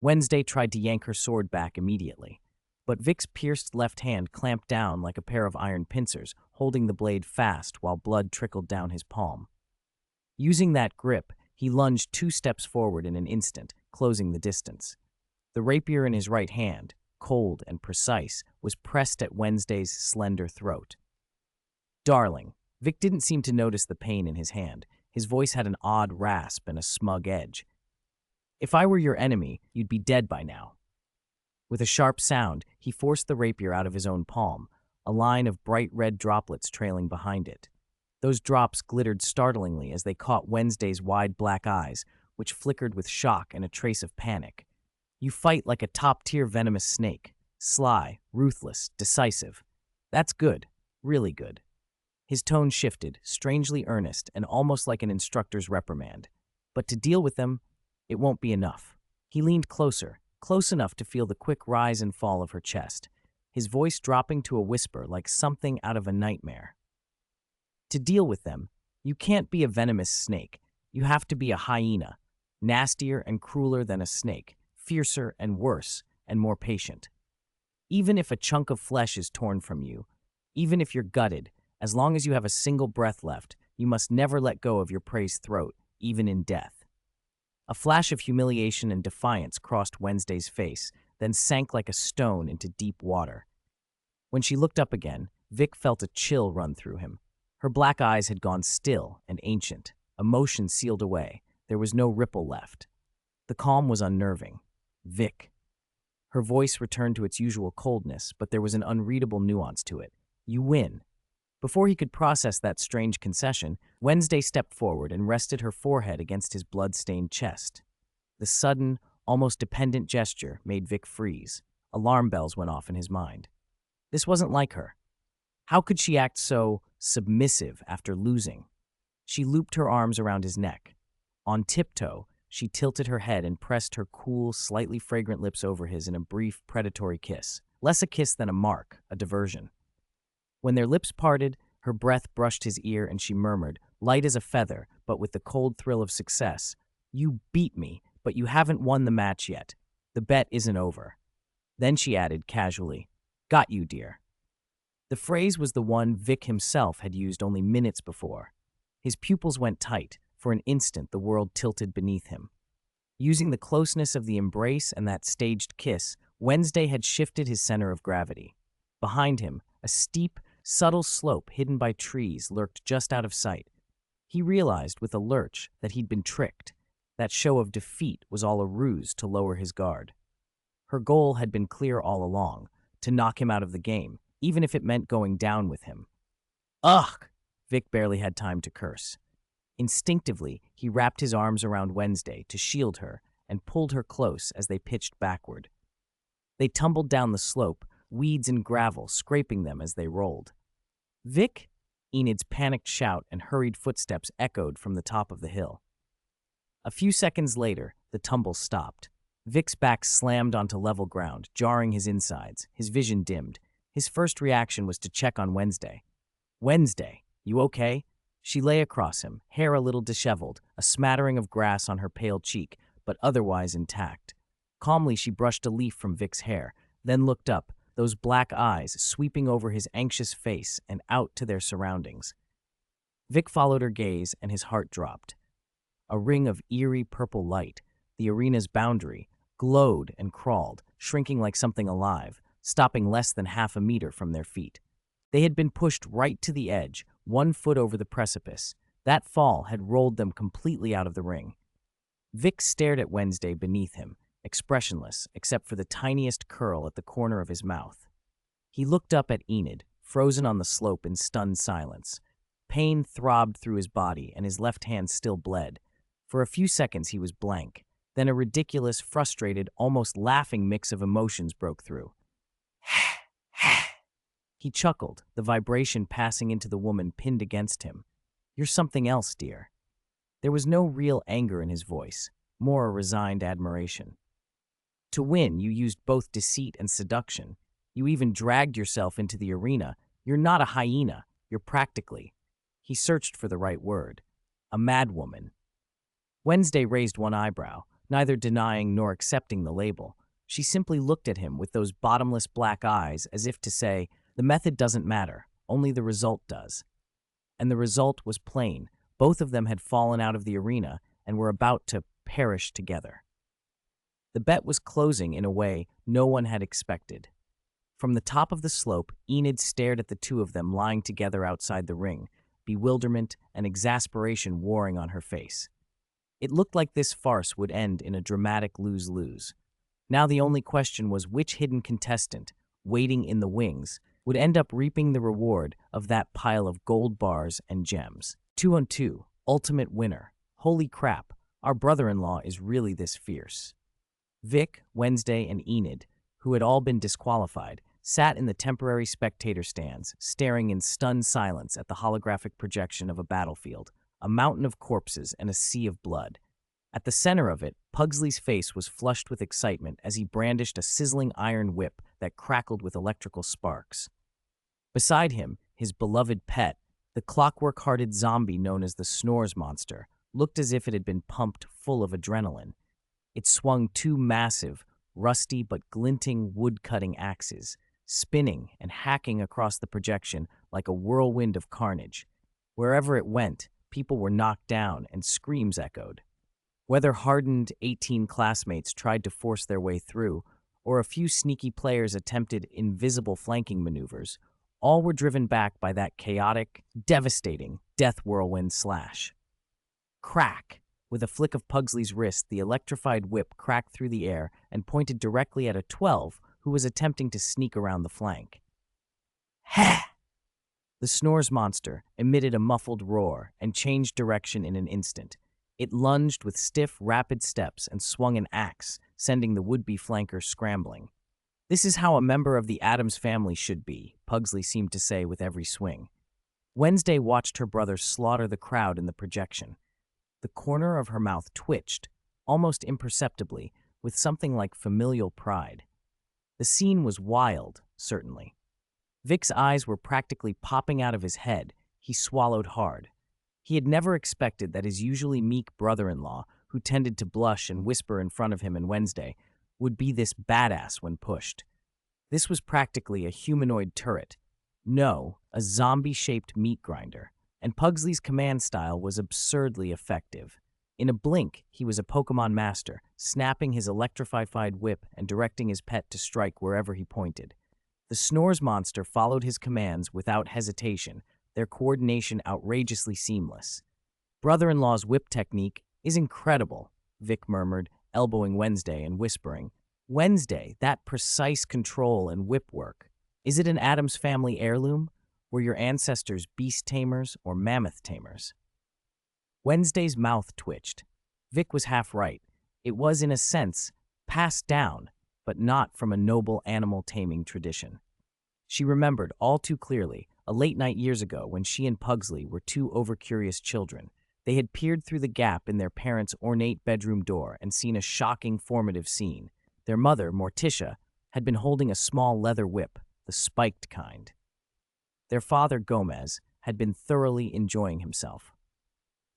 Wednesday tried to yank her sword back immediately, but Vic's pierced left hand clamped down like a pair of iron pincers, holding the blade fast while blood trickled down his palm. Using that grip, he lunged 2 steps forward in an instant, closing the distance. The rapier in his right hand, cold and precise, was pressed at Wednesday's slender throat. "Darling." Vic didn't seem to notice the pain in his hand. His voice had an odd rasp and a smug edge. "If I were your enemy, you'd be dead by now." With a sharp sound, he forced the rapier out of his own palm, a line of bright red droplets trailing behind it. Those drops glittered startlingly as they caught Wednesday's wide black eyes, which flickered with shock and a trace of panic. "You fight like a top-tier venomous snake. Sly, ruthless, decisive. That's good. Really good." His tone shifted, strangely earnest and almost like an instructor's reprimand. "But to deal with them, it won't be enough." He leaned closer, close enough to feel the quick rise and fall of her chest, his voice dropping to a whisper like something out of a nightmare. "To deal with them, you can't be a venomous snake. You have to be a hyena, nastier and crueler than a snake, fiercer and worse, and more patient. Even if a chunk of flesh is torn from you, even if you're gutted, as long as you have a single breath left, you must never let go of your prey's throat, even in death." A flash of humiliation and defiance crossed Wednesday's face, then sank like a stone into deep water. When she looked up again, Vic felt a chill run through him. Her black eyes had gone still and ancient, emotion sealed away. There was no ripple left. The calm was unnerving. "Vic." Her voice returned to its usual coldness, but there was an unreadable nuance to it. "You win." Before he could process that strange concession, Wednesday stepped forward and rested her forehead against his blood-stained chest. The sudden, almost dependent gesture made Vic freeze. Alarm bells went off in his mind. This wasn't like her. How could she act so submissive after losing? She looped her arms around his neck. On tiptoe, she tilted her head and pressed her cool, slightly fragrant lips over his in a brief, predatory kiss. Less a kiss than a mark, a diversion. When their lips parted, her breath brushed his ear and she murmured, light as a feather, but with the cold thrill of success, "You beat me, but you haven't won the match yet. The bet isn't over." Then she added casually, "Got you, dear." The phrase was the one Vic himself had used only minutes before. His pupils went tight. For an instant, the world tilted beneath him. Using the closeness of the embrace and that staged kiss, Wednesday had shifted his center of gravity. Behind him, a steep, subtle slope hidden by trees lurked just out of sight. He realized with a lurch that he'd been tricked. That show of defeat was all a ruse to lower his guard. Her goal had been clear all along, to knock him out of the game, even if it meant going down with him. "Ugh!" Vic barely had time to curse. Instinctively, he wrapped his arms around Wednesday to shield her and pulled her close as they pitched backward. They tumbled down the slope, weeds and gravel scraping them as they rolled. "Vic?" Enid's panicked shout and hurried footsteps echoed from the top of the hill. A few seconds later, the tumble stopped. Vic's back slammed onto level ground, jarring his insides. His vision dimmed. His first reaction was to check on Wednesday. "Wednesday, you okay?" She lay across him, hair a little disheveled, a smattering of grass on her pale cheek, but otherwise intact. Calmly, she brushed a leaf from Vic's hair, then looked up, those black eyes sweeping over his anxious face and out to their surroundings. Vic followed her gaze, and his heart dropped. A ring of eerie purple light, the arena's boundary, glowed and crawled, shrinking like something alive, stopping less than half a meter from their feet. They had been pushed right to the edge, 1 foot over the precipice. That fall had rolled them completely out of the ring. Vic stared at Wednesday beneath him, expressionless except for the tiniest curl at the corner of his mouth. He looked up at Enid, frozen on the slope in stunned silence. Pain throbbed through his body and his left hand still bled. For a few seconds he was blank. Then a ridiculous, frustrated, almost laughing mix of emotions broke through. He chuckled, the vibration passing into the woman pinned against him. "You're something else, dear." There was no real anger in his voice, more a resigned admiration. "To win, you used both deceit and seduction. You even dragged yourself into the arena. You're not a hyena. You're practically—" He searched for the right word. "A madwoman." Wednesday raised one eyebrow, neither denying nor accepting the label. She simply looked at him with those bottomless black eyes as if to say, the method doesn't matter, only the result does. And the result was plain. Both of them had fallen out of the arena and were about to perish together. The bet was closing in a way no one had expected. From the top of the slope, Enid stared at the two of them lying together outside the ring, bewilderment and exasperation warring on her face. It looked like this farce would end in a dramatic lose-lose. Now the only question was which hidden contestant, waiting in the wings, would end up reaping the reward of that pile of gold bars and gems. 2-on-2, ultimate winner. Holy crap, our brother-in-law is really this fierce. Vic, Wednesday, and Enid, who had all been disqualified, sat in the temporary spectator stands, staring in stunned silence at the holographic projection of a battlefield, a mountain of corpses and a sea of blood. At the center of it, Pugsley's face was flushed with excitement as he brandished a sizzling iron whip that crackled with electrical sparks. Beside him, his beloved pet, the clockwork-hearted zombie known as the Snores Monster, looked as if it had been pumped full of adrenaline. It swung two massive, rusty but glinting wood-cutting axes, spinning and hacking across the projection like a whirlwind of carnage. Wherever it went, people were knocked down and screams echoed. Whether hardened 18 classmates tried to force their way through, or a few sneaky players attempted invisible flanking maneuvers, all were driven back by that chaotic, devastating death whirlwind slash. Crack! With a flick of Pugsley's wrist, the electrified whip cracked through the air and pointed directly at a 12 who was attempting to sneak around the flank. Ha! The Snores Monster emitted a muffled roar and changed direction in an instant. It lunged with stiff, rapid steps and swung an axe, sending the would-be flanker scrambling. This is how a member of the Addams family should be, Pugsley seemed to say with every swing. Wednesday watched her brother slaughter the crowd in the projection. The corner of her mouth twitched, almost imperceptibly, with something like familial pride. The scene was wild, certainly. Vic's eyes were practically popping out of his head. He swallowed hard. He had never expected that his usually meek brother-in-law, who tended to blush and whisper in front of him and Wednesday, would be this badass when pushed. This was practically a humanoid turret. No, a zombie-shaped meat grinder. And Pugsley's command style was absurdly effective. In a blink, he was a Pokemon master, snapping his electrified whip and directing his pet to strike wherever he pointed. The Snores Monster followed his commands without hesitation, their coordination outrageously seamless. Brother-in-law's whip technique is incredible, Vic murmured, elbowing Wednesday and whispering, Wednesday, that precise control and whip work. Is it an Addams Family heirloom? Were your ancestors beast tamers or mammoth tamers? Wednesday's mouth twitched. Vic was half right. It was, in a sense, passed down, but not from a noble animal taming tradition. She remembered all too clearly a late night years ago when she and Pugsley were two overcurious children. They had peered through the gap in their parents' ornate bedroom door and seen a shocking, formative scene. Their mother, Morticia, had been holding a small leather whip, the spiked kind. Their father, Gomez, had been thoroughly enjoying himself.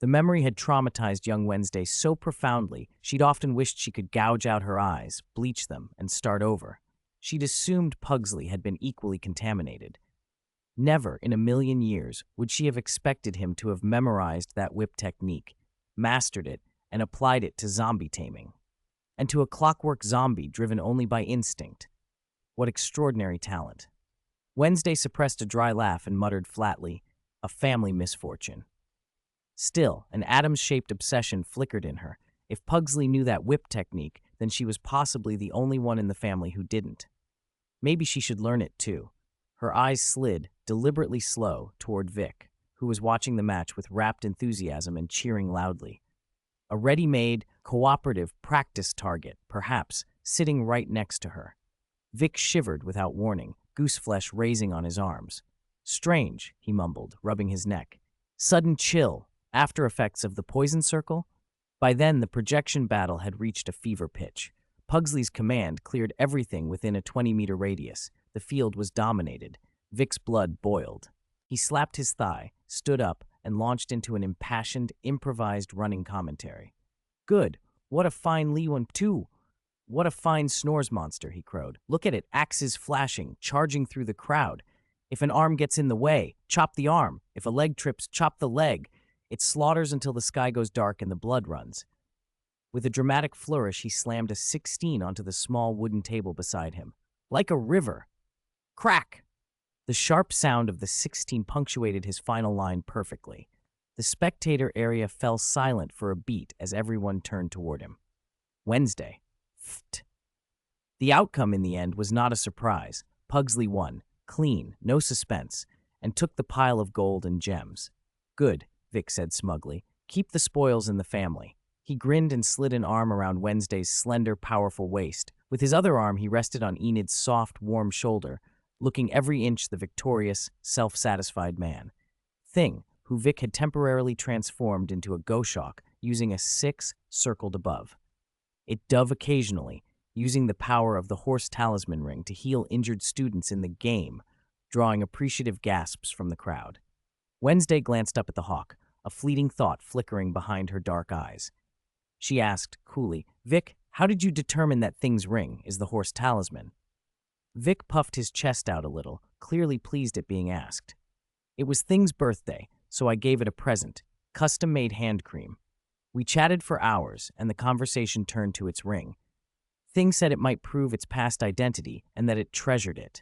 The memory had traumatized young Wednesday so profoundly she'd often wished she could gouge out her eyes, bleach them, and start over. She'd assumed Pugsley had been equally contaminated. Never in a million years would she have expected him to have memorized that whip technique, mastered it, and applied it to zombie taming. And to a clockwork zombie driven only by instinct. What extraordinary talent. Wednesday suppressed a dry laugh and muttered flatly, a family misfortune. Still, an Addams-shaped obsession flickered in her. If Pugsley knew that whip technique, then she was possibly the only one in the family who didn't. Maybe she should learn it too. Her eyes slid, deliberately slow, toward Vic, who was watching the match with rapt enthusiasm and cheering loudly. A ready-made, cooperative practice target, perhaps, sitting right next to her. Vic shivered without warning, gooseflesh raising on his arms. Strange, he mumbled, rubbing his neck. Sudden chill, after effects of the poison circle? By then, the projection battle had reached a fever pitch. Pugsley's command cleared everything within a 20-meter radius. The field was dominated. Vic's blood boiled. He slapped his thigh, stood up, and launched into an impassioned, improvised running commentary. Good. What a fine Lee one, too. What a fine snores monster, he crowed. Look at it, axes flashing, charging through the crowd. If an arm gets in the way, chop the arm. If a leg trips, chop the leg. It slaughters until the sky goes dark and the blood runs. With a dramatic flourish, he slammed a 16 onto the small wooden table beside him. Like a river. Crack! The sharp sound of the 16 punctuated his final line perfectly. The spectator area fell silent for a beat as everyone turned toward him. Wednesday. Ft. The outcome in the end was not a surprise. Pugsley won, clean, no suspense, and took the pile of gold and gems. Good, Vic said smugly. Keep the spoils in the family. He grinned and slid an arm around Wednesday's slender, powerful waist. With his other arm, he rested on Enid's soft, warm shoulder, looking every inch the victorious, self-satisfied man. Thing, who Vic had temporarily transformed into a Goshawk using a 6 circled above. It dove occasionally, using the power of the horse talisman ring to heal injured students in the game, drawing appreciative gasps from the crowd. Wednesday glanced up at the hawk, a fleeting thought flickering behind her dark eyes. She asked, coolly, Vic, how did you determine that Thing's ring is the horse talisman? Vic puffed his chest out a little, clearly pleased at being asked. It was Thing's birthday, so I gave it a present, custom-made hand cream. We chatted for hours, and the conversation turned to its ring. Thing said it might prove its past identity and that it treasured it.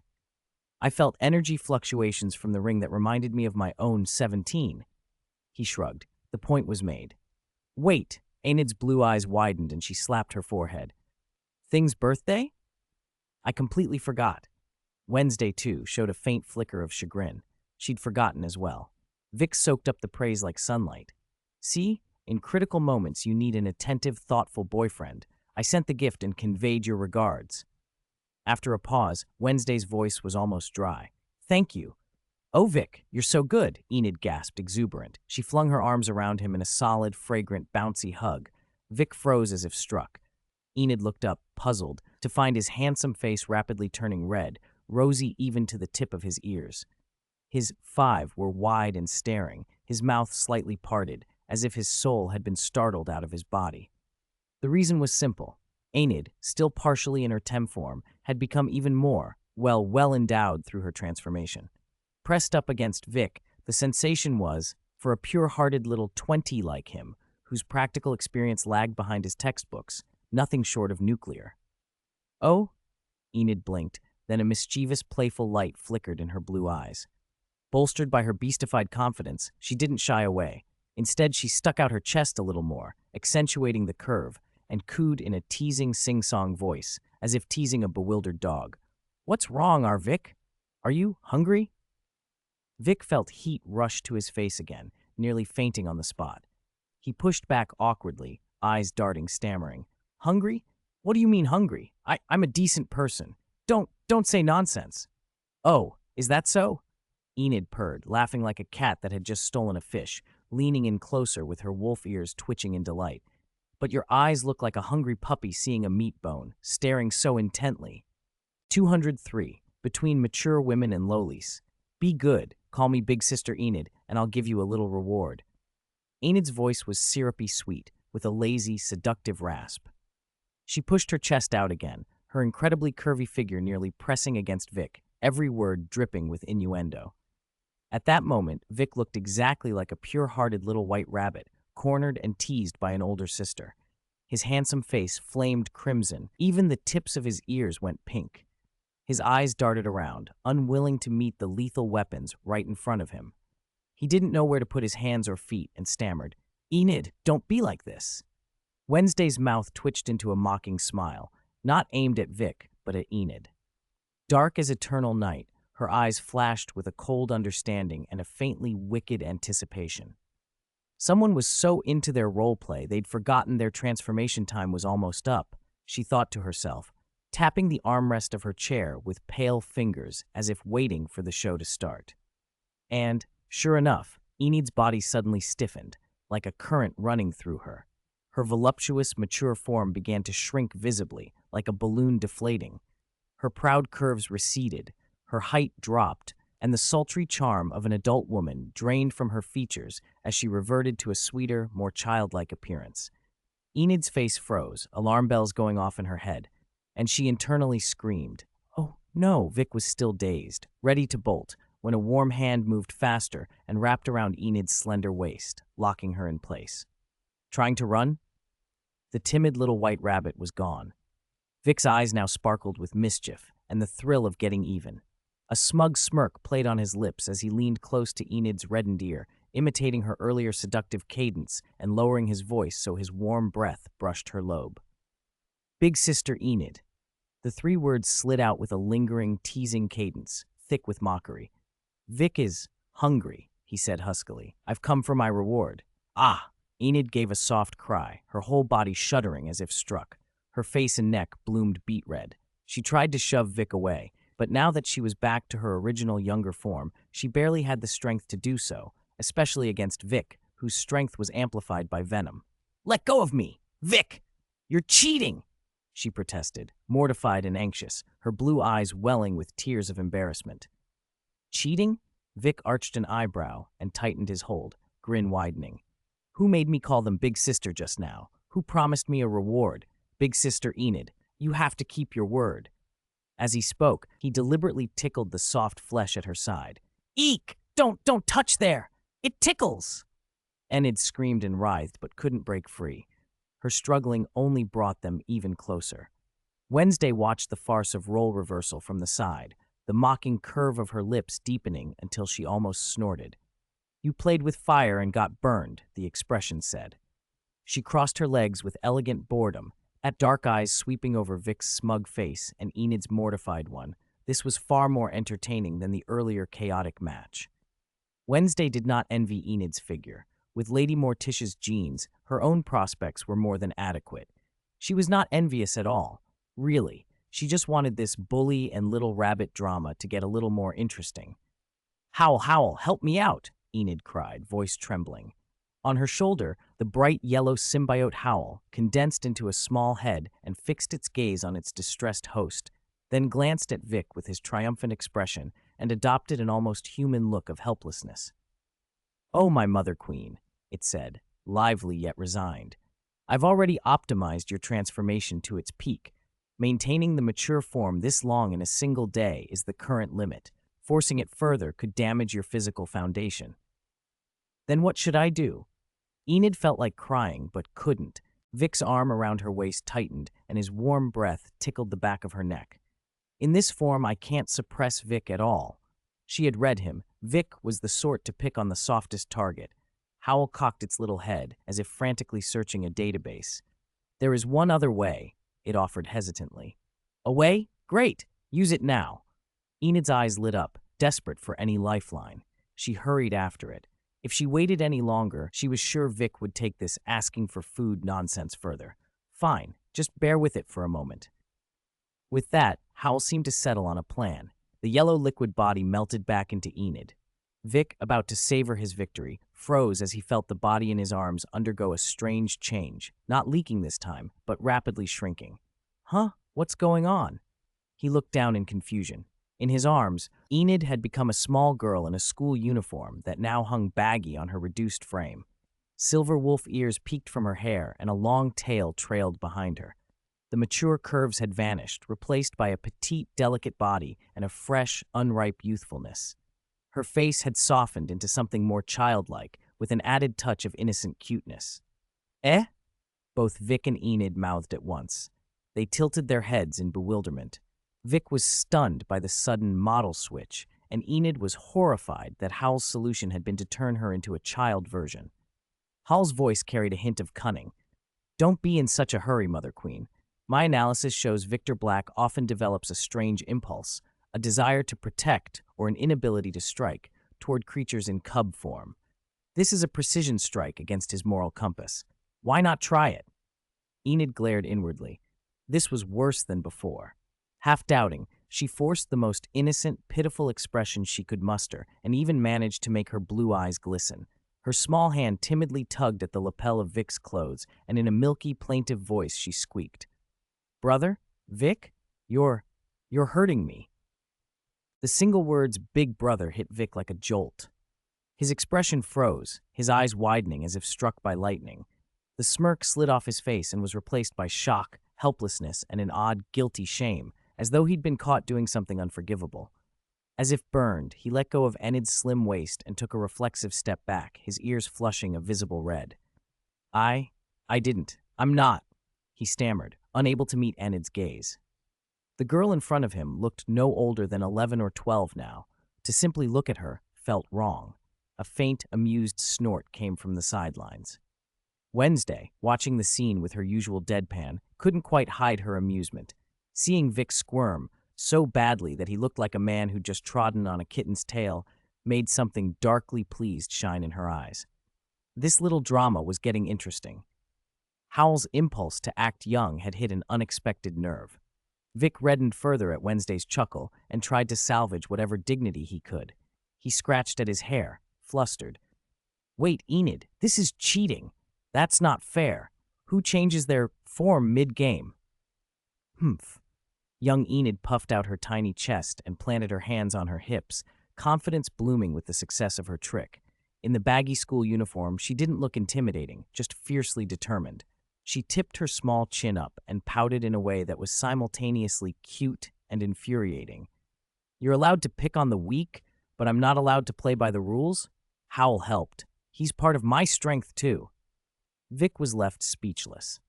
I felt energy fluctuations from the ring that reminded me of my own 17. He shrugged. The point was made. Wait! Enid's blue eyes widened and she slapped her forehead. Thing's birthday? I completely forgot. Wednesday, too, showed a faint flicker of chagrin. She'd forgotten as well. Vic soaked up the praise like sunlight. See? In critical moments, you need an attentive, thoughtful boyfriend. I sent the gift and conveyed your regards. After a pause, Wednesday's voice was almost dry. Thank you. Oh, Vic, you're so good, Enid gasped, exuberant. She flung her arms around him in a solid, fragrant, bouncy hug. Vic froze as if struck. Enid looked up, puzzled, to find his handsome face rapidly turning red, rosy even to the tip of his ears. His 5 were wide and staring, his mouth slightly parted, as if his soul had been startled out of his body. The reason was simple. Enid, still partially in her Tem form, had become even more, well endowed through her transformation. Pressed up against Vic, the sensation was, for a pure-hearted little 20 like him, whose practical experience lagged behind his textbooks, nothing short of nuclear. Oh? Enid blinked, then a mischievous, playful light flickered in her blue eyes. Bolstered by her beastified confidence, she didn't shy away. Instead, she stuck out her chest a little more, accentuating the curve, and cooed in a teasing sing-song voice, as if teasing a bewildered dog. What's wrong, Vic? Are you hungry? Vic felt heat rush to his face again, nearly fainting on the spot. He pushed back awkwardly, eyes darting, stammering. Hungry? What do you mean hungry? I'm a decent person. Don't say nonsense. Oh, is that so? Enid purred, laughing like a cat that had just stolen a fish, leaning in closer with her wolf ears twitching in delight. But your eyes look like a hungry puppy seeing a meat bone, staring so intently. 203. Between mature women and lowlies. Be good. Call me Big Sister Enid, and I'll give you a little reward. Enid's voice was syrupy sweet, with a lazy, seductive rasp. She pushed her chest out again, her incredibly curvy figure nearly pressing against Vic, every word dripping with innuendo. At that moment, Vic looked exactly like a pure-hearted little white rabbit, cornered and teased by an older sister. His handsome face flamed crimson, even the tips of his ears went pink. His eyes darted around, unwilling to meet the lethal weapons right in front of him. He didn't know where to put his hands or feet and stammered, Enid, don't be like this. Wednesday's mouth twitched into a mocking smile, not aimed at Vic, but at Enid. Dark as eternal night, her eyes flashed with a cold understanding and a faintly wicked anticipation. Someone was so into their role play they'd forgotten their transformation time was almost up, she thought to herself, tapping the armrest of her chair with pale fingers as if waiting for the show to start. And, sure enough, Enid's body suddenly stiffened, like a current running through her. Her voluptuous, mature form began to shrink visibly, like a balloon deflating. Her proud curves receded, her height dropped, and the sultry charm of an adult woman drained from her features as she reverted to a sweeter, more childlike appearance. Enid's face froze, alarm bells going off in her head, and she internally screamed. Oh, no, Vic was still dazed, ready to bolt, when a warm hand moved faster and wrapped around Enid's slender waist, locking her in place. Trying to run? The timid little white rabbit was gone. Vic's eyes now sparkled with mischief and the thrill of getting even. A smug smirk played on his lips as he leaned close to Enid's reddened ear, imitating her earlier seductive cadence and lowering his voice so his warm breath brushed her lobe. Big Sister Enid. The three words slid out with a lingering, teasing cadence, thick with mockery. Vic is hungry, he said huskily. I've come for my reward. Ah! Enid gave a soft cry, her whole body shuddering as if struck. Her face and neck bloomed beet red. She tried to shove Vic away, but now that she was back to her original younger form, she barely had the strength to do so, especially against Vic, whose strength was amplified by Venom. Let go of me! Vic! You're cheating! She protested, mortified and anxious, her blue eyes welling with tears of embarrassment. Cheating? Vic arched an eyebrow and tightened his hold, grin widening. Who made me call them Big Sister just now? Who promised me a reward? Big Sister Enid, you have to keep your word. As he spoke, he deliberately tickled the soft flesh at her side. Eek! Don't touch there! It tickles! Enid screamed and writhed but couldn't break free. Her struggling only brought them even closer. Wednesday watched the farce of role reversal from the side, the mocking curve of her lips deepening until she almost snorted. You played with fire and got burned, the expression said. She crossed her legs with elegant boredom, at dark eyes sweeping over Vic's smug face and Enid's mortified one. This was far more entertaining than the earlier chaotic match. Wednesday did not envy Enid's figure. With Lady Morticia's genes, her own prospects were more than adequate. She was not envious at all. Really, she just wanted this bully and little rabbit drama to get a little more interesting. Howl, help me out! Enid cried, voice trembling. On her shoulder, the bright yellow symbiote Howl condensed into a small head and fixed its gaze on its distressed host, then glanced at Vic with his triumphant expression and adopted an almost human look of helplessness. Oh, my mother queen, it said, lively yet resigned. I've already optimized your transformation to its peak. Maintaining the mature form this long in a single day is the current limit. Forcing it further could damage your physical foundation. Then what should I do? Enid felt like crying, but couldn't. Vic's arm around her waist tightened, and his warm breath tickled the back of her neck. In this form, I can't suppress Vic at all. She had read him. Vic was the sort to pick on the softest target. Howl cocked its little head, as if frantically searching a database. There is one other way, it offered hesitantly. A way? Great! Use it now. Enid's eyes lit up, desperate for any lifeline. She hurried after it. If she waited any longer, she was sure Vic would take this asking for food nonsense further. Fine, just bear with it for a moment. With that, Howl seemed to settle on a plan. The yellow liquid body melted back into Enid. Vic, about to savor his victory, froze as he felt the body in his arms undergo a strange change, not leaking this time, but rapidly shrinking. Huh? What's going on? He looked down in confusion. In his arms, Enid had become a small girl in a school uniform that now hung baggy on her reduced frame. Silver wolf ears peeked from her hair, and a long tail trailed behind her. The mature curves had vanished, replaced by a petite, delicate body and a fresh, unripe youthfulness. Her face had softened into something more childlike, with an added touch of innocent cuteness. Eh? Both Vic and Enid mouthed at once. They tilted their heads in bewilderment. Vic was stunned by the sudden model switch, and Enid was horrified that Howl's solution had been to turn her into a child version. Howl's voice carried a hint of cunning. Don't be in such a hurry, Mother Queen. My analysis shows Victor Black often develops a strange impulse, a desire to protect or an inability to strike, toward creatures in cub form. This is a precision strike against his moral compass. Why not try it? Enid glared inwardly. This was worse than before. Half doubting, she forced the most innocent, pitiful expression she could muster and even managed to make her blue eyes glisten. Her small hand timidly tugged at the lapel of Vic's clothes, and in a milky, plaintive voice she squeaked, "Brother? Vic? You're hurting me." The single words "big brother" hit Vic like a jolt. His expression froze, his eyes widening as if struck by lightning. The smirk slid off his face and was replaced by shock, helplessness, and an odd, guilty shame, as though he'd been caught doing something unforgivable. As if burned, he let go of Enid's slim waist and took a reflexive step back, his ears flushing a visible red. I didn't. I'm not, he stammered, unable to meet Enid's gaze. The girl in front of him looked no older than 11 or 12 now. To simply look at her felt wrong. A faint, amused snort came from the sidelines. Wednesday, watching the scene with her usual deadpan, couldn't quite hide her amusement. Seeing Vic squirm so badly that he looked like a man who'd just trodden on a kitten's tail made something darkly pleased shine in her eyes. This little drama was getting interesting. Howell's impulse to act young had hit an unexpected nerve. Vic reddened further at Wednesday's chuckle and tried to salvage whatever dignity he could. He scratched at his hair, flustered. Wait, Enid, this is cheating. That's not fair. Who changes their form mid-game? Humph. Young Enid puffed out her tiny chest and planted her hands on her hips, confidence blooming with the success of her trick. In the baggy school uniform, she didn't look intimidating, just fiercely determined. She tipped her small chin up and pouted in a way that was simultaneously cute and infuriating. You're allowed to pick on the weak, but I'm not allowed to play by the rules? Howell helped. He's part of my strength, too. Vic was left speechless.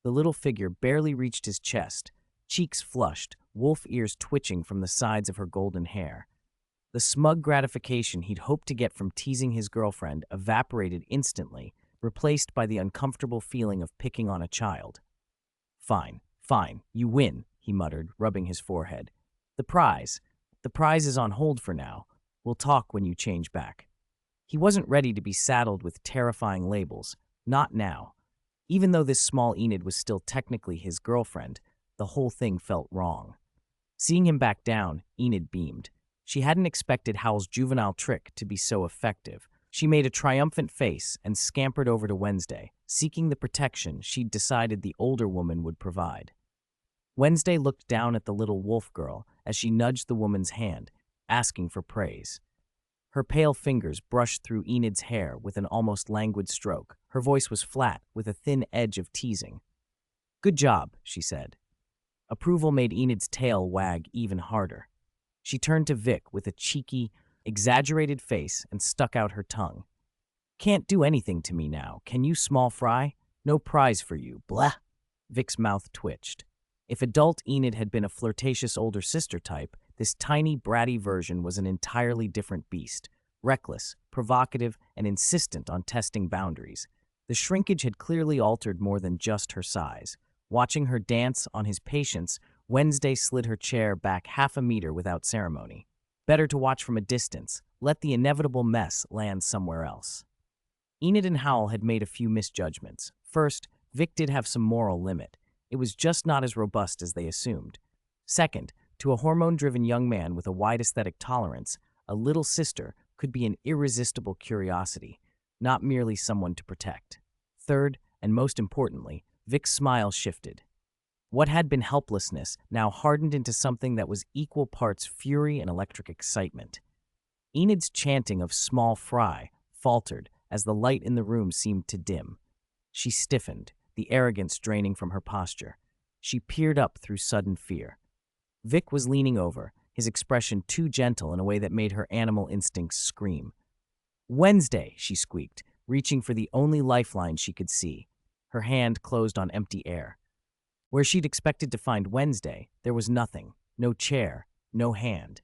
The little figure barely reached his chest, cheeks flushed, wolf ears twitching from the sides of her golden hair. The smug gratification he'd hoped to get from teasing his girlfriend evaporated instantly, replaced by the uncomfortable feeling of picking on a child. Fine, you win, he muttered, rubbing his forehead. The prize is on hold for now. We'll talk when you change back. He wasn't ready to be saddled with terrifying labels. Not now. Even though this small Enid was still technically his girlfriend, the whole thing felt wrong. Seeing him back down, Enid beamed. She hadn't expected Howell's juvenile trick to be so effective. She made a triumphant face and scampered over to Wednesday, seeking the protection she'd decided the older woman would provide. Wednesday looked down at the little wolf girl as she nudged the woman's hand, asking for praise. Her pale fingers brushed through Enid's hair with an almost languid stroke. Her voice was flat, with a thin edge of teasing. Good job, she said. Approval made Enid's tail wag even harder. She turned to Vic with a cheeky, exaggerated face and stuck out her tongue. Can't do anything to me now, can you, small fry? No prize for you, blah. Vic's mouth twitched. If adult Enid had been a flirtatious older sister type, this tiny, bratty version was an entirely different beast, reckless, provocative, and insistent on testing boundaries. The shrinkage had clearly altered more than just her size. Watching her dance on his patience, Wednesday slid her chair back half a meter without ceremony. Better to watch from a distance, let the inevitable mess land somewhere else. Enid and Howell had made a few misjudgments. First, Vic did have some moral limit. It was just not as robust as they assumed. Second, to a hormone-driven young man with a wide aesthetic tolerance, a little sister could be an irresistible curiosity, not merely someone to protect. Third, and most importantly, Vic's smile shifted. What had been helplessness now hardened into something that was equal parts fury and electric excitement. Enid's chanting of small fry faltered as the light in the room seemed to dim. She stiffened, the arrogance draining from her posture. She peered up through sudden fear. Vic was leaning over, his expression too gentle in a way that made her animal instincts scream. Wednesday, she squeaked, reaching for the only lifeline she could see. Her hand closed on empty air. Where she'd expected to find Wednesday, there was nothing, no chair, no hand.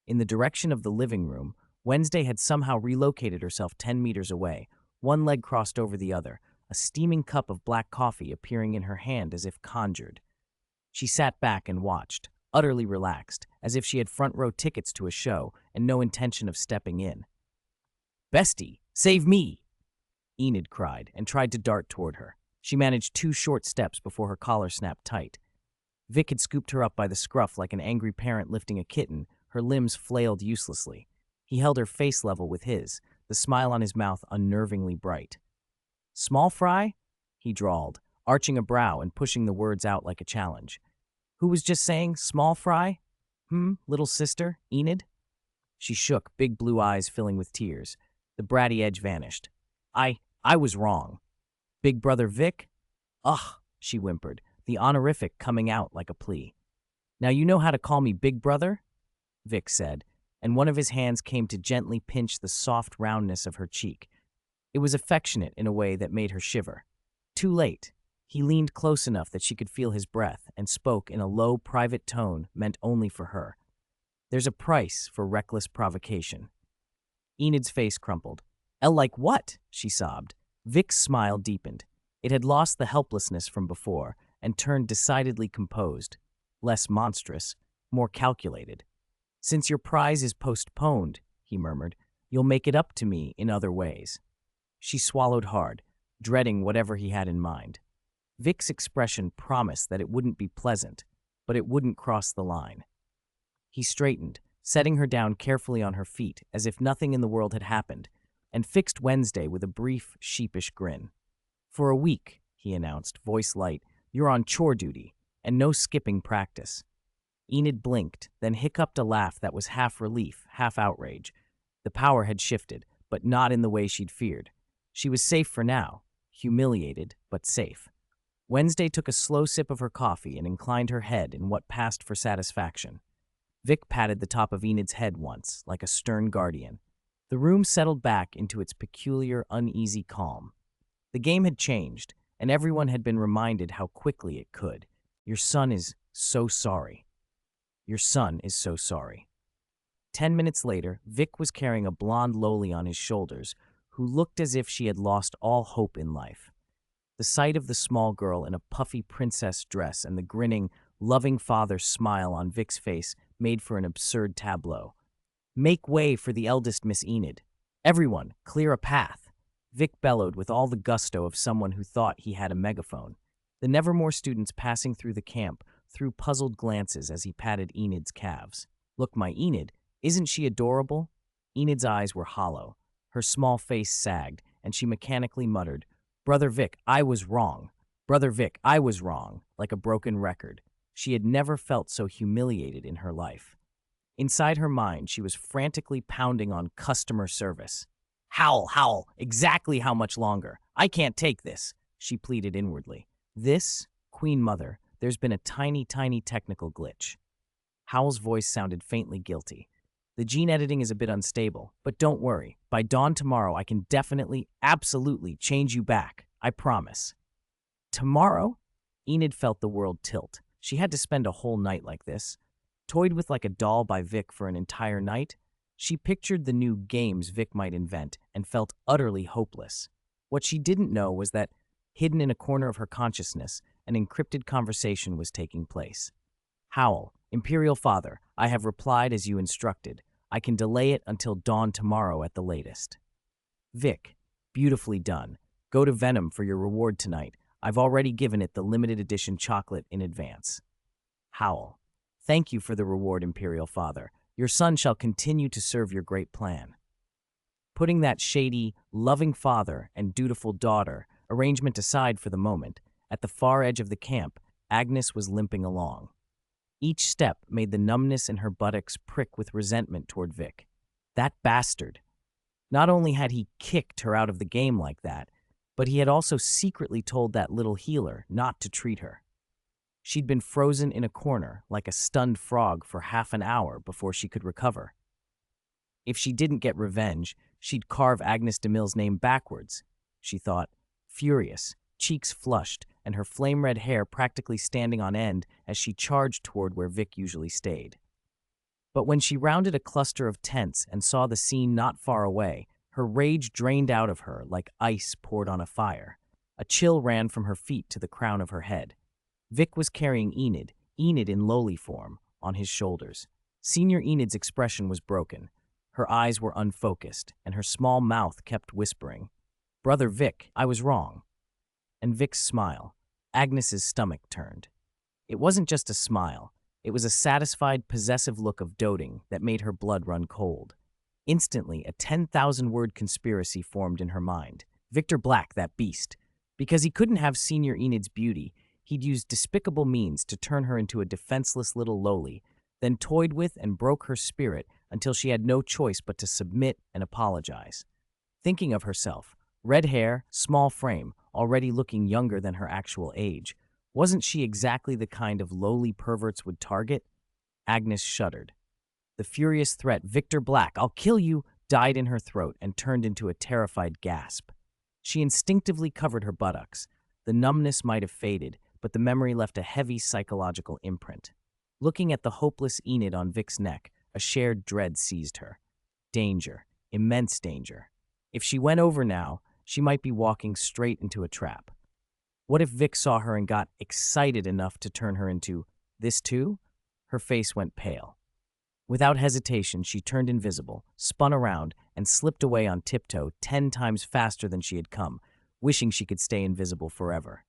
In the direction of the living room, Wednesday had somehow relocated herself 10 meters away, one leg crossed over the other, a steaming cup of black coffee appearing in her hand as if conjured. She sat back and watched, utterly relaxed, as if she had front-row tickets to a show and no intention of stepping in. Bestie, save me! Enid cried and tried to dart toward her. She managed 2 short steps before her collar snapped tight. Vic had scooped her up by the scruff like an angry parent lifting a kitten, her limbs flailed uselessly. He held her face level with his, the smile on his mouth unnervingly bright. Small fry? He drawled, arching a brow and pushing the words out like a challenge. Who was just saying, small fry? Little sister, Enid? She shook, big blue eyes filling with tears. The bratty edge vanished. I was wrong. Big brother Vic? Ugh, she whimpered, the honorific coming out like a plea. Now you know how to call me Big Brother? Vic said, and one of his hands came to gently pinch the soft roundness of her cheek. It was affectionate in a way that made her shiver. Too late. He leaned close enough that she could feel his breath and spoke in a low, private tone meant only for her. There's a price for reckless provocation. Enid's face crumpled. Like what? She sobbed. Vic's smile deepened. It had lost the helplessness from before and turned decidedly composed, less monstrous, more calculated. Since your prize is postponed, he murmured, you'll make it up to me in other ways. She swallowed hard, dreading whatever he had in mind. Vic's expression promised that it wouldn't be pleasant, but it wouldn't cross the line. He straightened, setting her down carefully on her feet as if nothing in the world had happened, and fixed Wednesday with a brief, sheepish grin. For a week, he announced, voice light, you're on chore duty, and no skipping practice. Enid blinked, then hiccuped a laugh that was half relief, half outrage. The power had shifted, but not in the way she'd feared. She was safe for now, humiliated, but safe. Wednesday took a slow sip of her coffee and inclined her head in what passed for satisfaction. Vic patted the top of Enid's head once, like a stern guardian. The room settled back into its peculiar, uneasy calm. The game had changed, and everyone had been reminded how quickly it could. Your son is so sorry. Your son is so sorry. 10 minutes later, Vic was carrying a blonde loli on his shoulders, who looked as if she had lost all hope in life. The sight of the small girl in a puffy princess dress and the grinning, loving father smile on Vic's face made for an absurd tableau. Make way for the eldest Miss Enid. Everyone, clear a path. Vic bellowed with all the gusto of someone who thought he had a megaphone. The Nevermore students passing through the camp threw puzzled glances as he patted Enid's calves. Look, my Enid, isn't she adorable? Enid's eyes were hollow. Her small face sagged, and she mechanically muttered, Brother Vic, I was wrong. Brother Vic, I was wrong, like a broken record. She had never felt so humiliated in her life. Inside her mind, she was frantically pounding on customer service. Howl, howl, exactly how much longer? I can't take this, she pleaded inwardly. This, Queen Mother, there's been a tiny, tiny technical glitch. Howl's voice sounded faintly guilty. The gene editing is a bit unstable, but don't worry. By dawn tomorrow, I can definitely, absolutely change you back. I promise. Tomorrow? Enid felt the world tilt. She had to spend a whole night like this. Toyed with like a doll by Vic for an entire night, she pictured the new games Vic might invent and felt utterly hopeless. What she didn't know was that, hidden in a corner of her consciousness, an encrypted conversation was taking place. Howl, Imperial Father, I have replied as you instructed. I can delay it until dawn tomorrow at the latest. Vic, beautifully done. Go to Venom for your reward tonight. I've already given it the limited edition chocolate in advance. Howl, thank you for the reward, Imperial Father. Your son shall continue to serve your great plan. Putting that shady, loving father and dutiful daughter arrangement aside for the moment, at the far edge of the camp, Agnes was limping along. Each step made the numbness in her buttocks prick with resentment toward Vic. That bastard. Not only had he kicked her out of the game like that, but he had also secretly told that little healer not to treat her. She'd been frozen in a corner like a stunned frog for half an hour before she could recover. If she didn't get revenge, she'd carve Agnes DeMille's name backwards, she thought, furious, cheeks flushed, and her flame-red hair practically standing on end as she charged toward where Vic usually stayed. But when she rounded a cluster of tents and saw the scene not far away, her rage drained out of her like ice poured on a fire. A chill ran from her feet to the crown of her head. Vic was carrying Enid in lowly form, on his shoulders. Senior Enid's expression was broken. Her eyes were unfocused, and her small mouth kept whispering, Brother Vic, I was wrong. And Vic's smile, Agnes's stomach turned. It wasn't just a smile. It was a satisfied, possessive look of doting that made her blood run cold. Instantly, a 10,000-word conspiracy formed in her mind. Victor Black, that beast. Because he couldn't have Senior Enid's beauty, he'd used despicable means to turn her into a defenseless little lowly, then toyed with and broke her spirit until she had no choice but to submit and apologize. Thinking of herself, red hair, small frame, already looking younger than her actual age. Wasn't she exactly the kind of lowly perverts would target? Agnes shuddered. The furious threat, "Victor Black, I'll kill you," died in her throat and turned into a terrified gasp. She instinctively covered her buttocks. The numbness might have faded, but the memory left a heavy psychological imprint. Looking at the hopeless Enid on Vic's neck, a shared dread seized her. Danger. Immense danger. If she went over now, she might be walking straight into a trap. What if Vic saw her and got excited enough to turn her into this too? Her face went pale. Without hesitation, she turned invisible, spun around, and slipped away on tiptoe 10 times faster than she had come, wishing she could stay invisible forever.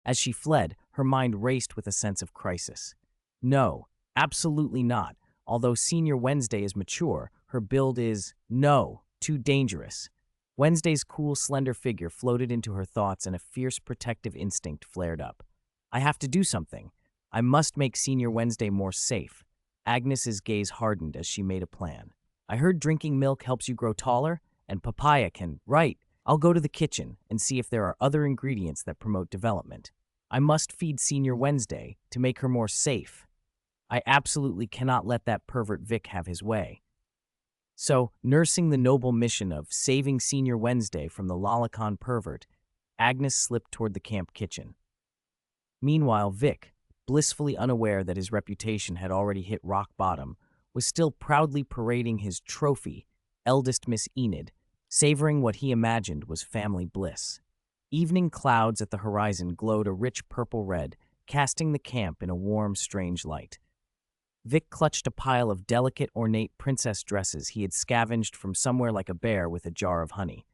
As she fled, her mind raced with a sense of crisis. No, absolutely not. Although Senior Wednesday is mature, her build is, no, too dangerous. Wednesday's cool, slender figure floated into her thoughts and a fierce protective instinct flared up. I have to do something. I must make Senior Wednesday more safe. Agnes's gaze hardened as she made a plan. I heard drinking milk helps you grow taller, and papaya can, right. I'll go to the kitchen and see if there are other ingredients that promote development. I must feed Senior Wednesday to make her more safe. I absolutely cannot let that pervert Vic have his way. So, nursing the noble mission of saving Senior Wednesday from the lolicon pervert, Agnes slipped toward the camp kitchen. Meanwhile, Vic, blissfully unaware that his reputation had already hit rock bottom, was still proudly parading his trophy, eldest Miss Enid, savoring what he imagined was family bliss. Evening clouds at the horizon glowed a rich purple-red, casting the camp in a warm, strange light. Vic clutched a pile of delicate, ornate princess dresses he had scavenged from somewhere like a bear with a jar of honey.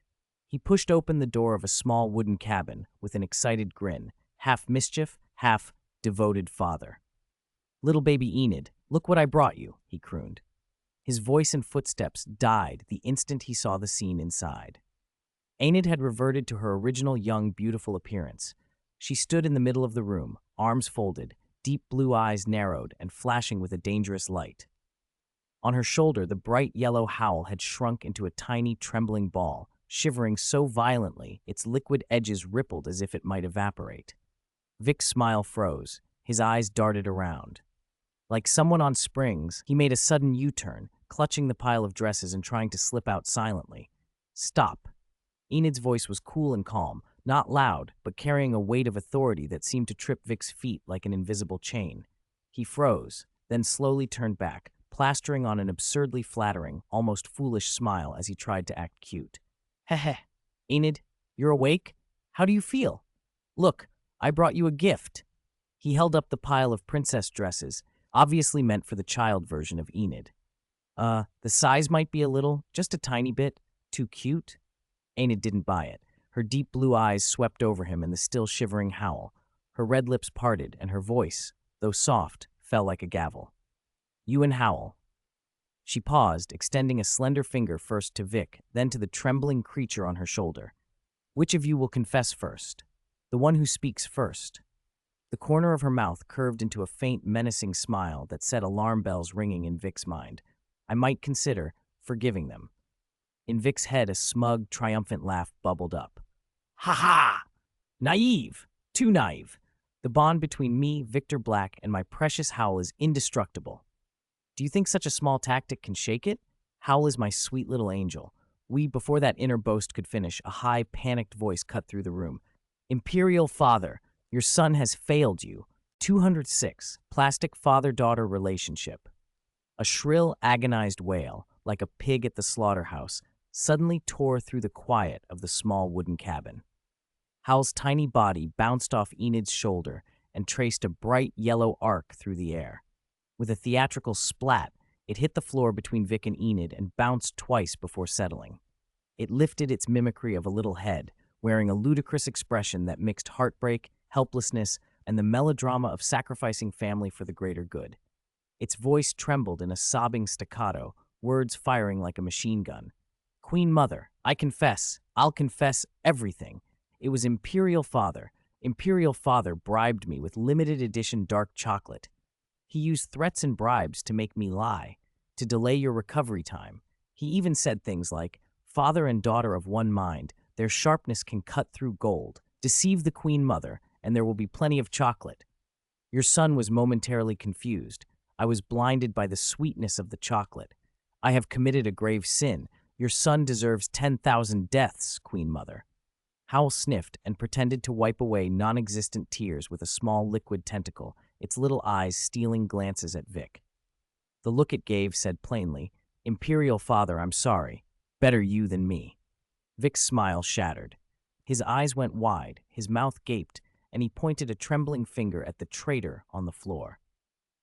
He pushed open the door of a small wooden cabin with an excited grin, half mischief, half devoted father. "Little baby Enid, look what I brought you," he crooned. His voice and footsteps died the instant he saw the scene inside. Enid had reverted to her original young, beautiful appearance. She stood in the middle of the room, arms folded, deep blue eyes narrowed and flashing with a dangerous light. On her shoulder, the bright yellow howl had shrunk into a tiny, trembling ball, shivering so violently its liquid edges rippled as if it might evaporate. Vic's smile froze. His eyes darted around. Like someone on springs, he made a sudden U-turn, clutching the pile of dresses and trying to slip out silently. "Stop." Enid's voice was cool and calm, not loud, but carrying a weight of authority that seemed to trip Vic's feet like an invisible chain. He froze, then slowly turned back, plastering on an absurdly flattering, almost foolish smile as he tried to act cute. "Heh. Enid, you're awake? How do you feel? Look, I brought you a gift." He held up the pile of princess dresses, obviously meant for the child version of Enid. The size might be just a tiny bit, too cute." Enid didn't buy it. Her deep blue eyes swept over him in the still shivering howl. Her red lips parted, and her voice, though soft, fell like a gavel. "You and Howl." She paused, extending a slender finger first to Vic, then to the trembling creature on her shoulder. "Which of you will confess first? The one who speaks first." The corner of her mouth curved into a faint, menacing smile that set alarm bells ringing in Vic's mind. "I might consider forgiving them." In Vic's head, a smug, triumphant laugh bubbled up. "Ha ha! Naive! Too naive! The bond between me, Victor Black, and my precious Howl is indestructible. Do you think such a small tactic can shake it? Howl is my sweet little angel." Before that inner boast could finish, a high, panicked voice cut through the room. "Imperial Father, your son has failed you. 206, plastic father-daughter relationship." A shrill, agonized wail, like a pig at the slaughterhouse, suddenly tore through the quiet of the small wooden cabin. Howl's tiny body bounced off Enid's shoulder and traced a bright yellow arc through the air. With a theatrical splat, it hit the floor between Vic and Enid and bounced twice before settling. It lifted its mimicry of a little head, wearing a ludicrous expression that mixed heartbreak, helplessness, and the melodrama of sacrificing family for the greater good. Its voice trembled in a sobbing staccato, words firing like a machine gun. "Queen Mother, I'll confess everything. It was Imperial Father. Imperial Father bribed me with limited edition dark chocolate. He used threats and bribes to make me lie, to delay your recovery time. He even said things like, 'Father and daughter of one mind, their sharpness can cut through gold,' Deceive the Queen Mother, and there will be plenty of chocolate. Your son was momentarily confused. I was blinded by the sweetness of the chocolate. I have committed a grave sin. Your son deserves 10,000 deaths, Queen Mother. Howl sniffed and pretended to wipe away non-existent tears with a small liquid tentacle, its little eyes stealing glances at Vic. The look it gave said plainly, "Imperial Father, I'm sorry. Better you than me." Vic's smile shattered. His eyes went wide, his mouth gaped, and he pointed a trembling finger at the traitor on the floor.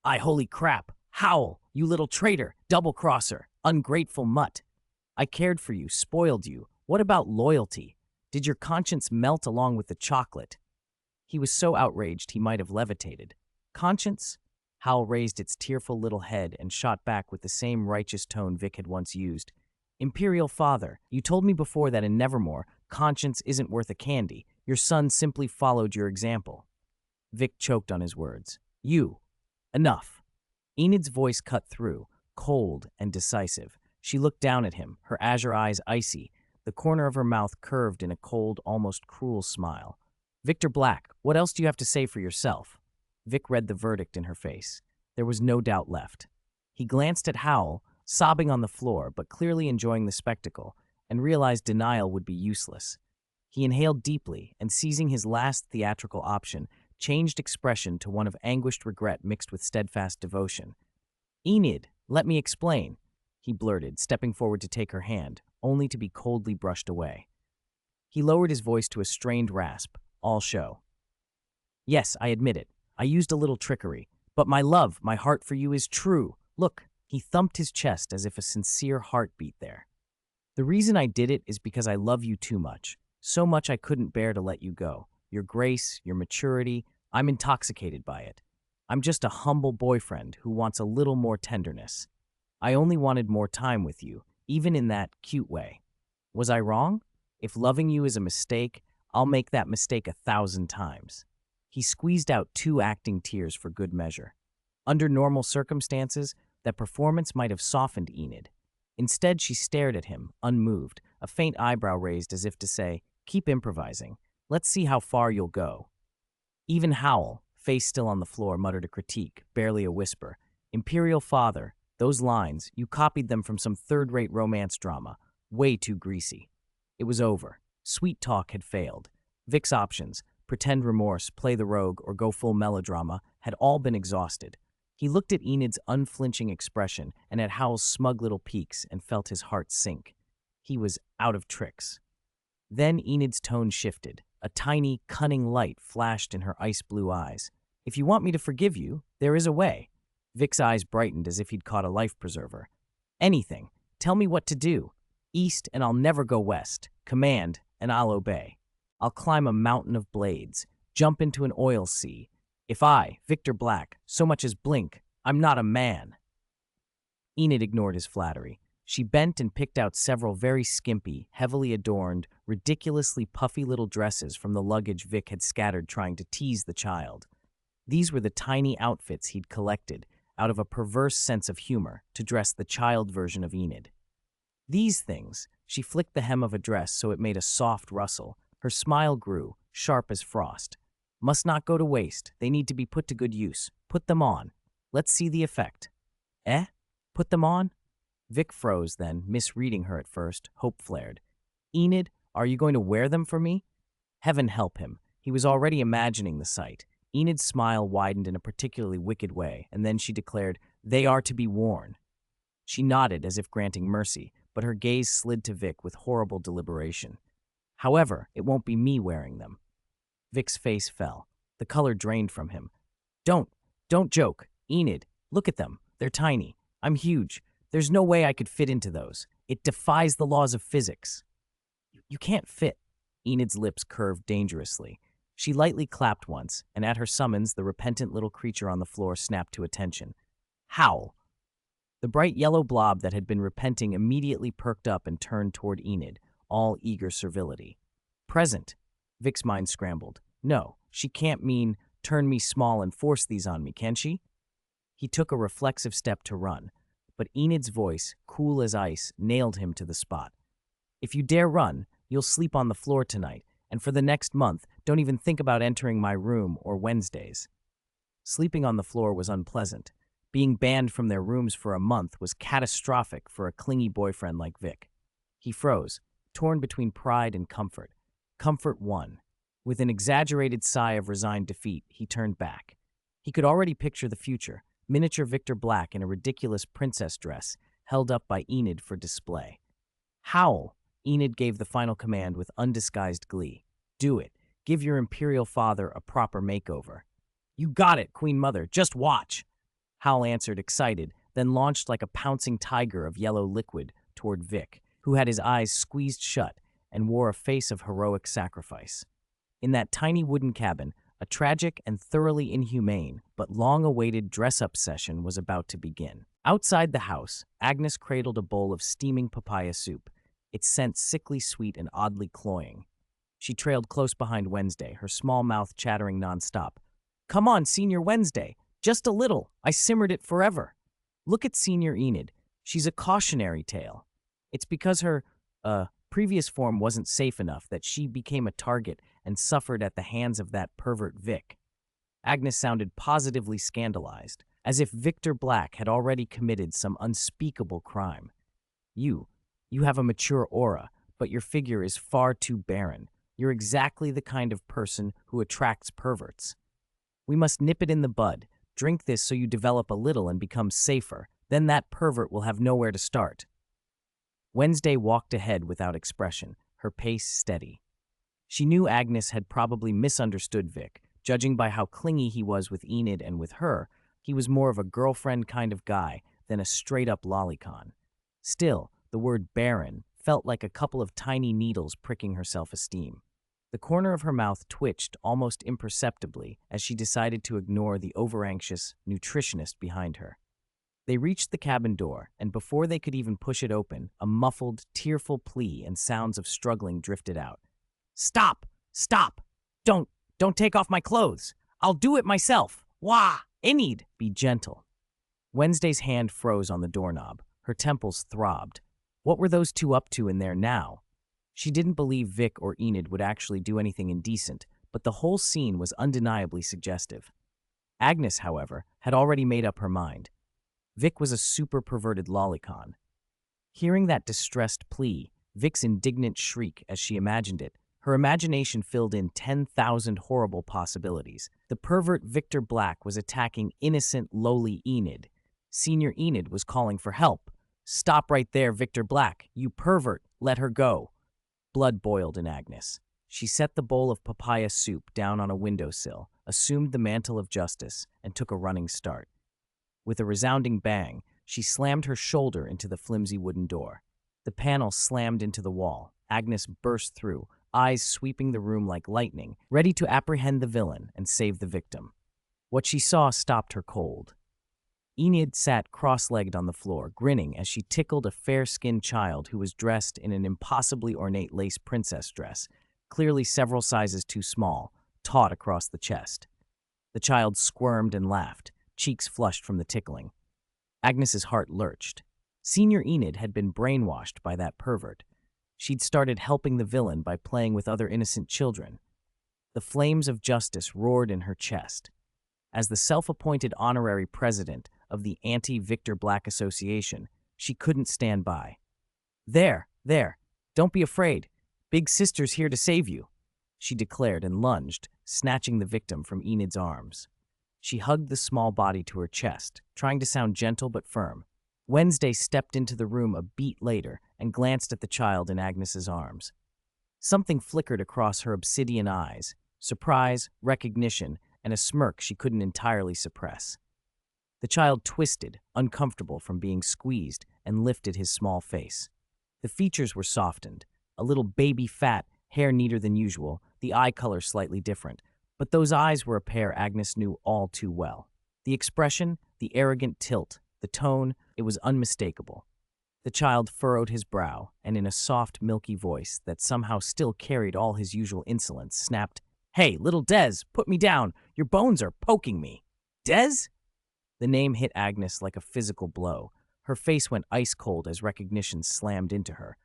Holy crap! Howl, you little traitor, double-crosser, ungrateful mutt. I cared for you, spoiled you. What about loyalty? Did your conscience melt along with the chocolate? He was so outraged he might have levitated. Conscience? Howl raised its tearful little head and shot back with the same righteous tone Vic had once used. Imperial Father, you told me before that in Nevermore, conscience isn't worth a candy. Your son simply followed your example. Vic choked on his words. You. Enough. Enid's voice cut through, cold and decisive. She looked down at him, her azure eyes icy, the corner of her mouth curved in a cold, almost cruel smile. Victor Black, what else do you have to say for yourself? Vic read the verdict in her face. There was no doubt left. He glanced at Howl, sobbing on the floor, but clearly enjoying the spectacle, and realized denial would be useless. He inhaled deeply, and seizing his last theatrical option, changed expression to one of anguished regret mixed with steadfast devotion. Enid, let me explain, he blurted, stepping forward to take her hand, only to be coldly brushed away. He lowered his voice to a strained rasp, all show. Yes, I admit it. I used a little trickery, but my love, my heart for you is true. Look, he thumped his chest as if a sincere heart beat there. The reason I did it is because I love you too much. So much I couldn't bear to let you go. Your grace, your maturity, I'm intoxicated by it. I'm just a humble boyfriend who wants a little more tenderness. I only wanted more time with you, even in that cute way. Was I wrong? If loving you is a mistake, I'll make that mistake 1,000 times. He squeezed out 2 acting tears for good measure. Under normal circumstances, that performance might have softened Enid. Instead, she stared at him, unmoved, a faint eyebrow raised as if to say, keep improvising. Let's see how far you'll go. Even Howl, face still on the floor, muttered a critique, barely a whisper. Imperial Father, those lines, you copied them from some third-rate romance drama. Way too greasy. It was over. Sweet talk had failed. Vic's options, pretend remorse, play the rogue, or go full melodrama, had all been exhausted. He looked at Enid's unflinching expression and at Howl's smug little peaks and felt his heart sink. He was out of tricks. Then Enid's tone shifted. A tiny, cunning light flashed in her ice-blue eyes. If you want me to forgive you, there is a way. Vic's eyes brightened as if he'd caught a life preserver. Anything. Tell me what to do. East and I'll never go west. Command and I'll obey. I'll climb a mountain of blades, jump into an oil sea. If I, Victor Black, so much as blink, I'm not a man. Enid ignored his flattery. She bent and picked out several very skimpy, heavily adorned, ridiculously puffy little dresses from the luggage Vic had scattered trying to tease the child. These were the tiny outfits he'd collected, out of a perverse sense of humor, to dress the child version of Enid. These things, she flicked the hem of a dress so it made a soft rustle. Her smile grew, sharp as frost. Must not go to waste. They need to be put to good use. Put them on. Let's see the effect. Eh? Put them on? Vic froze then, misreading her at first. Hope flared. Enid, are you going to wear them for me? Heaven help him. He was already imagining the sight. Enid's smile widened in a particularly wicked way, and then she declared, they are to be worn. She nodded as if granting mercy, but her gaze slid to Vic with horrible deliberation. However, it won't be me wearing them. Vic's face fell. The color drained from him. Don't joke. Enid, look at them. They're tiny. I'm huge. There's no way I could fit into those. It defies the laws of physics. You can't fit. Enid's lips curved dangerously. She lightly clapped once, and at her summons, the repentant little creature on the floor snapped to attention. Howl! The bright yellow blob that had been repenting immediately perked up and turned toward Enid, all eager servility. Present. Vic's mind scrambled. No, she can't mean turn me small and force these on me, can she? He took a reflexive step to run, but Enid's voice, cool as ice, nailed him to the spot. If you dare run, you'll sleep on the floor tonight, And for the next month, don't even think about entering my room or Wednesdays. Sleeping on the floor was unpleasant. Being banned from their rooms for a month was catastrophic for a clingy boyfriend like Vic. He froze, torn between pride and comfort. Comfort won. With an exaggerated sigh of resigned defeat, he turned back. He could already picture the future, miniature Victor Black in a ridiculous princess dress, held up by Enid for display. Howl! Enid gave the final command with undisguised glee. Do it. Give your imperial father a proper makeover. You got it, Queen Mother. Just watch. Howl answered, excited, then launched like a pouncing tiger of yellow liquid toward Vic, who had his eyes squeezed shut and wore a face of heroic sacrifice. In that tiny wooden cabin, a tragic and thoroughly inhumane but long-awaited dress-up session was about to begin. Outside the house, Agnes cradled a bowl of steaming papaya soup, its scent sickly sweet and oddly cloying. She trailed close behind Wednesday, her small mouth chattering nonstop. Come on, Senior Wednesday. Just a little. I simmered it forever. Look at Senior Enid. She's a cautionary tale. It's because her, previous form wasn't safe enough that she became a target and suffered at the hands of that pervert Vic. Agnes sounded positively scandalized, as if Victor Black had already committed some unspeakable crime. You have a mature aura, but your figure is far too barren. You're exactly the kind of person who attracts perverts. We must nip it in the bud. Drink this so you develop a little and become safer. Then that pervert will have nowhere to start. Wednesday walked ahead without expression, her pace steady. She knew Agnes had probably misunderstood Vic. Judging by how clingy he was with Enid and with her, he was more of a girlfriend kind of guy than a straight-up lolicon. Still, the word barren felt like a couple of tiny needles pricking her self-esteem. The corner of her mouth twitched almost imperceptibly as she decided to ignore the overanxious nutritionist behind her. They reached the cabin door, and before they could even push it open, a muffled, tearful plea and sounds of struggling drifted out. Stop! Stop! Don't take off my clothes! I'll do it myself! Wah! Enid! Be gentle. Wednesday's hand froze on the doorknob. Her temples throbbed. What were those two up to in there now? She didn't believe Vic or Enid would actually do anything indecent, but the whole scene was undeniably suggestive. Agnes, however, had already made up her mind. Vic was a super perverted lolicon. Hearing that distressed plea, Vic's indignant shriek as she imagined it, her imagination filled in 10,000 horrible possibilities. The pervert Victor Black was attacking innocent, lowly Enid. Senior Enid was calling for help. Stop right there, Victor Black. You pervert. Let her go. Blood boiled in Agnes. She set the bowl of papaya soup down on a windowsill, assumed the mantle of justice, and took a running start. With a resounding bang, she slammed her shoulder into the flimsy wooden door. The panel slammed into the wall. Agnes burst through, eyes sweeping the room like lightning, ready to apprehend the villain and save the victim. What she saw stopped her cold. Enid sat cross-legged on the floor, grinning as she tickled a fair-skinned child who was dressed in an impossibly ornate lace princess dress, clearly several sizes too small, taut across the chest. The child squirmed and laughed, cheeks flushed from the tickling. Agnes's heart lurched. Senior Enid had been brainwashed by that pervert. She'd started helping the villain by playing with other innocent children. The flames of justice roared in her chest. As the self-appointed honorary president of the Anti-Victor Black Association, she couldn't stand by. There, don't be afraid. Big Sister's here to save you, she declared and lunged, snatching the victim from Enid's arms. She hugged the small body to her chest, trying to sound gentle but firm. Wednesday stepped into the room a beat later and glanced at the child in Agnes's arms. Something flickered across her obsidian eyes, surprise, recognition, and a smirk she couldn't entirely suppress. The child twisted, uncomfortable from being squeezed, and lifted his small face. The features were softened, a little baby fat, hair neater than usual, the eye color slightly different, but those eyes were a pair Agnes knew all too well. The expression, the arrogant tilt, the tone, it was unmistakable. The child furrowed his brow, and in a soft, milky voice that somehow still carried all his usual insolence, snapped, "Hey, little Des, put me down. Your bones are poking me." Des? The name hit Agnes like a physical blow. Her face went ice cold as recognition slammed into her.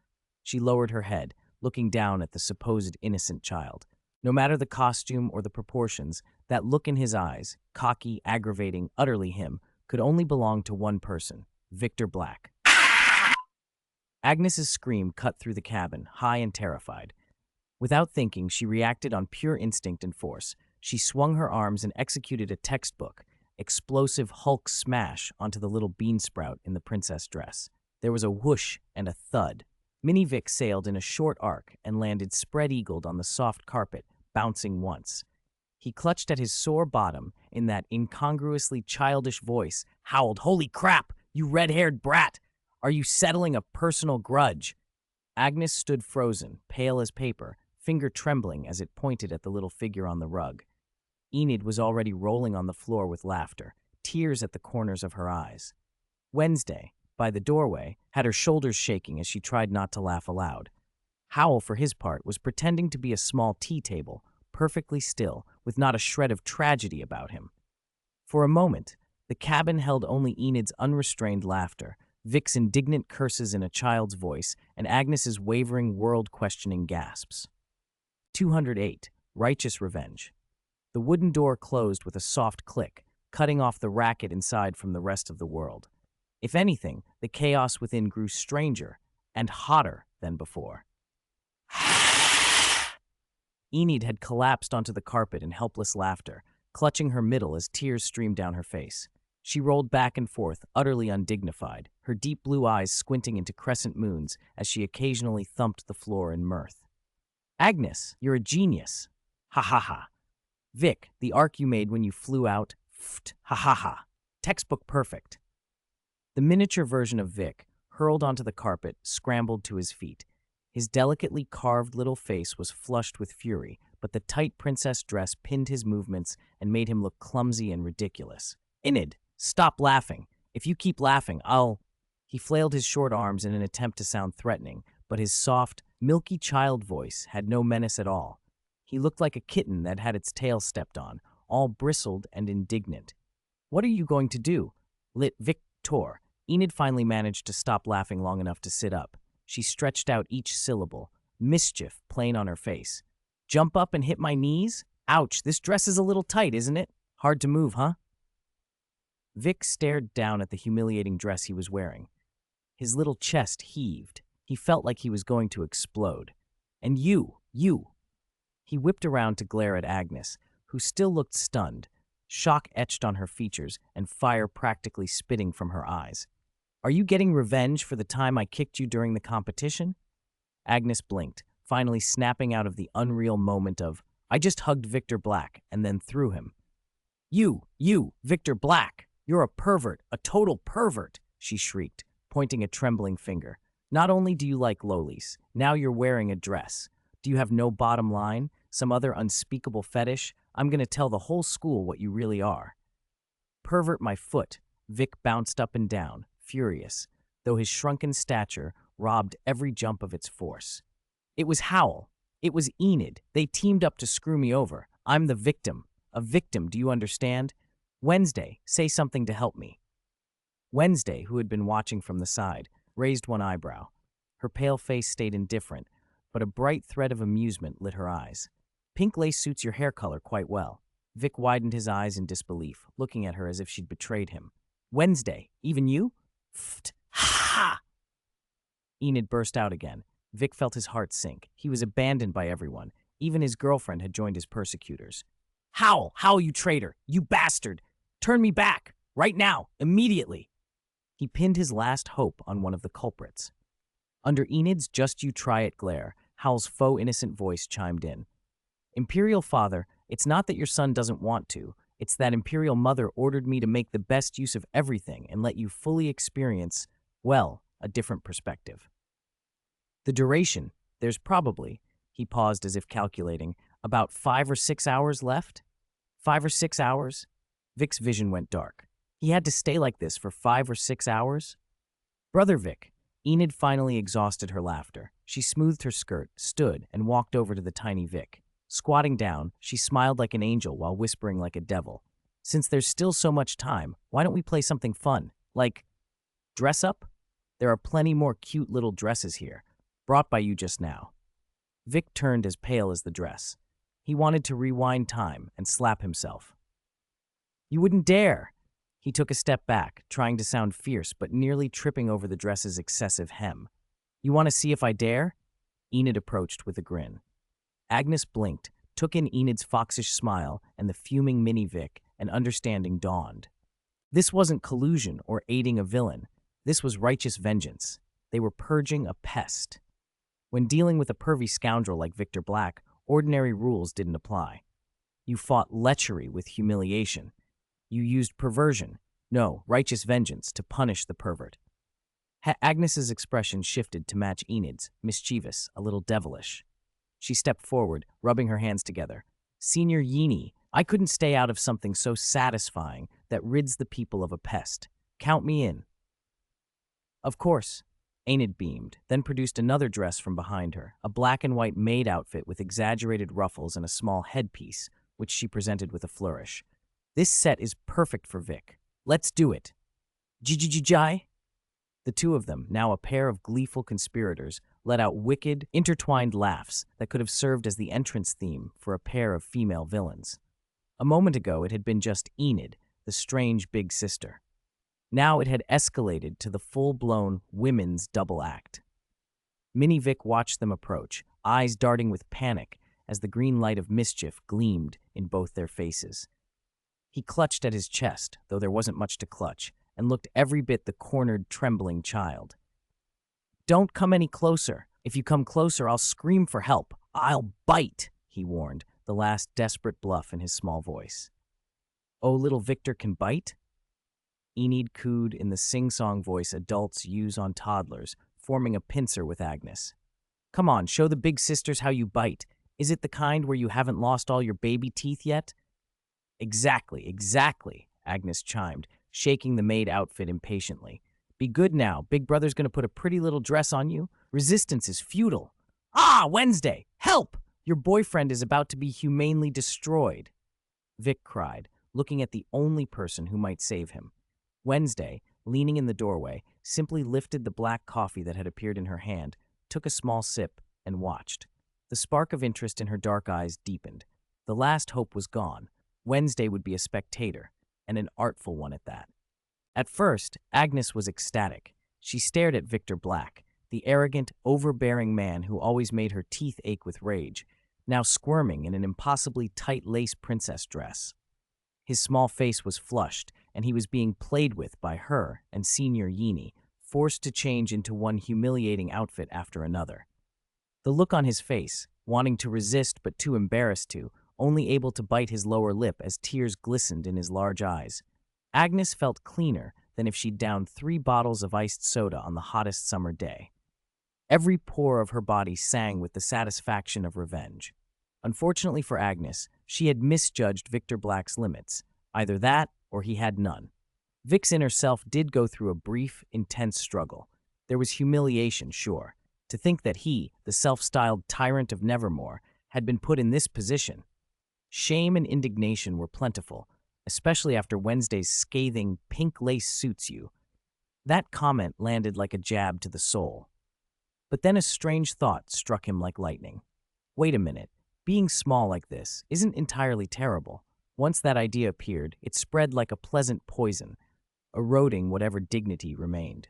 She lowered her head, looking down at the supposed innocent child. No matter the costume or the proportions, that look in his eyes, cocky, aggravating, utterly him, could only belong to one person, Victor Black. Agnes's scream cut through the cabin, high and terrified. Without thinking, she reacted on pure instinct and force. She swung her arms and executed a textbook, explosive Hulk smash onto the little bean sprout in the princess dress. There was a whoosh and a thud. Mini Vic sailed in a short arc and landed spread-eagled on the soft carpet, bouncing once. He clutched at his sore bottom in that incongruously childish voice, howled, "Holy crap, you red-haired brat! Are you settling a personal grudge?" Agnes stood frozen, pale as paper, finger trembling as it pointed at the little figure on the rug. Enid was already rolling on the floor with laughter, tears at the corners of her eyes. Wednesday, by the doorway, had her shoulders shaking as she tried not to laugh aloud. Howl, for his part, was pretending to be a small tea table, perfectly still, with not a shred of tragedy about him. For a moment, the cabin held only Enid's unrestrained laughter, Vic's indignant curses in a child's voice, and Agnes's wavering, world-questioning gasps. 208. Righteous Revenge. The wooden door closed with a soft click, cutting off the racket inside from the rest of the world. If anything, the chaos within grew stranger and hotter than before. Enid had collapsed onto the carpet in helpless laughter, clutching her middle as tears streamed down her face. She rolled back and forth, utterly undignified, her deep blue eyes squinting into crescent moons as she occasionally thumped the floor in mirth. "Agnes, you're a genius. Ha ha ha. Vic, the arc you made when you flew out, ha ha ha. Textbook perfect." The miniature version of Vic, hurled onto the carpet, scrambled to his feet. His delicately carved little face was flushed with fury, but the tight princess dress pinned his movements and made him look clumsy and ridiculous. "Enid, stop laughing. If you keep laughing, I'll—" He flailed his short arms in an attempt to sound threatening, but his soft, milky child voice had no menace at all. He looked like a kitten that had its tail stepped on, all bristled and indignant. "What are you going to do?" Lit Victor. Enid finally managed to stop laughing long enough to sit up. She stretched out each syllable, mischief plain on her face. "Jump up and hit my knees? Ouch, this dress is a little tight, isn't it? Hard to move, huh?" Vic stared down at the humiliating dress he was wearing. His little chest heaved. He felt like he was going to explode. "And you. He whipped around to glare at Agnes, who still looked stunned, shock etched on her features and fire practically spitting from her eyes. "Are you getting revenge for the time I kicked you during the competition?" Agnes blinked, finally snapping out of the unreal moment of, "I just hugged Victor Black and then threw him." You, Victor Black, you're a pervert, a total pervert," she shrieked, pointing a trembling finger. "Not only do you like lolies, now you're wearing a dress. Do you have no bottom line? Some other unspeakable fetish? I'm going to tell the whole school what you really are." "Pervert my foot." Vic bounced up and down, furious, though his shrunken stature robbed every jump of its force. "It was Howl. It was Enid. They teamed up to screw me over. I'm the victim. A victim, do you understand? Wednesday, say something to help me." Wednesday, who had been watching from the side, raised one eyebrow. Her pale face stayed indifferent, but a bright thread of amusement lit her eyes. "Pink lace suits your hair color quite well." Vic widened his eyes in disbelief, looking at her as if she'd betrayed him. "Wednesday, even you?" "Pfft, ha!" Enid burst out again. Vic felt his heart sink. He was abandoned by everyone. Even his girlfriend had joined his persecutors. "Howl, you traitor! You bastard! Turn me back! Right now! Immediately!" He pinned his last hope on one of the culprits. Under Enid's "just you try it" glare, Howl's faux innocent voice chimed in. "Imperial Father, it's not that your son doesn't want to. It's that Imperial Mother ordered me to make the best use of everything and let you fully experience, well, a different perspective. The duration, there's probably," he paused as if calculating, "about 5 or 6 hours left?" 5 or 6 hours? Vic's vision went dark. He had to stay like this for 5 or 6 hours? "Brother Vic." Enid finally exhausted her laughter. She smoothed her skirt, stood, and walked over to the tiny Vic. Squatting down, she smiled like an angel while whispering like a devil. "Since there's still so much time, why don't we play something fun? Like, dress up? There are plenty more cute little dresses here, brought by you just now." Vic turned as pale as the dress. He wanted to rewind time and slap himself. You wouldn't dare! He took a step back, trying to sound fierce but nearly tripping over the dress's excessive hem. You want to see if I dare? Enid approached with a grin. Agnes blinked, took in Enid's foxish smile and the fuming mini Vic, and understanding dawned. This wasn't collusion or aiding a villain. This was righteous vengeance. They were purging a pest. When dealing with a pervy scoundrel like Victor Black, ordinary rules didn't apply. You fought lechery with humiliation. You used perversion, no, righteous vengeance, to punish the pervert. Agnes's expression shifted to match Enid's, mischievous, a little devilish. She stepped forward, rubbing her hands together. Senior Yeenie, I couldn't stay out of something so satisfying that rids the people of a pest. Count me in. Of course. Enid beamed, then produced another dress from behind her, a black and white maid outfit with exaggerated ruffles and a small headpiece, which she presented with a flourish. This set is perfect for Vic. Let's do it. Jai? The two of them, now a pair of gleeful conspirators, let out wicked, intertwined laughs that could have served as the entrance theme for a pair of female villains. A moment ago, it had been just Enid, the strange big sister. Now it had escalated to the full-blown women's double act. Minnie Vic watched them approach, eyes darting with panic as the green light of mischief gleamed in both their faces. He clutched at his chest, though there wasn't much to clutch, and looked every bit the cornered, trembling child. Don't come any closer. If you come closer, I'll scream for help. I'll bite, he warned, the last desperate bluff in his small voice. Oh, little Victor can bite? Enid cooed in the sing-song voice adults use on toddlers, forming a pincer with Agnes. Come on, show the big sisters how you bite. Is it the kind where you haven't lost all your baby teeth yet? Exactly, Agnes chimed, shaking the maid outfit impatiently. Be good now, Big Brother's gonna put a pretty little dress on you. Resistance is futile. Ah, Wednesday! Help! Your boyfriend is about to be humanely destroyed, Vic cried, looking at the only person who might save him. Wednesday, leaning in the doorway, simply lifted the black coffee that had appeared in her hand, took a small sip, and watched. The spark of interest in her dark eyes deepened. The last hope was gone. Wednesday would be a spectator, and an artful one at that. At first, Agnes was ecstatic. She stared at Victor Black, the arrogant, overbearing man who always made her teeth ache with rage, now squirming in an impossibly tight lace princess dress. His small face was flushed, and he was being played with by her and Senior Yeenie, forced to change into one humiliating outfit after another. The look on his face, wanting to resist but too embarrassed to, only able to bite his lower lip as tears glistened in his large eyes. Agnes felt cleaner than if she'd downed 3 bottles of iced soda on the hottest summer day. Every pore of her body sang with the satisfaction of revenge. Unfortunately for Agnes, she had misjudged Victor Black's limits. Either that, or he had none. Vic's inner self did go through a brief, intense struggle. There was humiliation, sure. To think that he, the self-styled tyrant of Nevermore, had been put in this position. Shame and indignation were plentiful, especially after Wednesday's scathing "pink lace suits you." That comment landed like a jab to the soul. But then a strange thought struck him like lightning. Wait a minute. Being small like this isn't entirely terrible. Once that idea appeared, it spread like a pleasant poison, eroding whatever dignity remained.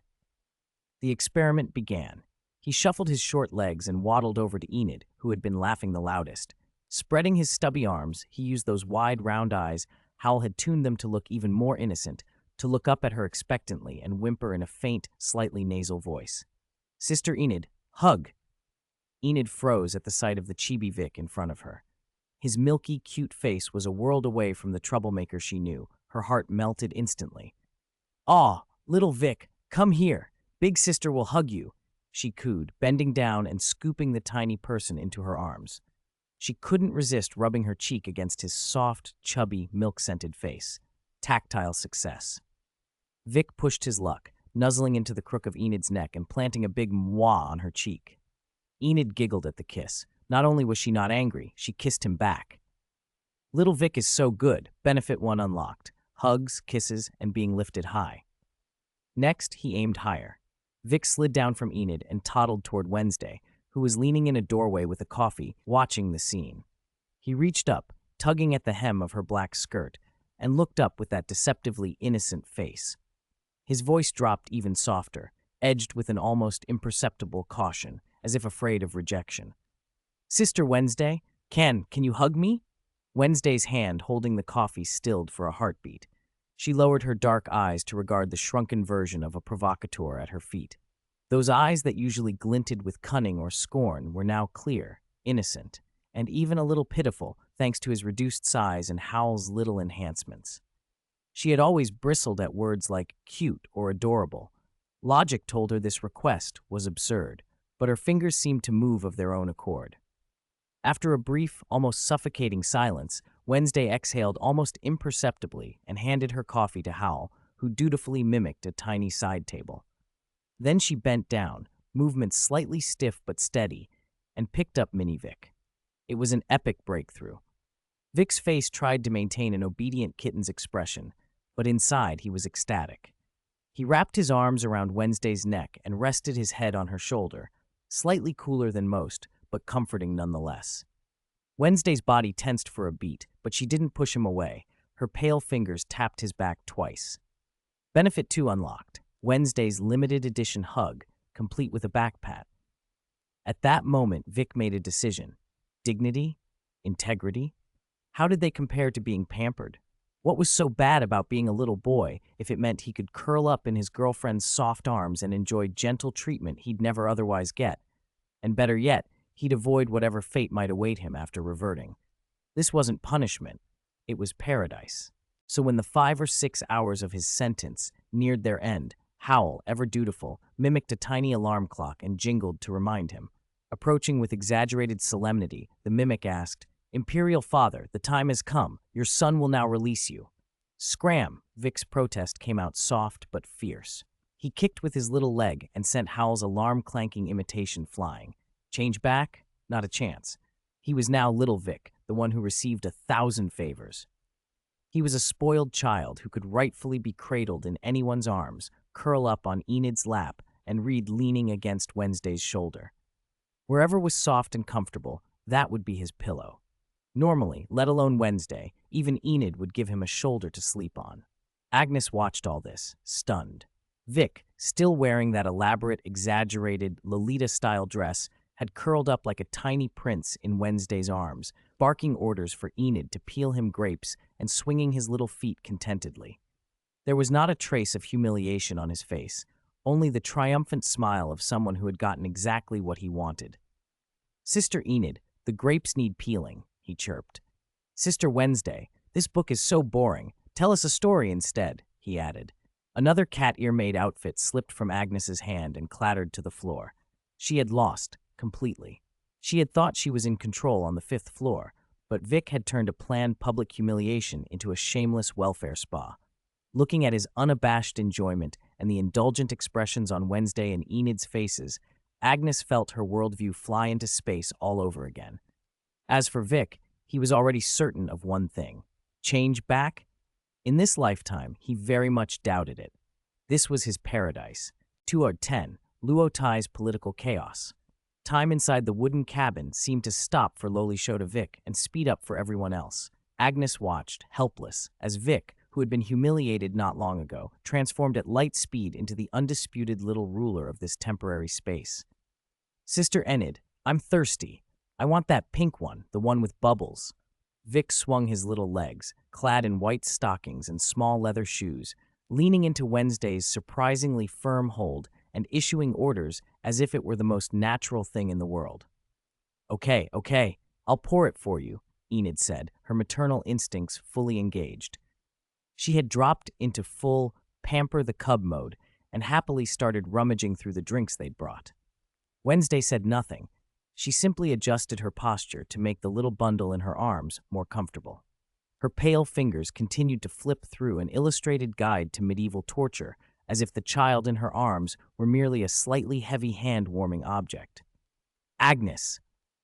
The experiment began. He shuffled his short legs and waddled over to Enid, who had been laughing the loudest. Spreading his stubby arms, he used those wide, round eyes Howell had tuned them to look even more innocent, to look up at her expectantly and whimper in a faint, slightly nasal voice. Sister Enid, hug! Enid froze at the sight of the chibi Vic in front of her. His milky, cute face was a world away from the troublemaker she knew. Her heart melted instantly. Aw, little Vic, come here. Big sister will hug you, she cooed, bending down and scooping the tiny person into her arms. She couldn't resist rubbing her cheek against his soft, chubby, milk-scented face. Tactile success. Vic pushed his luck, nuzzling into the crook of Enid's neck and planting a big mwah on her cheek. Enid giggled at the kiss. Not only was she not angry, she kissed him back. Little Vic is so good, benefit 1 unlocked. Hugs, kisses, and being lifted high. Next, he aimed higher. Vic slid down from Enid and toddled toward Wednesday, who was leaning in a doorway with a coffee, watching the scene. He reached up, tugging at the hem of her black skirt, and looked up with that deceptively innocent face. His voice dropped even softer, edged with an almost imperceptible caution, as if afraid of rejection. "Sister Wednesday, can you hug me?" Wednesday's hand holding the coffee stilled for a heartbeat. She lowered her dark eyes to regard the shrunken version of a provocateur at her feet. Those eyes that usually glinted with cunning or scorn were now clear, innocent, and even a little pitiful thanks to his reduced size and Howell's little enhancements. She had always bristled at words like cute or adorable. Logic told her this request was absurd, but her fingers seemed to move of their own accord. After a brief, almost suffocating silence, Wednesday exhaled almost imperceptibly and handed her coffee to Howell, who dutifully mimicked a tiny side table. Then she bent down, movements slightly stiff but steady, and picked up Mini Vic. It was an epic breakthrough. Vic's face tried to maintain an obedient kitten's expression, but inside he was ecstatic. He wrapped his arms around Wednesday's neck and rested his head on her shoulder, slightly cooler than most, but comforting nonetheless. Wednesday's body tensed for a beat, but she didn't push him away. Her pale fingers tapped his back twice. Benefit 2 unlocked. Wednesday's limited edition hug, complete with a back pat. At that moment, Vic made a decision. Dignity? Integrity? How did they compare to being pampered? What was so bad about being a little boy if it meant he could curl up in his girlfriend's soft arms and enjoy gentle treatment he'd never otherwise get? And better yet, he'd avoid whatever fate might await him after reverting. This wasn't punishment, it was paradise. So when the 5 or 6 hours of his sentence neared their end, Howell, ever dutiful, mimicked a tiny alarm clock and jingled to remind him. Approaching with exaggerated solemnity, the mimic asked, "Imperial Father, the time has come. Your son will now release you." "Scram!" Vic's protest came out soft but fierce. He kicked with his little leg and sent Howell's alarm-clanking imitation flying. Change back? Not a chance. He was now Little Vic, the one who received 1,000 favors. He was a spoiled child who could rightfully be cradled in anyone's arms, curl up on Enid's lap, and read leaning against Wednesday's shoulder. Wherever was soft and comfortable, that would be his pillow. Normally, let alone Wednesday, even Enid would give him a shoulder to sleep on. Agnes watched all this, stunned. Vic, still wearing that elaborate, exaggerated, Lolita-style dress, had curled up like a tiny prince in Wednesday's arms, barking orders for Enid to peel him grapes and swinging his little feet contentedly. There was not a trace of humiliation on his face, only the triumphant smile of someone who had gotten exactly what he wanted. "Sister Enid, the grapes need peeling," he chirped. "Sister Wednesday, this book is so boring. Tell us a story instead," he added. Another cat-ear-made outfit slipped from Agnes's hand and clattered to the floor. She had lost, completely. She had thought she was in control on the 5th floor, but Vic had turned a planned public humiliation into a shameless welfare spa. Looking at his unabashed enjoyment and the indulgent expressions on Wednesday and Enid's faces, Agnes felt her worldview fly into space all over again. As for Vic, he was already certain of one thing. Change back? In this lifetime, he very much doubted it. This was his paradise. 2/10, Luotai's political chaos. Time inside the wooden cabin seemed to stop for Loli Shota Vic and speed up for everyone else. Agnes watched, helpless, as Vic, who had been humiliated not long ago, transformed at light speed into the undisputed little ruler of this temporary space. "Sister Enid, I'm thirsty. I want that pink one, the one with bubbles." Vic swung his little legs, clad in white stockings and small leather shoes, leaning into Wednesday's surprisingly firm hold and issuing orders as if it were the most natural thing in the world. Okay, I'll pour it for you," Enid said, her maternal instincts fully engaged. She had dropped into full pamper the cub mode and happily started rummaging through the drinks they'd brought. Wednesday said nothing. She simply adjusted her posture to make the little bundle in her arms more comfortable. Her pale fingers continued to flip through an illustrated guide to medieval torture, as if the child in her arms were merely a slightly heavy hand-warming object. "Agnes!"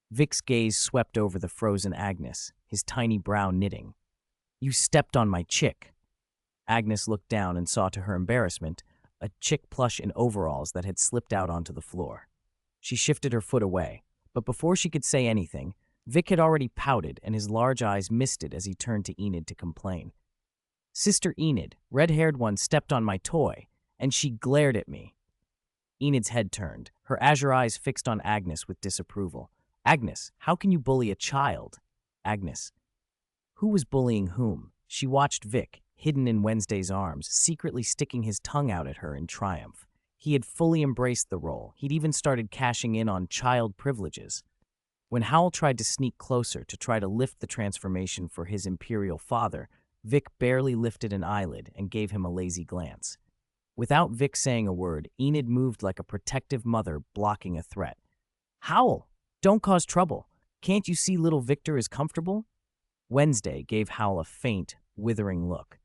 Vic's gaze swept over the frozen Agnes, his tiny brow knitting. "You stepped on my chick." Agnes looked down and saw to her embarrassment a chick plush in overalls that had slipped out onto the floor. She shifted her foot away, but before she could say anything, Vic had already pouted and his large eyes misted as he turned to Enid to complain. Sister Enid, red-haired one, stepped on my toy, and she glared at me. Enid's head turned, her azure eyes fixed on Agnes with disapproval. Agnes, how can you bully a child? Agnes. Who was bullying whom? She watched Vic, hidden in Wednesday's arms, secretly sticking his tongue out at her in triumph. He had fully embraced the role. He'd even started cashing in on child privileges. When Howl tried to sneak closer to try to lift the transformation for his imperial father, Vic barely lifted an eyelid and gave him a lazy glance. Without Vic saying a word, Enid moved like a protective mother blocking a threat. Howl, don't cause trouble. Can't you see little Victor is comfortable? Wednesday gave Howl a faint, withering look.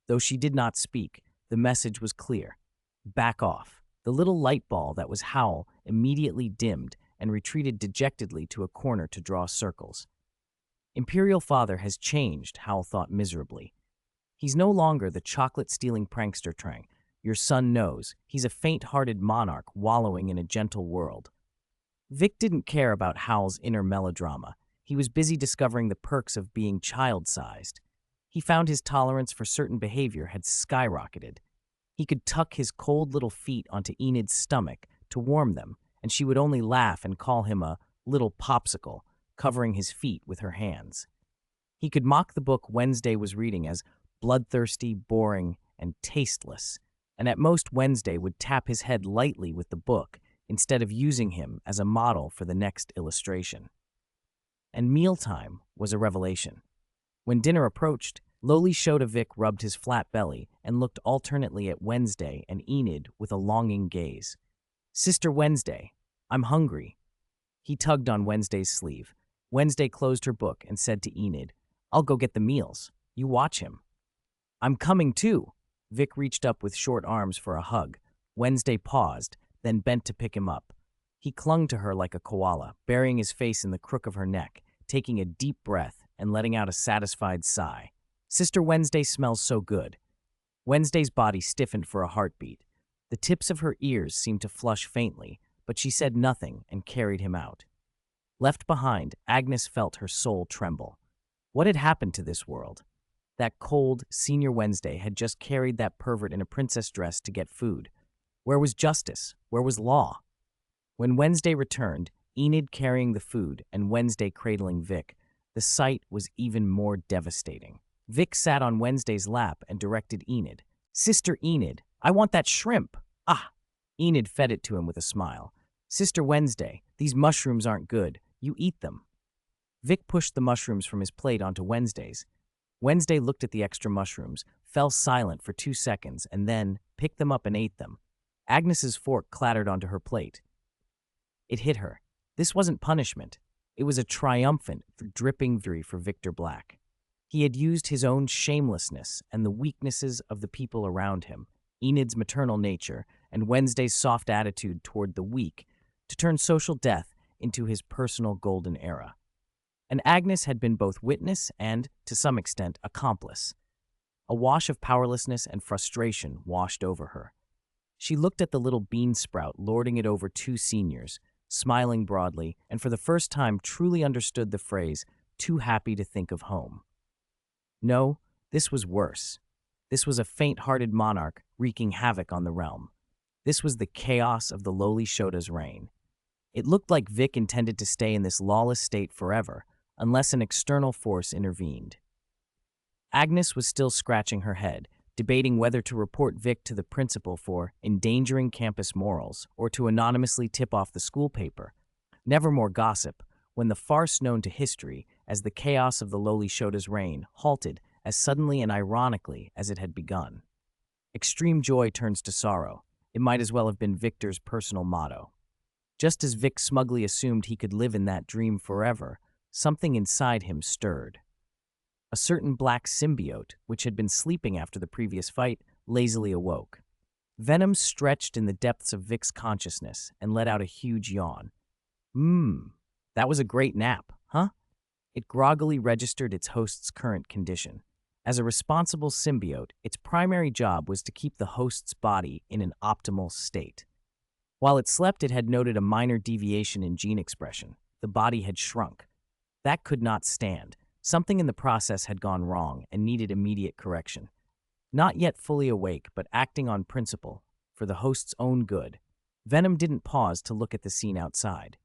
Though she did not speak, the message was clear. Back off. The little light ball that was Howl immediately dimmed and retreated dejectedly to a corner to draw circles. Imperial Father has changed, Howl thought miserably. He's no longer the chocolate-stealing prankster Trang. Your son knows. He's a faint-hearted monarch wallowing in a gentle world. Vic didn't care about Howl's inner melodrama. He was busy discovering the perks of being child-sized. He found his tolerance for certain behavior had skyrocketed. He could tuck his cold little feet onto Enid's stomach to warm them, and she would only laugh and call him a little popsicle, covering his feet with her hands. He could mock the book Wednesday was reading as bloodthirsty, boring, and tasteless, and at most Wednesday would tap his head lightly with the book instead of using him as a model for the next illustration. And mealtime was a revelation. When dinner approached, Lowly Shota Vic rubbed his flat belly and looked alternately at Wednesday and Enid with a longing gaze. Sister Wednesday, I'm hungry. He tugged on Wednesday's sleeve. Wednesday closed her book and said to Enid, I'll go get the meals. You watch him. I'm coming too. Vic reached up with short arms for a hug. Wednesday paused, then bent to pick him up. He clung to her like a koala, burying his face in the crook of her neck, taking a deep breath and letting out a satisfied sigh. Sister Wednesday smells so good. Wednesday's body stiffened for a heartbeat. The tips of her ears seemed to flush faintly, but she said nothing and carried him out. Left behind, Agnes felt her soul tremble. What had happened to this world? That cold, senior Wednesday had just carried that pervert in a princess dress to get food. Where was justice? Where was law? When Wednesday returned, Enid carrying the food and Wednesday cradling Vic, the sight was even more devastating. Vic sat on Wednesday's lap and directed Enid. Sister Enid, I want that shrimp. Ah! Enid fed it to him with a smile. Sister Wednesday, these mushrooms aren't good. You eat them. Vic pushed the mushrooms from his plate onto Wednesday's. Wednesday looked at the extra mushrooms, fell silent for 2 seconds, and then picked them up and ate them. Agnes's fork clattered onto her plate. It hit her. This wasn't punishment. It was a triumphant, dripping victory for Victor Black. He had used his own shamelessness and the weaknesses of the people around him, Enid's maternal nature and Wednesday's soft attitude toward the weak, to turn social death into his personal golden era. And Agnes had been both witness and, to some extent, accomplice. A wash of powerlessness and frustration washed over her. She looked at the little bean sprout lording it over 2 seniors, smiling broadly, and for the first time truly understood the phrase, too happy to think of home. No, this was worse. This was a faint-hearted monarch wreaking havoc on the realm. This was the chaos of the lowly Shota's reign. It looked like Vic intended to stay in this lawless state forever, unless an external force intervened. Agnes was still scratching her head, debating whether to report Vic to the principal for endangering campus morals or to anonymously tip off the school paper. Nevermore gossip, when the farce known to history as the chaos of the lowly Shota's reign halted as suddenly and ironically as it had begun. Extreme joy turns to sorrow. It might as well have been Victor's personal motto. Just as Vic smugly assumed he could live in that dream forever, something inside him stirred. A certain black symbiote, which had been sleeping after the previous fight, lazily awoke. Venom stretched in the depths of Vic's consciousness and let out a huge yawn. That was a great nap, huh? It groggily registered its host's current condition. As a responsible symbiote, its primary job was to keep the host's body in an optimal state. While it slept, it had noted a minor deviation in gene expression. The body had shrunk. That could not stand. Something in the process had gone wrong and needed immediate correction. Not yet fully awake, but acting on principle, for the host's own good, Venom didn't pause to look at the scene outside.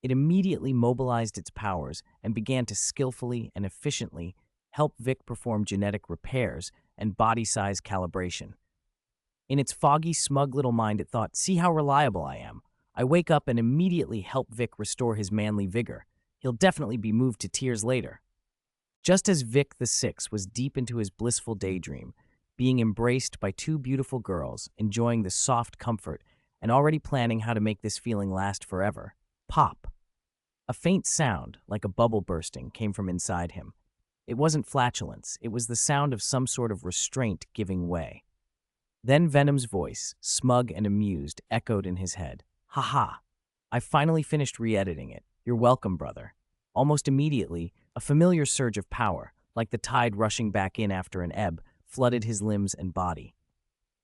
It immediately mobilized its powers and began to skillfully and efficiently help Vic perform genetic repairs and body-size calibration. In its foggy, smug little mind, it thought, "See how reliable I am. I wake up and immediately help Vic restore his manly vigor. He'll definitely be moved to tears later." Just as Vic the Sixth was deep into his blissful daydream, being embraced by two beautiful girls, enjoying the soft comfort, and already planning how to make this feeling last forever, pop! A faint sound, like a bubble bursting, came from inside him. It wasn't flatulence, it was the sound of some sort of restraint giving way. Then Venom's voice, smug and amused, echoed in his head. "Ha ha! I finally finished re-editing it. You're welcome, brother." Almost immediately, a familiar surge of power, like the tide rushing back in after an ebb, flooded his limbs and body.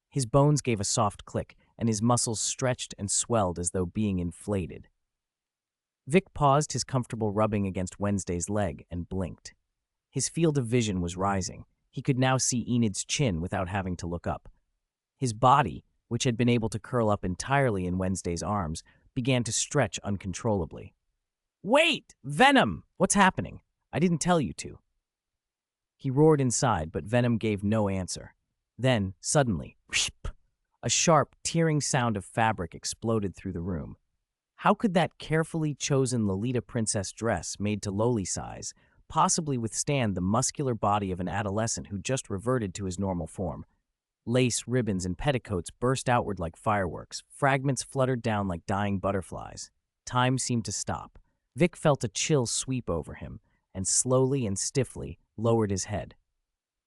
His bones gave a soft click, and his muscles stretched and swelled as though being inflated. Vic paused his comfortable rubbing against Wednesday's leg and blinked. His field of vision was rising. He could now see Enid's chin without having to look up. His body, which had been able to curl up entirely in Wednesday's arms, began to stretch uncontrollably. "Wait! Venom! What's happening? I didn't tell you to." He roared inside, but Venom gave no answer. Then, suddenly, a sharp, tearing sound of fabric exploded through the room. How could that carefully chosen Lolita princess dress, made to lowly size, possibly withstand the muscular body of an adolescent who just reverted to his normal form? Lace, ribbons, and petticoats burst outward like fireworks. Fragments fluttered down like dying butterflies. Time seemed to stop. Vic felt a chill sweep over him, and slowly and stiffly lowered his head.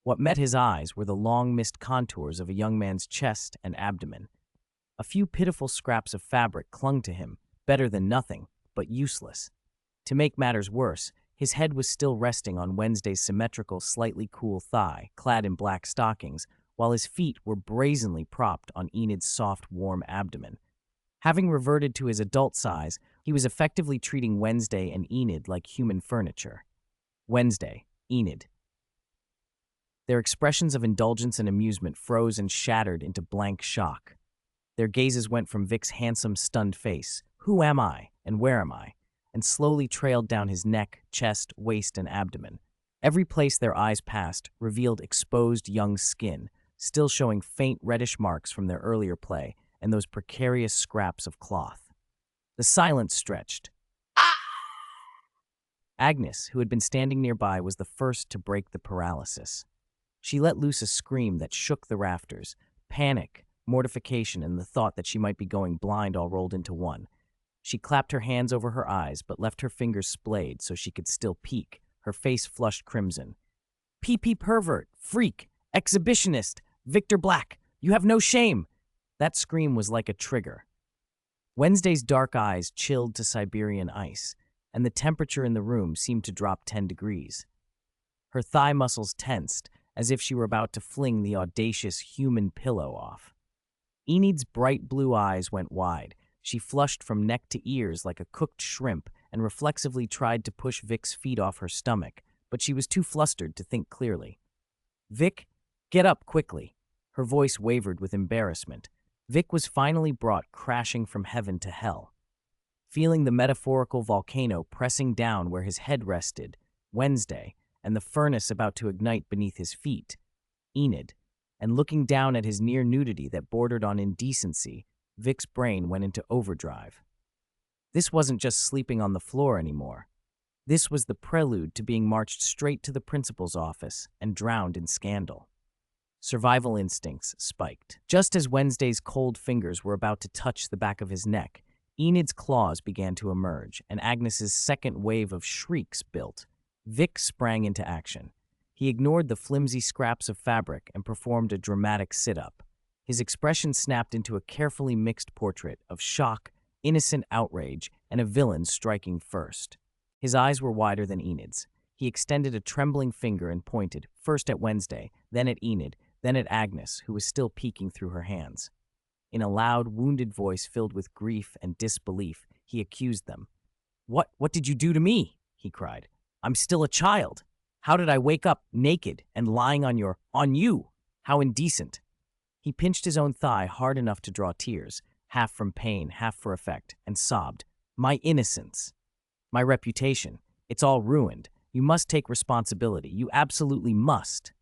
What met his eyes were the long-missed contours of a young man's chest and abdomen. A few pitiful scraps of fabric clung to him, better than nothing, but useless. To make matters worse, his head was still resting on Wednesday's symmetrical, slightly cool thigh, clad in black stockings, while his feet were brazenly propped on Enid's soft, warm abdomen. Having reverted to his adult size, he was effectively treating Wednesday and Enid like human furniture. Wednesday, Enid. Their expressions of indulgence and amusement froze and shattered into blank shock. Their gazes went from Vic's handsome, stunned face, "Who am I, and where am I?" and slowly trailed down his neck, chest, waist, and abdomen. Every place their eyes passed revealed exposed young skin, still showing faint reddish marks from their earlier play and those precarious scraps of cloth. The silence stretched. Agnes, who had been standing nearby, was the first to break the paralysis. She let loose a scream that shook the rafters, panic, mortification, and the thought that she might be going blind all rolled into one. She clapped her hands over her eyes, but left her fingers splayed so she could still peek, her face flushed crimson. "PP pervert, freak, exhibitionist, Victor Black, you have no shame!" That scream was like a trigger. Wednesday's dark eyes chilled to Siberian ice, and the temperature in the room seemed to drop 10 degrees. Her thigh muscles tensed, as if she were about to fling the audacious human pillow off. Enid's bright blue eyes went wide. She flushed from neck to ears like a cooked shrimp and reflexively tried to push Vic's feet off her stomach, but she was too flustered to think clearly. "Vic, get up quickly." Her voice wavered with embarrassment. Vic was finally brought crashing from heaven to hell. Feeling the metaphorical volcano pressing down where his head rested, Wednesday, and the furnace about to ignite beneath his feet, Enid, and looking down at his near nudity that bordered on indecency, Vic's brain went into overdrive. This wasn't just sleeping on the floor anymore. This was the prelude to being marched straight to the principal's office and drowned in scandal. Survival instincts spiked. Just as Wednesday's cold fingers were about to touch the back of his neck, Enid's claws began to emerge, and Agnes's second wave of shrieks built. Vic sprang into action. He ignored the flimsy scraps of fabric and performed a dramatic sit-up. His expression snapped into a carefully mixed portrait of shock, innocent outrage, and a villain striking first. His eyes were wider than Enid's. He extended a trembling finger and pointed, first at Wednesday, then at Enid, then at Agnes, who was still peeking through her hands. In a loud, wounded voice filled with grief and disbelief, he accused them. What did you do to me?" he cried. "I'm still a child. How did I wake up naked and lying on you? How indecent." He pinched his own thigh hard enough to draw tears, half from pain, half for effect, and sobbed. "My innocence. My reputation. It's all ruined. You must take responsibility. You absolutely must."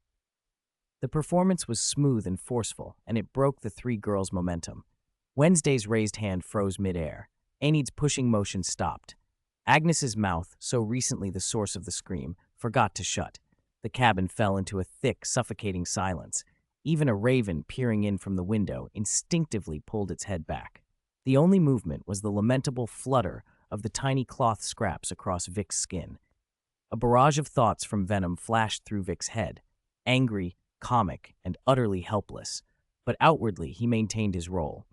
The performance was smooth and forceful, and it broke the three girls' momentum. Wednesday's raised hand froze midair. Enid's pushing motion stopped. Agnes's mouth, so recently the source of the scream, forgot to shut. The cabin fell into a thick, suffocating silence. Even a raven peering in from the window instinctively pulled its head back. The only movement was the lamentable flutter of the tiny cloth scraps across Vic's skin. A barrage of thoughts from Venom flashed through Vic's head. Angry, comic, and utterly helpless. But outwardly, he maintained his role.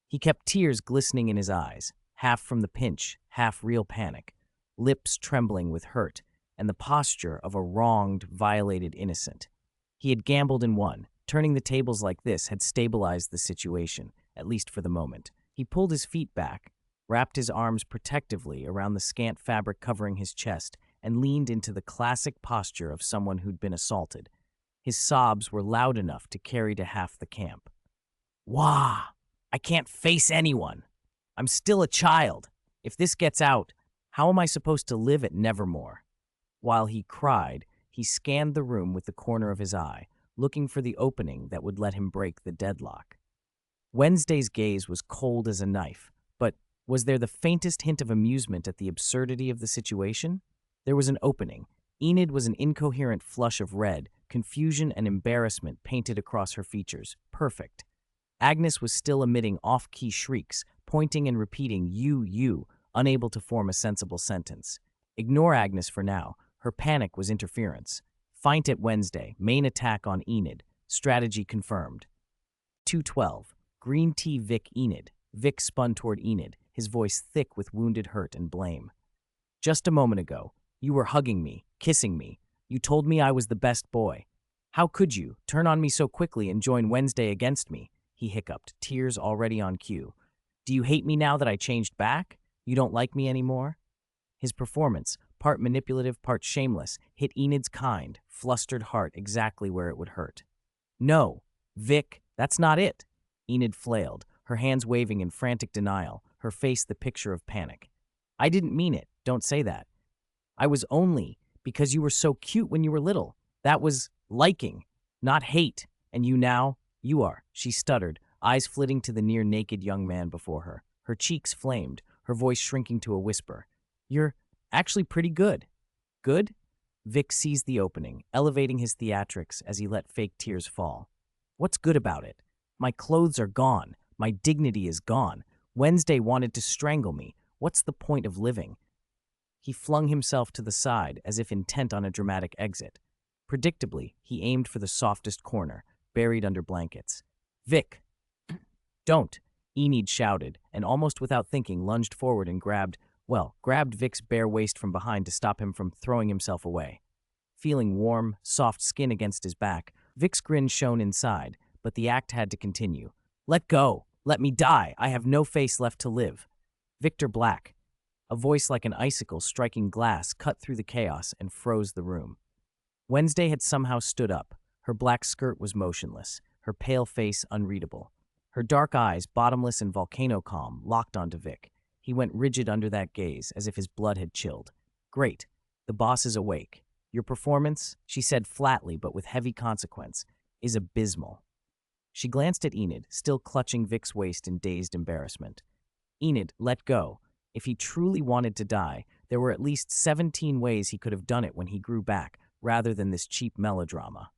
He kept tears glistening in his eyes, half from the pinch, half real panic, lips trembling with hurt, and the posture of a wronged, violated innocent. He had gambled and won. Turning the tables like this had stabilized the situation, at least for the moment. He pulled his feet back, wrapped his arms protectively around the scant fabric covering his chest, and leaned into the classic posture of someone who'd been assaulted. His sobs were loud enough to carry to half the camp. "Wah! I can't face anyone. I'm still a child. If this gets out, how am I supposed to live at Nevermore?" While he cried, he scanned the room with the corner of his eye, looking for the opening that would let him break the deadlock. Wednesday's gaze was cold as a knife, but was there the faintest hint of amusement at the absurdity of the situation? There was an opening. Enid was an incoherent flush of red, confusion and embarrassment painted across her features. Perfect. Agnes was still emitting off-key shrieks, pointing and repeating, you, unable to form a sensible sentence. Ignore Agnes for now. Her panic was interference. Feint at Wednesday, main attack on Enid. Strategy confirmed. 212. Green tea Vic Enid. Vic spun toward Enid, his voice thick with wounded hurt and blame. "Just a moment ago, you were hugging me, kissing me. You told me I was the best boy. How could you turn on me so quickly and join Wednesday against me?" he hiccuped, tears already on cue. "Do you hate me now that I changed back? You don't like me anymore?" His performance, part manipulative, part shameless, hit Enid's kind, flustered heart exactly where it would hurt. "No, Vic, that's not it," Enid flailed, her hands waving in frantic denial, her face the picture of panic. "I didn't mean it. Don't say that. I was only because you were so cute when you were little. That was liking, not hate. And you now, you are," she stuttered, eyes flitting to the near-naked young man before her. Her cheeks flamed, her voice shrinking to a whisper. "You're actually pretty good." "Good?" Vic seized the opening, elevating his theatrics as he let fake tears fall. "What's good about it? My clothes are gone. My dignity is gone. Wednesday wanted to strangle me. What's the point of living?" He flung himself to the side as if intent on a dramatic exit. Predictably, he aimed for the softest corner, buried under blankets. "Vic!" "Don't!" Enid shouted, and almost without thinking lunged forward and grabbed Vic's bare waist from behind to stop him from throwing himself away. Feeling warm, soft skin against his back, Vic's grin shone inside, but the act had to continue. "Let go! Let me die! I have no face left to live!" "Victor Black." A voice like an icicle striking glass cut through the chaos and froze the room. Wednesday had somehow stood up. Her black skirt was motionless, her pale face unreadable. Her dark eyes, bottomless and volcano calm, locked onto Vic. He went rigid under that gaze, as if his blood had chilled. "Great. The boss is awake. Your performance," she said flatly but with heavy consequence, "is abysmal." She glanced at Enid, still clutching Vic's waist in dazed embarrassment. Enid, let go. If he truly wanted to die, there were at least 17 ways he could have done it when he grew back, rather than this cheap melodrama.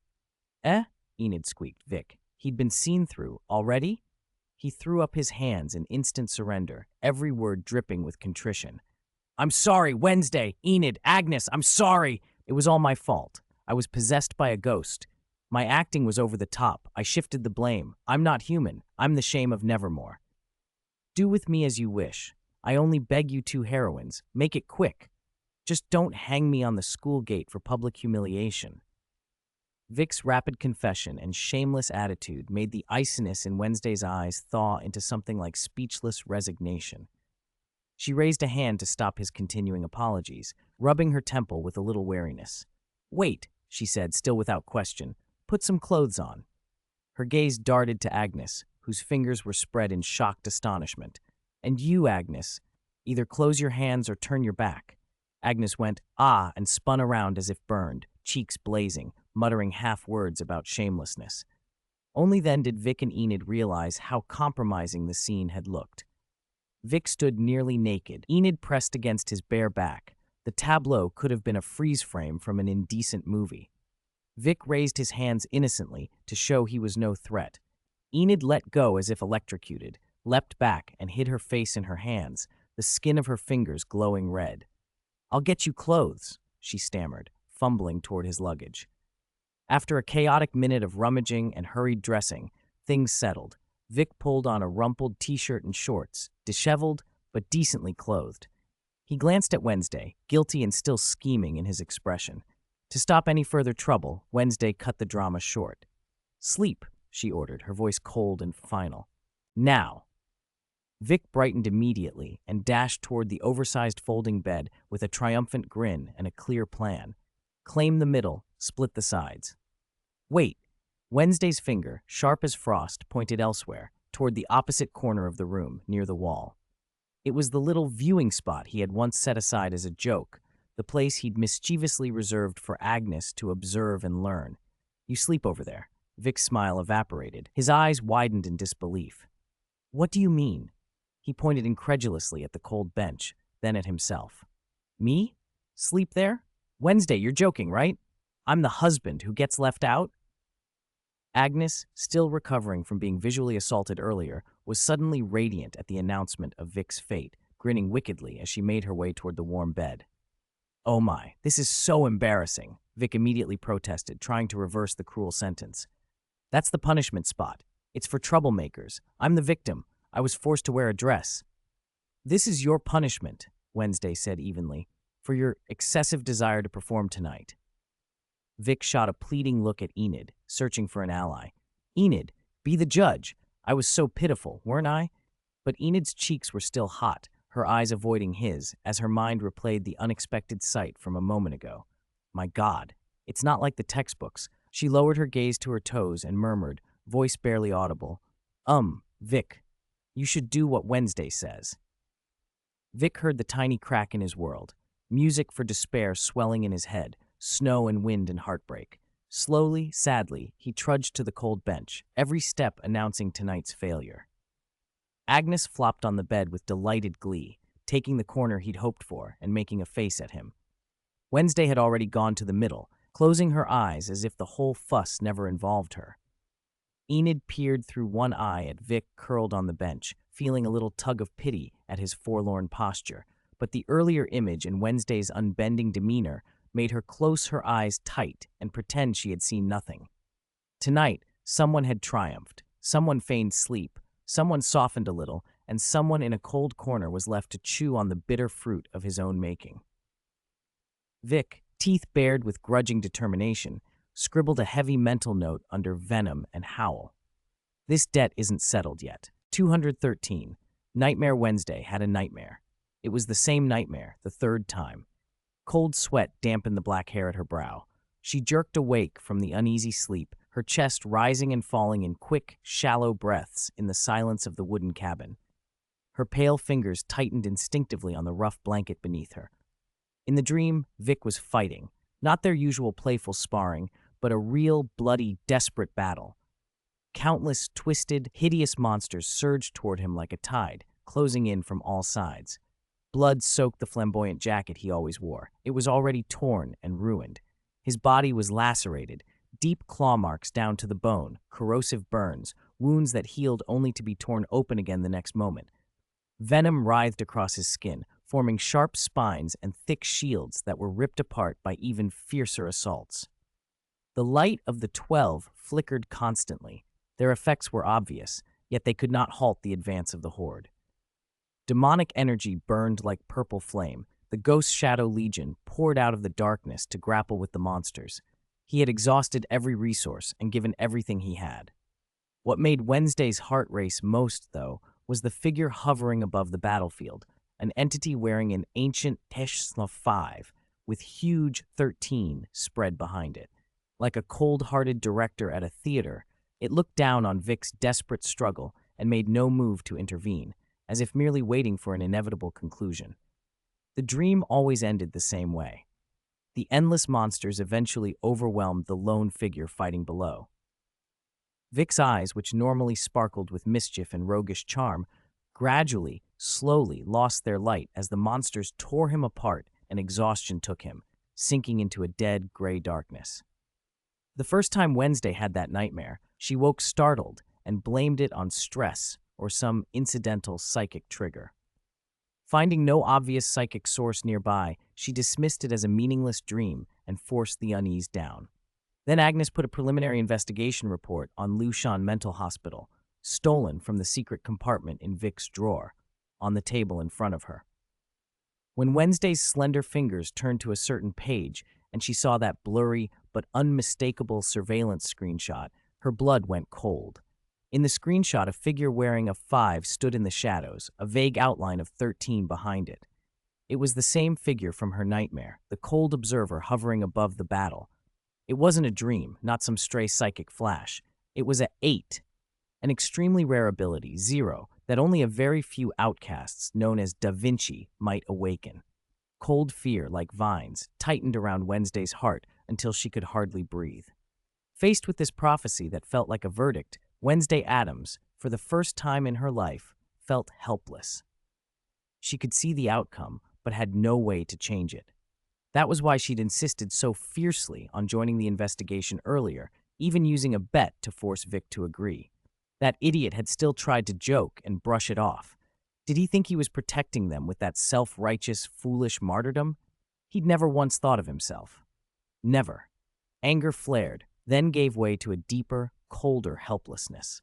"Eh?" Enid squeaked. Vic. He'd been seen through. Already? He threw up his hands in instant surrender, every word dripping with contrition. "I'm sorry, Wednesday, Enid, Agnes, I'm sorry. It was all my fault. I was possessed by a ghost. My acting was over the top. I shifted the blame. I'm not human. I'm the shame of Nevermore. Do with me as you wish. I only beg you two heroines. Make it quick. Just don't hang me on the school gate for public humiliation." Vic's rapid confession and shameless attitude made the iciness in Wednesday's eyes thaw into something like speechless resignation. She raised a hand to stop his continuing apologies, rubbing her temple with a little wariness. "Wait," she said, still without question. "Put some clothes on." Her gaze darted to Agnes, whose fingers were spread in shocked astonishment. "And you, Agnes, either close your hands or turn your back." Agnes went, "Ah," and spun around as if burned, cheeks blazing, muttering half-words about shamelessness. Only then did Vic and Enid realize how compromising the scene had looked. Vic stood nearly naked, Enid pressed against his bare back. The tableau could have been a freeze frame from an indecent movie. Vic raised his hands innocently to show he was no threat. Enid let go as if electrocuted, leapt back and hid her face in her hands, the skin of her fingers glowing red. "I'll get you clothes," she stammered, fumbling toward his luggage. After a chaotic minute of rummaging and hurried dressing, things settled. Vic pulled on a rumpled t-shirt and shorts, disheveled but decently clothed. He glanced at Wednesday, guilty and still scheming in his expression. To stop any further trouble, Wednesday cut the drama short. "Sleep," she ordered, her voice cold and final. "Now." Vic brightened immediately and dashed toward the oversized folding bed with a triumphant grin and a clear plan. Claim the middle, split the sides. "Wait." Wednesday's finger, sharp as frost, pointed elsewhere, toward the opposite corner of the room, near the wall. It was the little viewing spot he had once set aside as a joke, the place he'd mischievously reserved for Agnes to observe and learn. "You sleep over there." Vic's smile evaporated. His eyes widened in disbelief. "What do you mean?" He pointed incredulously at the cold bench, then at himself. "Me? Sleep there? Wednesday, you're joking, right? I'm the husband who gets left out?" Agnes, still recovering from being visually assaulted earlier, was suddenly radiant at the announcement of Vic's fate, grinning wickedly as she made her way toward the warm bed. "Oh my, this is so embarrassing," Vic immediately protested, trying to reverse the cruel sentence. "That's the punishment spot. It's for troublemakers. I'm the victim. I was forced to wear a dress." "This is your punishment," Wednesday said evenly, "for your excessive desire to perform tonight." Vic shot a pleading look at Enid, searching for an ally. "Enid, be the judge. I was so pitiful, weren't I?" But Enid's cheeks were still hot, her eyes avoiding his, as her mind replayed the unexpected sight from a moment ago. "My God, it's not like the textbooks." She lowered her gaze to her toes and murmured, voice barely audible, Vic, you should do what Wednesday says." Vic heard the tiny crack in his world, music for despair swelling in his head, snow and wind and heartbreak. Slowly, sadly, he trudged to the cold bench, every step announcing tonight's failure. Agnes flopped on the bed with delighted glee, taking the corner he'd hoped for and making a face at him. Wednesday had already gone to the middle, closing her eyes as if the whole fuss never involved her. Enid peered through one eye at Vic curled on the bench, feeling a little tug of pity at his forlorn posture, but the earlier image in Wednesday's unbending demeanor made her close her eyes tight and pretend she had seen nothing. Tonight, someone had triumphed, someone feigned sleep, someone softened a little, and someone in a cold corner was left to chew on the bitter fruit of his own making. Vic, teeth bared with grudging determination, scribbled a heavy mental note under Venom and Howl. "This debt isn't settled yet. 213. Nightmare Wednesday had a nightmare. It was the same nightmare, the third time." Cold sweat dampened the black hair at her brow. She jerked awake from the uneasy sleep, her chest rising and falling in quick, shallow breaths in the silence of the wooden cabin. Her pale fingers tightened instinctively on the rough blanket beneath her. In the dream, Vic was fighting, not their usual playful sparring, but a real, bloody, desperate battle. Countless twisted, hideous monsters surged toward him like a tide, closing in from all sides. Blood soaked the flamboyant jacket he always wore. It was already torn and ruined. His body was lacerated, deep claw marks down to the bone, corrosive burns, wounds that healed only to be torn open again the next moment. Venom writhed across his skin, forming sharp spines and thick shields that were ripped apart by even fiercer assaults. The light of the 12 flickered constantly. Their effects were obvious, yet they could not halt the advance of the horde. Demonic energy burned like purple flame. The Ghost Shadow Legion poured out of the darkness to grapple with the monsters. He had exhausted every resource and given everything he had. What made Wednesday's heart race most, though, was the figure hovering above the battlefield, an entity wearing an ancient Tesla 5 with huge 13 spread behind it. Like a cold-hearted director at a theater, it looked down on Vic's desperate struggle and made no move to intervene, as if merely waiting for an inevitable conclusion. The dream always ended the same way. The endless monsters eventually overwhelmed the lone figure fighting below. Vic's eyes, which normally sparkled with mischief and roguish charm, gradually, slowly lost their light as the monsters tore him apart and exhaustion took him, sinking into a dead, gray darkness. The first time Wednesday had that nightmare, she woke startled and blamed it on stress or some incidental psychic trigger. Finding no obvious psychic source nearby, she dismissed it as a meaningless dream and forced the unease down. Then Agnes put a preliminary investigation report on Lucian Mental Hospital, stolen from the secret compartment in Vic's drawer, on the table in front of her. When Wednesday's slender fingers turned to a certain page and she saw that blurry but unmistakable surveillance screenshot, her blood went cold. In the screenshot, a figure wearing a 5 stood in the shadows, a vague outline of 13 behind it. It was the same figure from her nightmare, the cold observer hovering above the battle. It wasn't a dream, not some stray psychic flash. It was a 8, an extremely rare ability, 0, that only a very few outcasts, known as Da Vinci, might awaken. Cold fear, like vines, tightened around Wednesday's heart until she could hardly breathe. Faced with this prophecy that felt like a verdict, Wednesday Addams, for the first time in her life, felt helpless. She could see the outcome, but had no way to change it. That was why she'd insisted so fiercely on joining the investigation earlier, even using a bet to force Vic to agree. That idiot had still tried to joke and brush it off. Did he think he was protecting them with that self-righteous, foolish martyrdom? He'd never once thought of himself. Never. Anger flared, then gave way to a deeper, colder helplessness.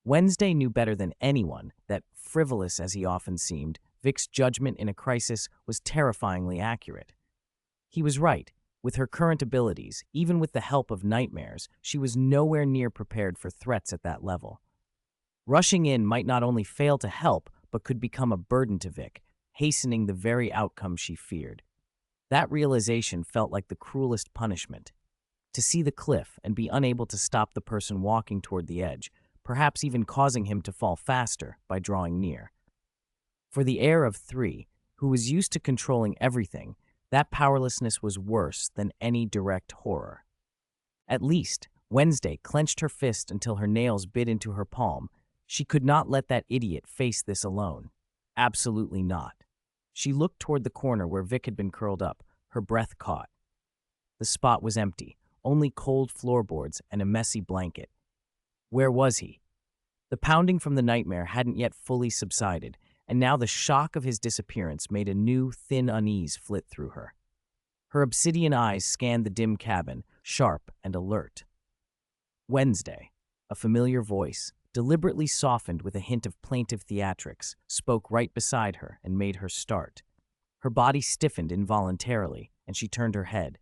Wednesday knew better than anyone that, frivolous as he often seemed, Vic's judgment in a crisis was terrifyingly accurate. He was right. With her current abilities, even with the help of nightmares, she was nowhere near prepared for threats at that level. Rushing in might not only fail to help, but could become a burden to Vic, hastening the very outcome she feared. That realization felt like the cruelest punishment. To see the cliff and be unable to stop the person walking toward the edge, perhaps even causing him to fall faster by drawing near. For the heir of 3, who was used to controlling everything, that powerlessness was worse than any direct horror. At least, Wednesday clenched her fist until her nails bit into her palm. She could not let that idiot face this alone. Absolutely not. She looked toward the corner where Vic had been curled up, her breath caught. The spot was empty, only cold floorboards and a messy blanket. Where was he? The pounding from the nightmare hadn't yet fully subsided, and now the shock of his disappearance made a new, thin unease flit through her. Her obsidian eyes scanned the dim cabin, sharp and alert. Wednesday, a familiar voice, deliberately softened with a hint of plaintive theatrics, spoke right beside her and made her start. Her body stiffened involuntarily, and she turned her head.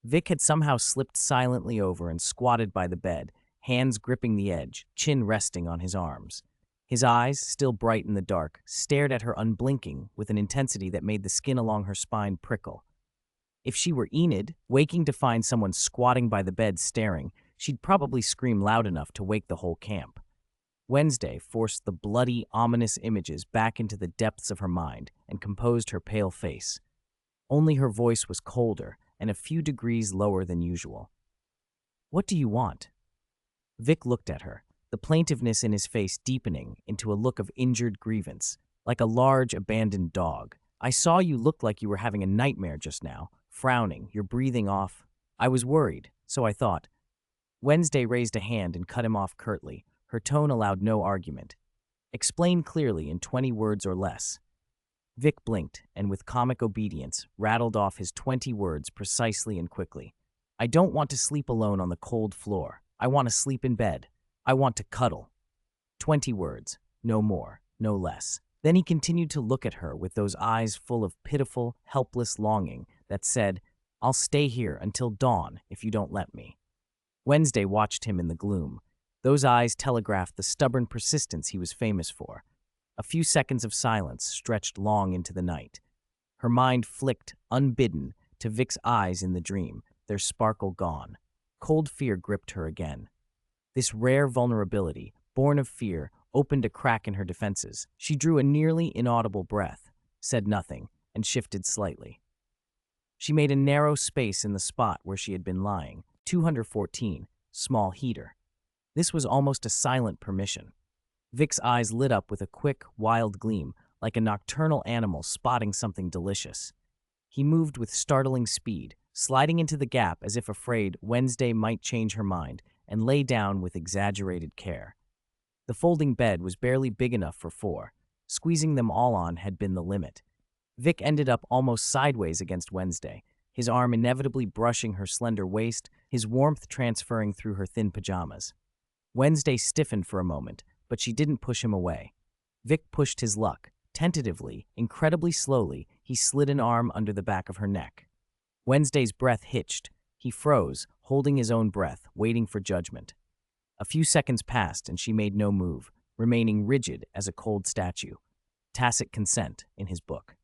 Vic had somehow slipped silently over and squatted by the bed, hands gripping the edge, chin resting on his arms. His eyes, still bright in the dark, stared at her unblinking with an intensity that made the skin along her spine prickle. If she were Enid, waking to find someone squatting by the bed staring, she'd probably scream loud enough to wake the whole camp. Wednesday forced the bloody, ominous images back into the depths of her mind and composed her pale face. Only her voice was colder and a few degrees lower than usual. "What do you want?" Vic looked at her, the plaintiveness in his face deepening into a look of injured grievance, like a large, abandoned dog. "I saw you looked like you were having a nightmare just now, frowning, your breathing off. I was worried, so I thought." Wednesday raised a hand and cut him off curtly. Her tone allowed no argument. "Explain clearly in 20 words or less." Vic blinked and, with comic obedience, rattled off his 20 words precisely and quickly. "I don't want to sleep alone on the cold floor. I want to sleep in bed. I want to cuddle." 20 words, no more, no less. Then he continued to look at her with those eyes full of pitiful, helpless longing that said, I'll stay here until dawn if you don't let me. Wednesday watched him in the gloom. Those eyes telegraphed the stubborn persistence he was famous for. A few seconds of silence stretched long into the night. Her mind flicked, unbidden, to Vic's eyes in the dream, their sparkle gone. Cold fear gripped her again. This rare vulnerability, born of fear, opened a crack in her defenses. She drew a nearly inaudible breath, said nothing, and shifted slightly. She made a narrow space in the spot where she had been lying, 214, small heater. This was almost a silent permission. Vic's eyes lit up with a quick, wild gleam, like a nocturnal animal spotting something delicious. He moved with startling speed, sliding into the gap as if afraid Wednesday might change her mind, and lay down with exaggerated care. The folding bed was barely big enough for four. Squeezing them all on had been the limit. Vic ended up almost sideways against Wednesday, his arm inevitably brushing her slender waist, his warmth transferring through her thin pajamas. Wednesday stiffened for a moment, but she didn't push him away. Vic pushed his luck. Tentatively, incredibly slowly, he slid an arm under the back of her neck. Wednesday's breath hitched. He froze, holding his own breath, waiting for judgment. A few seconds passed and she made no move, remaining rigid as a cold statue. Tacit consent in his book.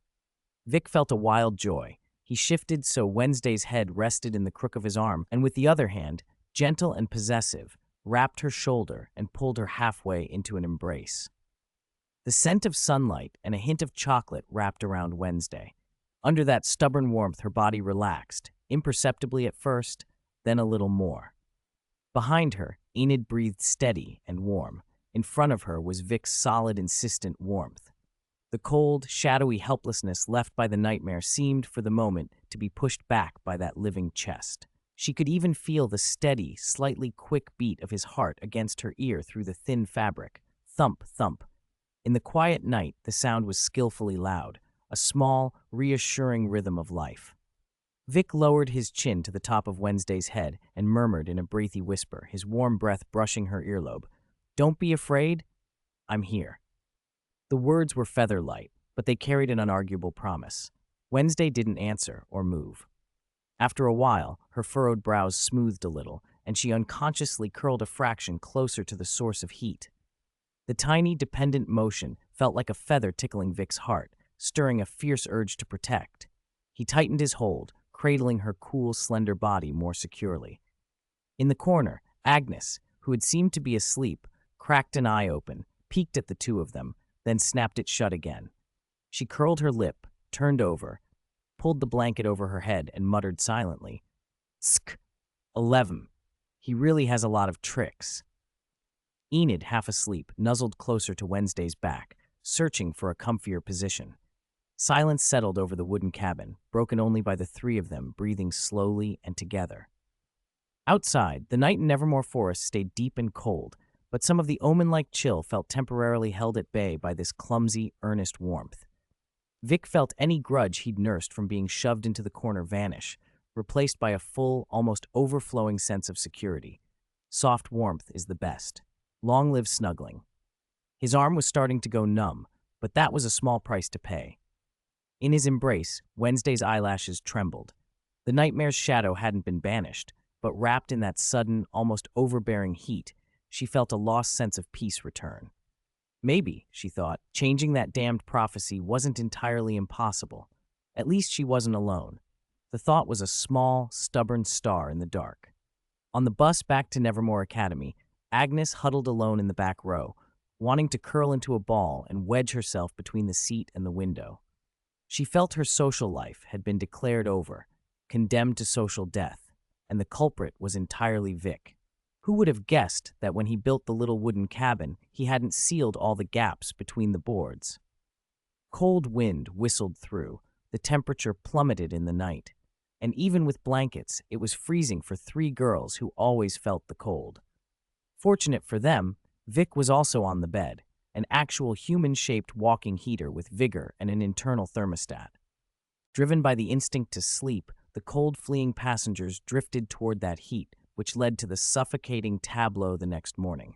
Vic felt a wild joy. He shifted so Wednesday's head rested in the crook of his arm, and with the other hand, gentle and possessive, wrapped her shoulder and pulled her halfway into an embrace. The scent of sunlight and a hint of chocolate wrapped around Wednesday. Under that stubborn warmth, her body relaxed, imperceptibly at first, then a little more. Behind her, Enid breathed steady and warm. In front of her was Vic's solid, insistent warmth. The cold, shadowy helplessness left by the nightmare seemed, for the moment, to be pushed back by that living chest. She could even feel the steady, slightly quick beat of his heart against her ear through the thin fabric. Thump, thump. In the quiet night, the sound was skillfully loud, a small, reassuring rhythm of life. Vic lowered his chin to the top of Wednesday's head and murmured in a breathy whisper, his warm breath brushing her earlobe, "Don't be afraid. I'm here." The words were feather-light, but they carried an unarguable promise. Wednesday didn't answer or move. After a while, her furrowed brows smoothed a little, and she unconsciously curled a fraction closer to the source of heat. The tiny, dependent motion felt like a feather tickling Vic's heart, stirring a fierce urge to protect. He tightened his hold, cradling her cool, slender body more securely. In the corner, Agnes, who had seemed to be asleep, cracked an eye open, peeked at the two of them, then snapped it shut again. She curled her lip, turned over, pulled the blanket over her head, and muttered silently, "Sk, 11. He really has a lot of tricks." Enid, half asleep, nuzzled closer to Wednesday's back, searching for a comfier position. Silence settled over the wooden cabin, broken only by the three of them breathing slowly and together. Outside, the night in Nevermore Forest stayed deep and cold, but some of the omen-like chill felt temporarily held at bay by this clumsy, earnest warmth. Vic felt any grudge he'd nursed from being shoved into the corner vanish, replaced by a full, almost overflowing sense of security. Soft warmth is the best. Long live snuggling. His arm was starting to go numb, but that was a small price to pay. In his embrace, Wednesday's eyelashes trembled. The nightmare's shadow hadn't been banished, but wrapped in that sudden, almost overbearing heat, she felt a lost sense of peace return. Maybe, she thought, changing that damned prophecy wasn't entirely impossible. At least she wasn't alone. The thought was a small, stubborn star in the dark. On the bus back to Nevermore Academy, Agnes huddled alone in the back row, wanting to curl into a ball and wedge herself between the seat and the window. She felt her social life had been declared over, condemned to social death, and the culprit was entirely Vic. Who would have guessed that when he built the little wooden cabin, he hadn't sealed all the gaps between the boards? Cold wind whistled through, the temperature plummeted in the night, and even with blankets, it was freezing for three girls who always felt the cold. Fortunate for them, Vic was also on the bed, an actual human-shaped walking heater with vigor and an internal thermostat. Driven by the instinct to sleep, the cold-fleeing passengers drifted toward that heat, which led to the suffocating tableau the next morning.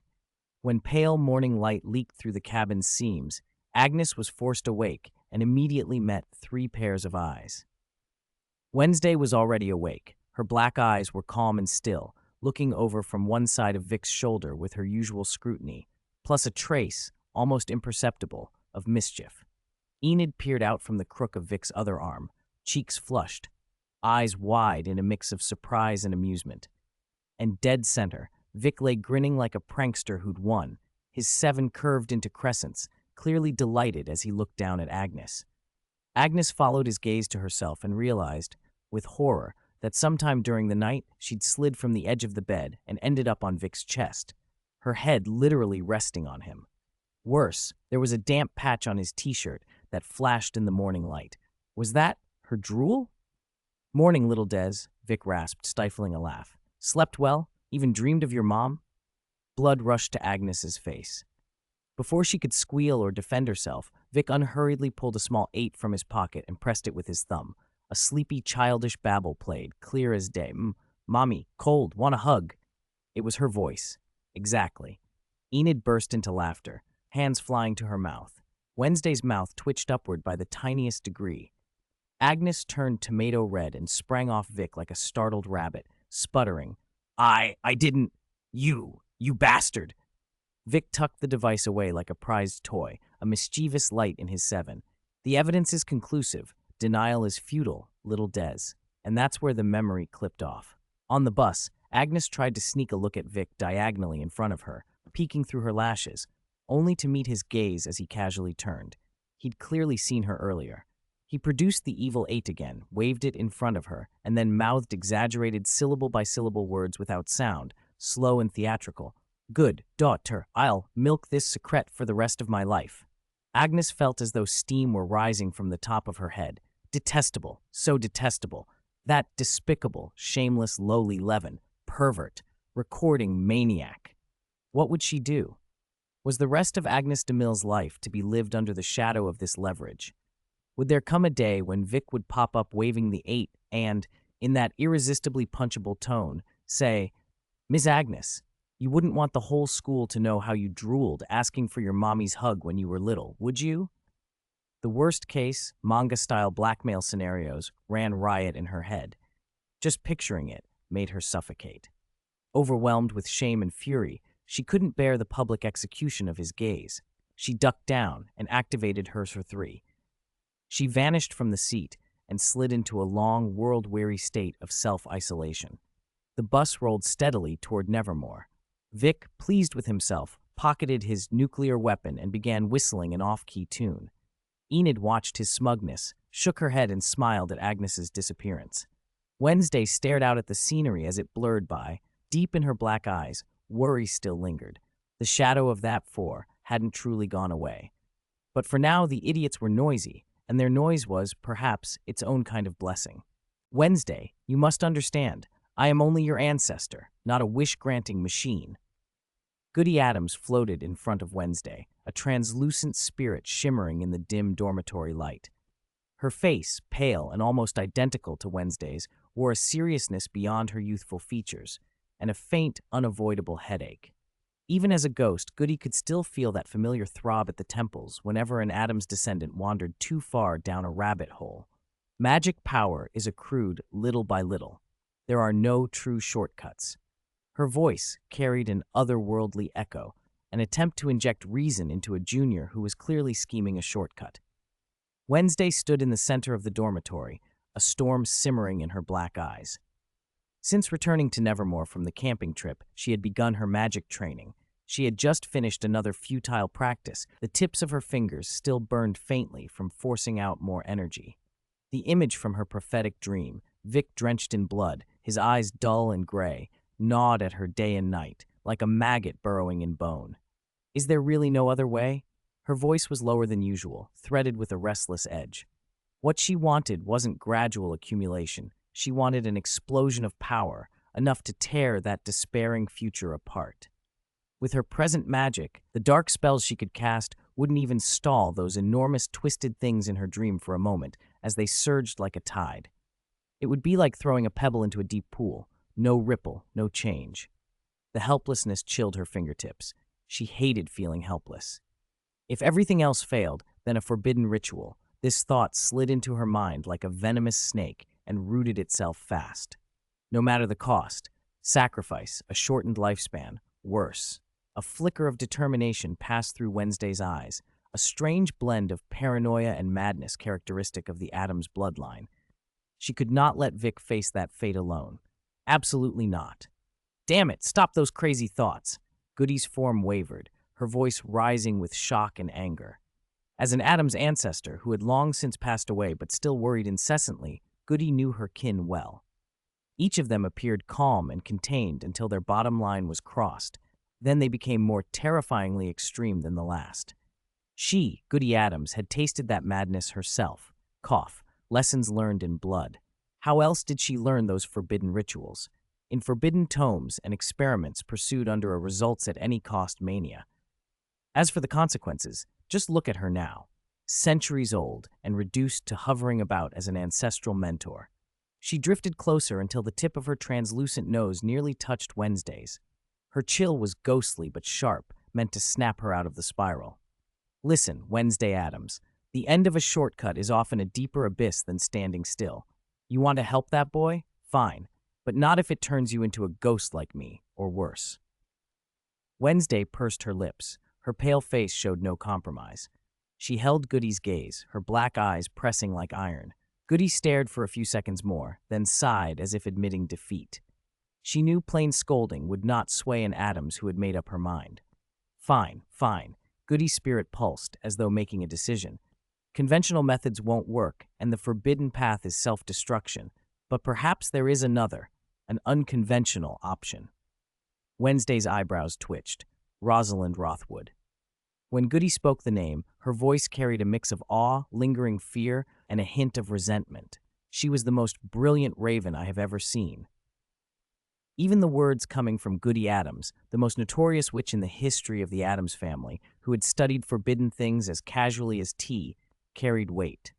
When pale morning light leaked through the cabin's seams, Agnes was forced awake and immediately met three pairs of eyes. Wednesday was already awake. Her black eyes were calm and still, looking over from one side of Vic's shoulder with her usual scrutiny, plus a trace, almost imperceptible, of mischief. Enid peered out from the crook of Vic's other arm, cheeks flushed, eyes wide in a mix of surprise and amusement. And dead center, Vic lay grinning like a prankster who'd won, his 7 curved into crescents, clearly delighted as he looked down at Agnes. Agnes followed his gaze to herself and realized, with horror, that sometime during the night she'd slid from the edge of the bed and ended up on Vic's chest, her head literally resting on him. Worse, there was a damp patch on his t-shirt that flashed in the morning light. Was that her drool? "Morning, little Des," Vic rasped, stifling a laugh. "Slept well? Even dreamed of your mom?" Blood rushed to Agnes's face. Before she could squeal or defend herself, Vic unhurriedly pulled a small 8 from his pocket and pressed it with his thumb. A sleepy, childish babble played, clear as day. "Mommy, cold, want a hug?" It was her voice. Exactly. Enid burst into laughter, hands flying to her mouth. Wednesday's mouth twitched upward by the tiniest degree. Agnes turned tomato red and sprang off Vic like a startled rabbit, sputtering, I didn't, you bastard." Vic tucked the device away like a prized toy, a mischievous light in his 7. "The evidence is conclusive. Denial is futile, little Des." And that's where the memory clipped off. On the bus, Agnes tried to sneak a look at Vic diagonally in front of her, peeking through her lashes, only to meet his gaze as he casually turned. He'd clearly seen her earlier. He produced the evil 8 again, waved it in front of her, and then mouthed exaggerated syllable-by-syllable words without sound, slow and theatrical. "Good, daughter, I'll milk this secret for the rest of my life." Agnes felt as though steam were rising from the top of her head. Detestable, so detestable. That despicable, shameless, lowly leaven, pervert, recording maniac. What would she do? Was the rest of Agnes DeMille's life to be lived under the shadow of this leverage? Would there come a day when Vic would pop up waving the 8 and, in that irresistibly punchable tone, say, "Miss Agnes, you wouldn't want the whole school to know how you drooled asking for your mommy's hug when you were little, would you?" The worst-case, manga-style blackmail scenarios ran riot in her head. Just picturing it made her suffocate. Overwhelmed with shame and fury, she couldn't bear the public execution of his gaze. She ducked down and activated her 3. She vanished from the seat and slid into a long, world-weary state of self-isolation. The bus rolled steadily toward Nevermore. Vic, pleased with himself, pocketed his nuclear weapon and began whistling an off-key tune. Enid watched his smugness, shook her head and smiled at Agnes's disappearance. Wednesday stared out at the scenery as it blurred by. Deep in her black eyes, worry still lingered. The shadow of that 4 hadn't truly gone away. But for now, the idiots were noisy, and their noise was, perhaps, its own kind of blessing. "Wednesday, you must understand, I am only your ancestor, not a wish-granting machine." Goody Addams floated in front of Wednesday, a translucent spirit shimmering in the dim dormitory light. Her face, pale and almost identical to Wednesday's, wore a seriousness beyond her youthful features, and a faint, unavoidable headache. Even as a ghost, Goody could still feel that familiar throb at the temples whenever an Addams descendant wandered too far down a rabbit hole. Magic power is accrued little by little. There are no true shortcuts. Her voice carried an otherworldly echo, an attempt to inject reason into a junior who was clearly scheming a shortcut. Wednesday stood in the center of the dormitory, a storm simmering in her black eyes. Since returning to Nevermore from the camping trip, she had begun her magic training. She had just finished another futile practice. The tips of her fingers still burned faintly from forcing out more energy. The image from her prophetic dream, Vic drenched in blood, his eyes dull and gray, gnawed at her day and night, like a maggot burrowing in bone. Is there really no other way? Her voice was lower than usual, threaded with a restless edge. What she wanted wasn't gradual accumulation. She wanted an explosion of power, enough to tear that despairing future apart. With her present magic, the dark spells she could cast wouldn't even stall those enormous twisted things in her dream for a moment as they surged like a tide. It would be like throwing a pebble into a deep pool. No ripple, no change. The helplessness chilled her fingertips. She hated feeling helpless. If everything else failed, then a forbidden ritual. This thought slid into her mind like a venomous snake, and rooted itself fast. No matter the cost, sacrifice, a shortened lifespan, worse. A flicker of determination passed through Wednesday's eyes, a strange blend of paranoia and madness characteristic of the Addams bloodline. She could not let Vic face that fate alone. Absolutely not. Damn it, stop those crazy thoughts. Goody's form wavered, her voice rising with shock and anger. As an Addams ancestor who had long since passed away but still worried incessantly, Goody knew her kin well. Each of them appeared calm and contained until their bottom line was crossed. Then they became more terrifyingly extreme than the last. She, Goody Addams, had tasted that madness herself. Cough, lessons learned in blood. How else did she learn those forbidden rituals? In forbidden tomes and experiments pursued under a results-at-any-cost mania. As for the consequences, just look at her now, centuries old and reduced to hovering about as an ancestral mentor. She drifted closer until the tip of her translucent nose nearly touched Wednesday's. Her chill was ghostly but sharp, meant to snap her out of the spiral. Listen, Wednesday Addams, the end of a shortcut is often a deeper abyss than standing still. You want to help that boy? Fine, but not if it turns you into a ghost like me, or worse. Wednesday pursed her lips. Her pale face showed no compromise. She held Goody's gaze, her black eyes pressing like iron. Goody stared for a few seconds more, then sighed as if admitting defeat. She knew plain scolding would not sway an Addams who had made up her mind. Fine, fine. Goody's spirit pulsed, as though making a decision. Conventional methods won't work, and the forbidden path is self-destruction. But perhaps there is another, an unconventional option. Wednesday's eyebrows twitched. Rosalind Rothwood. When Goody spoke the name, her voice carried a mix of awe, lingering fear, and a hint of resentment. She was the most brilliant raven I have ever seen. Even the words coming from Goody Addams, the most notorious witch in the history of the Addams family, who had studied forbidden things as casually as tea, carried weight.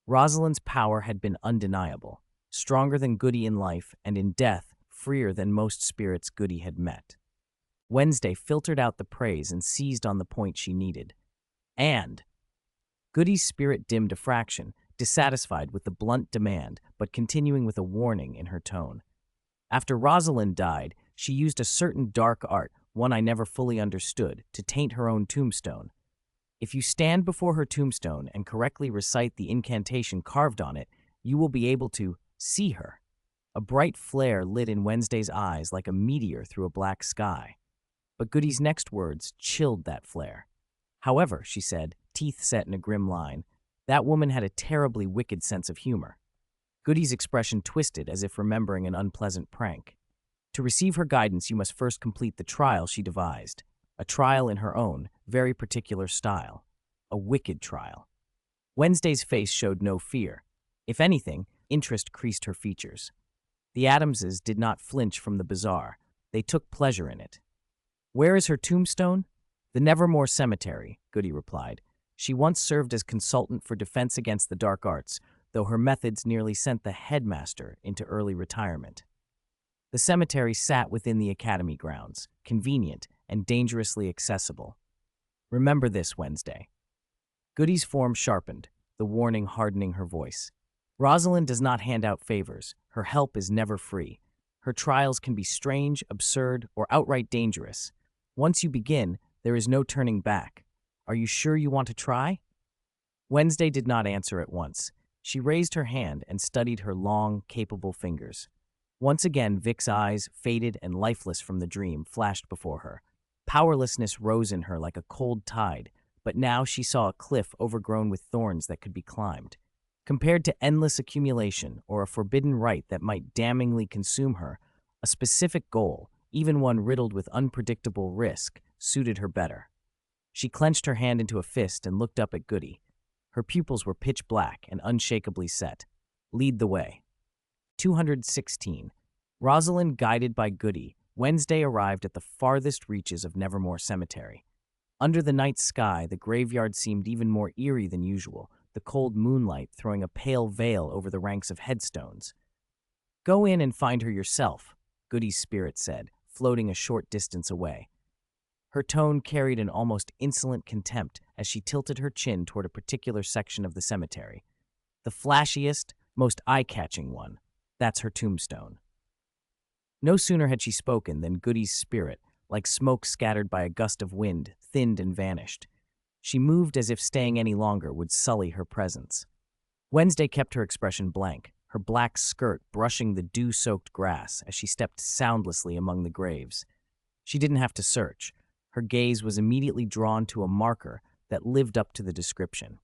Rosalind's power had been undeniable, stronger than Goody in life, and in death, freer than most spirits Goody had met. Wednesday filtered out the praise and seized on the point she needed. And Goody's spirit dimmed a fraction, dissatisfied with the blunt demand, but continuing with a warning in her tone. After Rosalind died, she used a certain dark art, one I never fully understood, to taint her own tombstone. If you stand before her tombstone and correctly recite the incantation carved on it, you will be able to see her. A bright flare lit in Wednesday's eyes like a meteor through a black sky. But Goody's next words chilled that flare. However, she said, teeth set in a grim line, that woman had a terribly wicked sense of humor. Goody's expression twisted as if remembering an unpleasant prank. To receive her guidance, you must first complete the trial she devised. A trial in her own, very particular style. A wicked trial. Wednesday's face showed no fear. If anything, interest creased her features. The Addamses did not flinch from the bizarre. They took pleasure in it. Where is her tombstone? The Nefermore Cemetery, Goody replied. She once served as consultant for defense against the dark arts, though her methods nearly sent the headmaster into early retirement. The cemetery sat within the academy grounds, convenient and dangerously accessible. Remember this, Wednesday. Goody's form sharpened, the warning hardening her voice. Rosalind does not hand out favors. Her help is never free. Her trials can be strange, absurd, or outright dangerous. Once you begin, there is no turning back. Are you sure you want to try? Wednesday did not answer at once. She raised her hand and studied her long, capable fingers. Once again, Vic's eyes, faded and lifeless from the dream, flashed before her. Powerlessness rose in her like a cold tide, but now she saw a cliff overgrown with thorns that could be climbed. Compared to endless accumulation or a forbidden rite that might damningly consume her, a specific goal, even one riddled with unpredictable risk, suited her better. She clenched her hand into a fist and looked up at Goody. Her pupils were pitch black and unshakably set. Lead the way. 216. Rosalind guided by Goody, Wednesday arrived at the farthest reaches of Nefermore Cemetery. Under the night sky, the graveyard seemed even more eerie than usual, the cold moonlight throwing a pale veil over the ranks of headstones. Go in and find her yourself, Goody's spirit said, floating a short distance away. Her tone carried an almost insolent contempt as she tilted her chin toward a particular section of the cemetery. The flashiest, most eye-catching one. That's her tombstone. No sooner had she spoken than Goody's spirit, like smoke scattered by a gust of wind, thinned and vanished. She moved as if staying any longer would sully her presence. Wednesday kept her expression blank, her black skirt brushing the dew-soaked grass as she stepped soundlessly among the graves. She didn't have to search. Her gaze was immediately drawn to a marker that lived up to the description.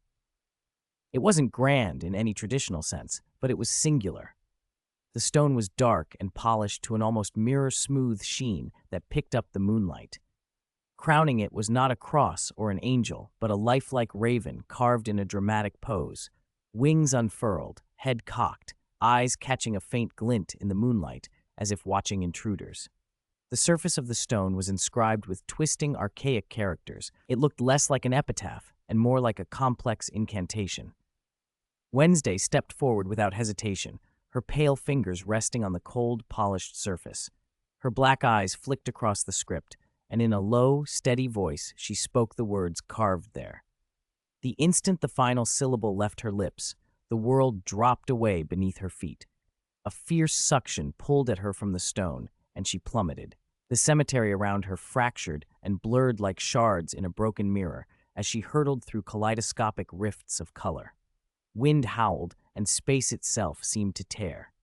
It wasn't grand in any traditional sense, but it was singular. The stone was dark and polished to an almost mirror-smooth sheen that picked up the moonlight. Crowning it was not a cross or an angel, but a lifelike raven carved in a dramatic pose, wings unfurled, head cocked, eyes catching a faint glint in the moonlight as if watching intruders. The surface of the stone was inscribed with twisting, archaic characters. It looked less like an epitaph and more like a complex incantation. Wednesday stepped forward without hesitation, her pale fingers resting on the cold, polished surface. Her black eyes flicked across the script, and in a low, steady voice, she spoke the words carved there. The instant the final syllable left her lips, the world dropped away beneath her feet. A fierce suction pulled at her from the stone, and she plummeted. The cemetery around her fractured and blurred like shards in a broken mirror as she hurtled through kaleidoscopic rifts of color. Wind howled, and space itself seemed to tear.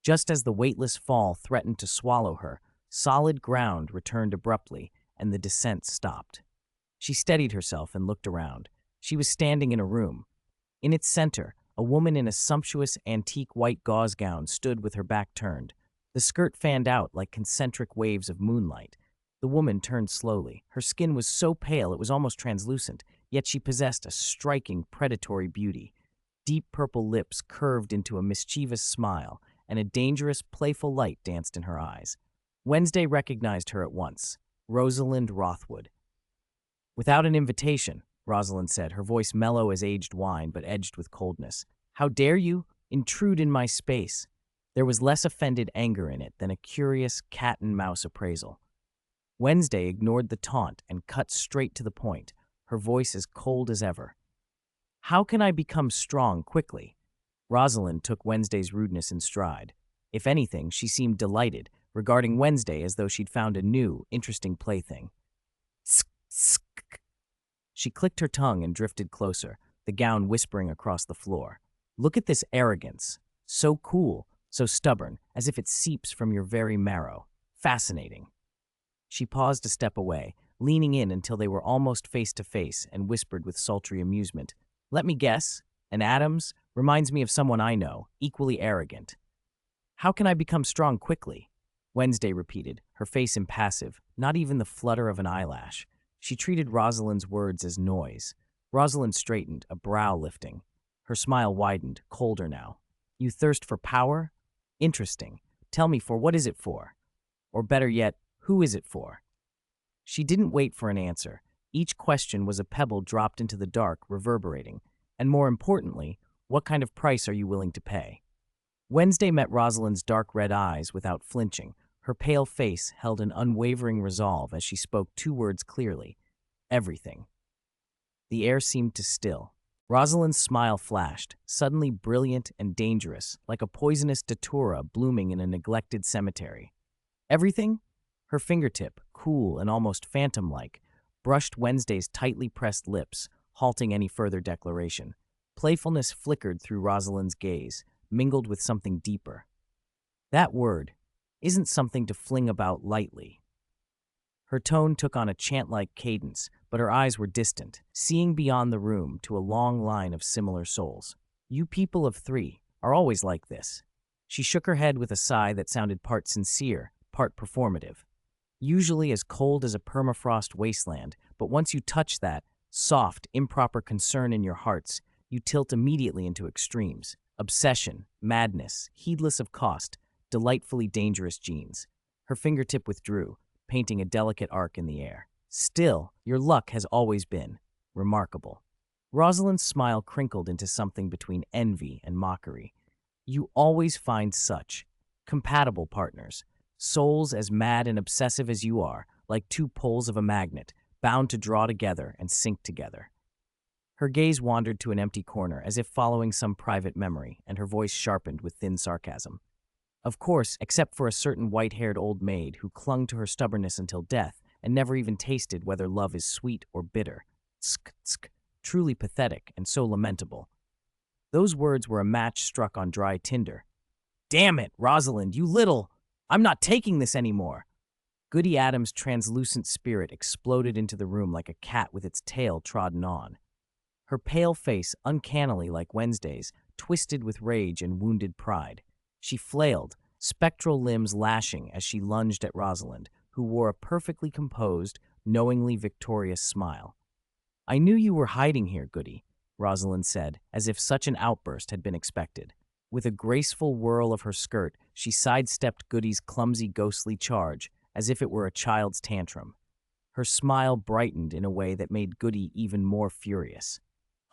Just as the weightless fall threatened to swallow her, solid ground returned abruptly, and the descent stopped. She steadied herself and looked around. She was standing in a room. In its center, a woman in a sumptuous antique white gauze gown stood with her back turned. The skirt fanned out like concentric waves of moonlight. The woman turned slowly. Her skin was so pale it was almost translucent, yet she possessed a striking predatory beauty. Deep purple lips curved into a mischievous smile, and a dangerous, playful light danced in her eyes. Wednesday recognized her at once. Rosalind Rothwood. "Without an invitation," Rosalind said, her voice mellow as aged wine but edged with coldness. "How dare you intrude in my space?" There was less offended anger in it than a curious cat-and-mouse appraisal. Wednesday ignored the taunt and cut straight to the point, her voice as cold as ever. "How can I become strong quickly?" Rosalind took Wednesday's rudeness in stride. If anything, she seemed delighted, regarding Wednesday as though she'd found a new, interesting plaything. "Sk, sk." She clicked her tongue and drifted closer, the gown whispering across the floor. "Look at this arrogance. So cool, so stubborn, as if it seeps from your very marrow. Fascinating." She paused a step away, leaning in until they were almost face to face, and whispered with sultry amusement, "Let me guess. An Addams reminds me of someone I know, equally arrogant." "How can I become strong quickly?" Wednesday repeated, her face impassive, not even the flutter of an eyelash. She treated Rosalind's words as noise. Rosalind straightened, a brow lifting. Her smile widened, colder now. "You thirst for power? Interesting. Tell me, for what is it for? Or better yet, who is it for?" She didn't wait for an answer. Each question was a pebble dropped into the dark, reverberating. And more importantly, what kind of price are you willing to pay? Wednesday met Rosalind's dark red eyes without flinching. Her pale face held an unwavering resolve as she spoke two words clearly: everything. The air seemed to still. Rosalind's smile flashed, suddenly brilliant and dangerous, like a poisonous datura blooming in a neglected cemetery. "Everything?" Her fingertip, cool and almost phantom-like, brushed Wednesday's tightly pressed lips, halting any further declaration. Playfulness flickered through Rosalind's gaze, mingled with something deeper. "That word isn't something to fling about lightly." Her tone took on a chant-like cadence, but her eyes were distant, seeing beyond the room to a long line of similar souls. "You people of three are always like this." She shook her head with a sigh that sounded part sincere, part performative. "Usually as cold as a permafrost wasteland, but once you touch that soft, improper concern in your hearts, you tilt immediately into extremes. Obsession, madness, heedless of cost, delightfully dangerous genes." Her fingertip withdrew, painting a delicate arc in the air. "Still, your luck has always been remarkable." Rosalind's smile crinkled into something between envy and mockery. "You always find such compatible partners, souls as mad and obsessive as you are, like two poles of a magnet, bound to draw together and sink together." Her gaze wandered to an empty corner, as if following some private memory, and her voice sharpened with thin sarcasm. Of course, except for a certain white-haired old maid who clung to her stubbornness until death and never even tasted whether love is sweet or bitter. Tsk, tsk, truly pathetic and so lamentable. Those words were a match struck on dry tinder. Damn it, Rosalind, you little... I'm not taking this anymore. Goody Addams' translucent spirit exploded into the room like a cat with its tail trodden on. Her pale face, uncannily like Wednesday's, twisted with rage and wounded pride. She flailed, spectral limbs lashing as she lunged at Rosalind, who wore a perfectly composed, knowingly victorious smile. I knew you were hiding here, Goody, Rosalind said, as if such an outburst had been expected. With a graceful whirl of her skirt, she sidestepped Goody's clumsy, ghostly charge, as if it were a child's tantrum. Her smile brightened in a way that made Goody even more furious.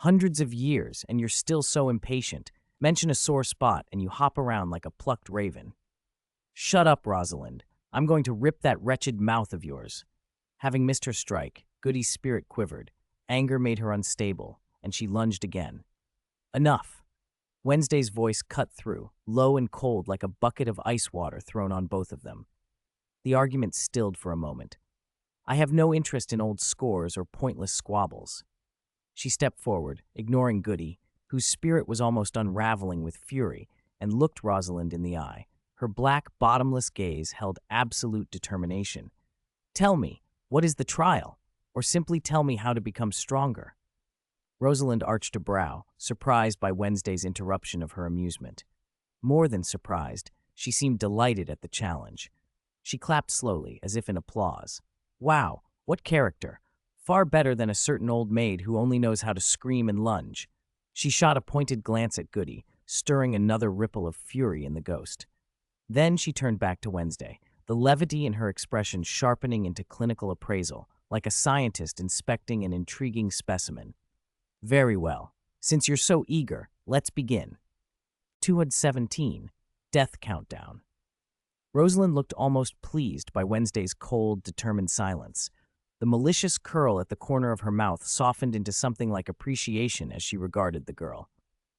Hundreds of years, and you're still so impatient. Mention a sore spot, and you hop around like a plucked raven. Shut up, Rosalind. I'm going to rip that wretched mouth of yours. Having missed her strike, Goody's spirit quivered. Anger made her unstable, and she lunged again. Enough. Wednesday's voice cut through, low and cold like a bucket of ice water thrown on both of them. The argument stilled for a moment. I have no interest in old scores or pointless squabbles. She stepped forward, ignoring Goody, whose spirit was almost unraveling with fury, and looked Rosalind in the eye. Her black, bottomless gaze held absolute determination. Tell me, what is the trial? Or simply tell me how to become stronger. Rosalind arched a brow, surprised by Wednesday's interruption of her amusement. More than surprised, she seemed delighted at the challenge. She clapped slowly, as if in applause. Wow, what character! Far better than a certain old maid who only knows how to scream and lunge. She shot a pointed glance at Goody, stirring another ripple of fury in the ghost. Then she turned back to Wednesday, the levity in her expression sharpening into clinical appraisal, like a scientist inspecting an intriguing specimen. Very well. Since you're so eager, let's begin. 217. Death Countdown. Rosalind looked almost pleased by Wednesday's cold, determined silence. The malicious curl at the corner of her mouth softened into something like appreciation as she regarded the girl.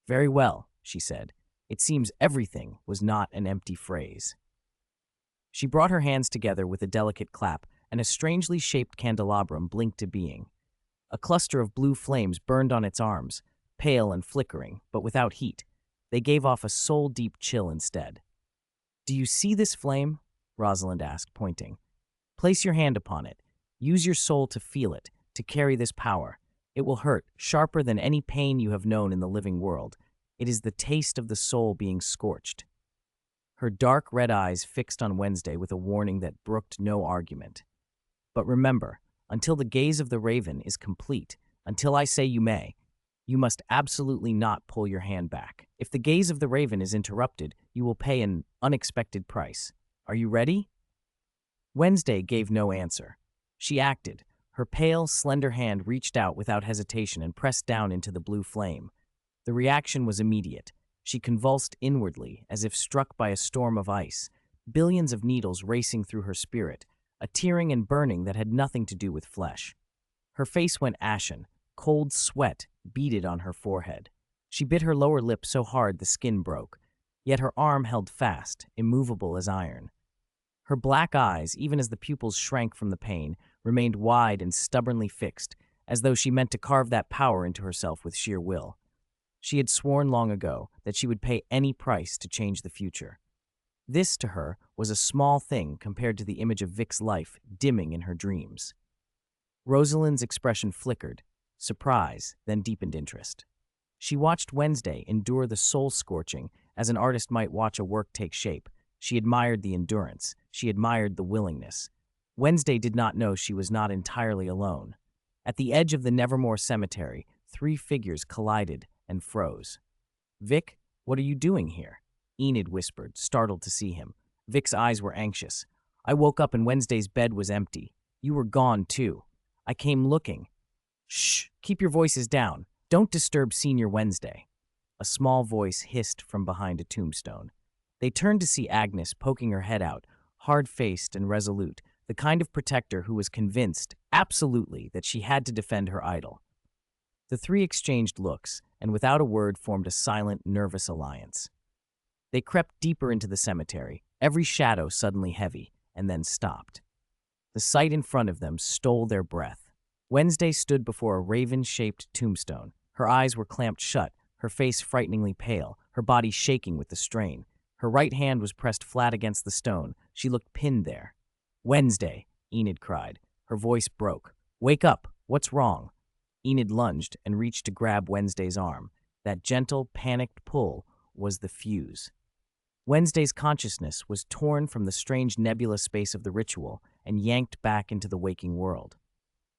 Very well, she said. It seems everything was not an empty phrase. She brought her hands together with a delicate clap, and a strangely shaped candelabrum blinked to being. A cluster of blue flames burned on its arms, pale and flickering, but without heat. They gave off a soul-deep chill instead. Do you see this flame? Rosalind asked, pointing. Place your hand upon it. Use your soul to feel it, to carry this power. It will hurt, sharper than any pain you have known in the living world. It is the taste of the soul being scorched. Her dark red eyes fixed on Wednesday with a warning that brooked no argument. But remember, until the gaze of the raven is complete, until I say you may, you must absolutely not pull your hand back. If the gaze of the raven is interrupted, you will pay an unexpected price. Are you ready? Wednesday gave no answer. She acted. Her pale, slender hand reached out without hesitation and pressed down into the blue flame. The reaction was immediate. She convulsed inwardly, as if struck by a storm of ice, billions of needles racing through her spirit, a tearing and burning that had nothing to do with flesh. Her face went ashen, cold sweat beaded on her forehead. She bit her lower lip so hard the skin broke, yet her arm held fast, immovable as iron. Her black eyes, even as the pupils shrank from the pain, remained wide and stubbornly fixed, as though she meant to carve that power into herself with sheer will. She had sworn long ago that she would pay any price to change the future. This, to her, was a small thing compared to the image of Vic's life dimming in her dreams. Rosalind's expression flickered, surprise, then deepened interest. She watched Wednesday endure the soul-scorching as an artist might watch a work take shape. She admired the endurance. She admired the willingness. Wednesday did not know she was not entirely alone. At the edge of the Nevermore cemetery, 3 figures collided and froze. Vic, what are you doing here? Enid whispered, startled to see him. Vic's eyes were anxious. I woke up and Wednesday's bed was empty. You were gone, too. I came looking. Shh, keep your voices down. Don't disturb Senior Wednesday. A small voice hissed from behind a tombstone. They turned to see Agnes poking her head out, hard-faced and resolute, the kind of protector who was convinced, absolutely, that she had to defend her idol. The three exchanged looks, and without a word formed a silent, nervous alliance. They crept deeper into the cemetery, every shadow suddenly heavy, and then stopped. The sight in front of them stole their breath. Wednesday stood before a raven-shaped tombstone. Her eyes were clamped shut, her face frighteningly pale, her body shaking with the strain. Her right hand was pressed flat against the stone. She looked pinned there. "Wednesday," Enid cried. Her voice broke. "Wake up! What's wrong?" Enid lunged and reached to grab Wednesday's arm. That gentle, panicked pull was the fuse. Wednesday's consciousness was torn from the strange nebula space of the ritual and yanked back into the waking world.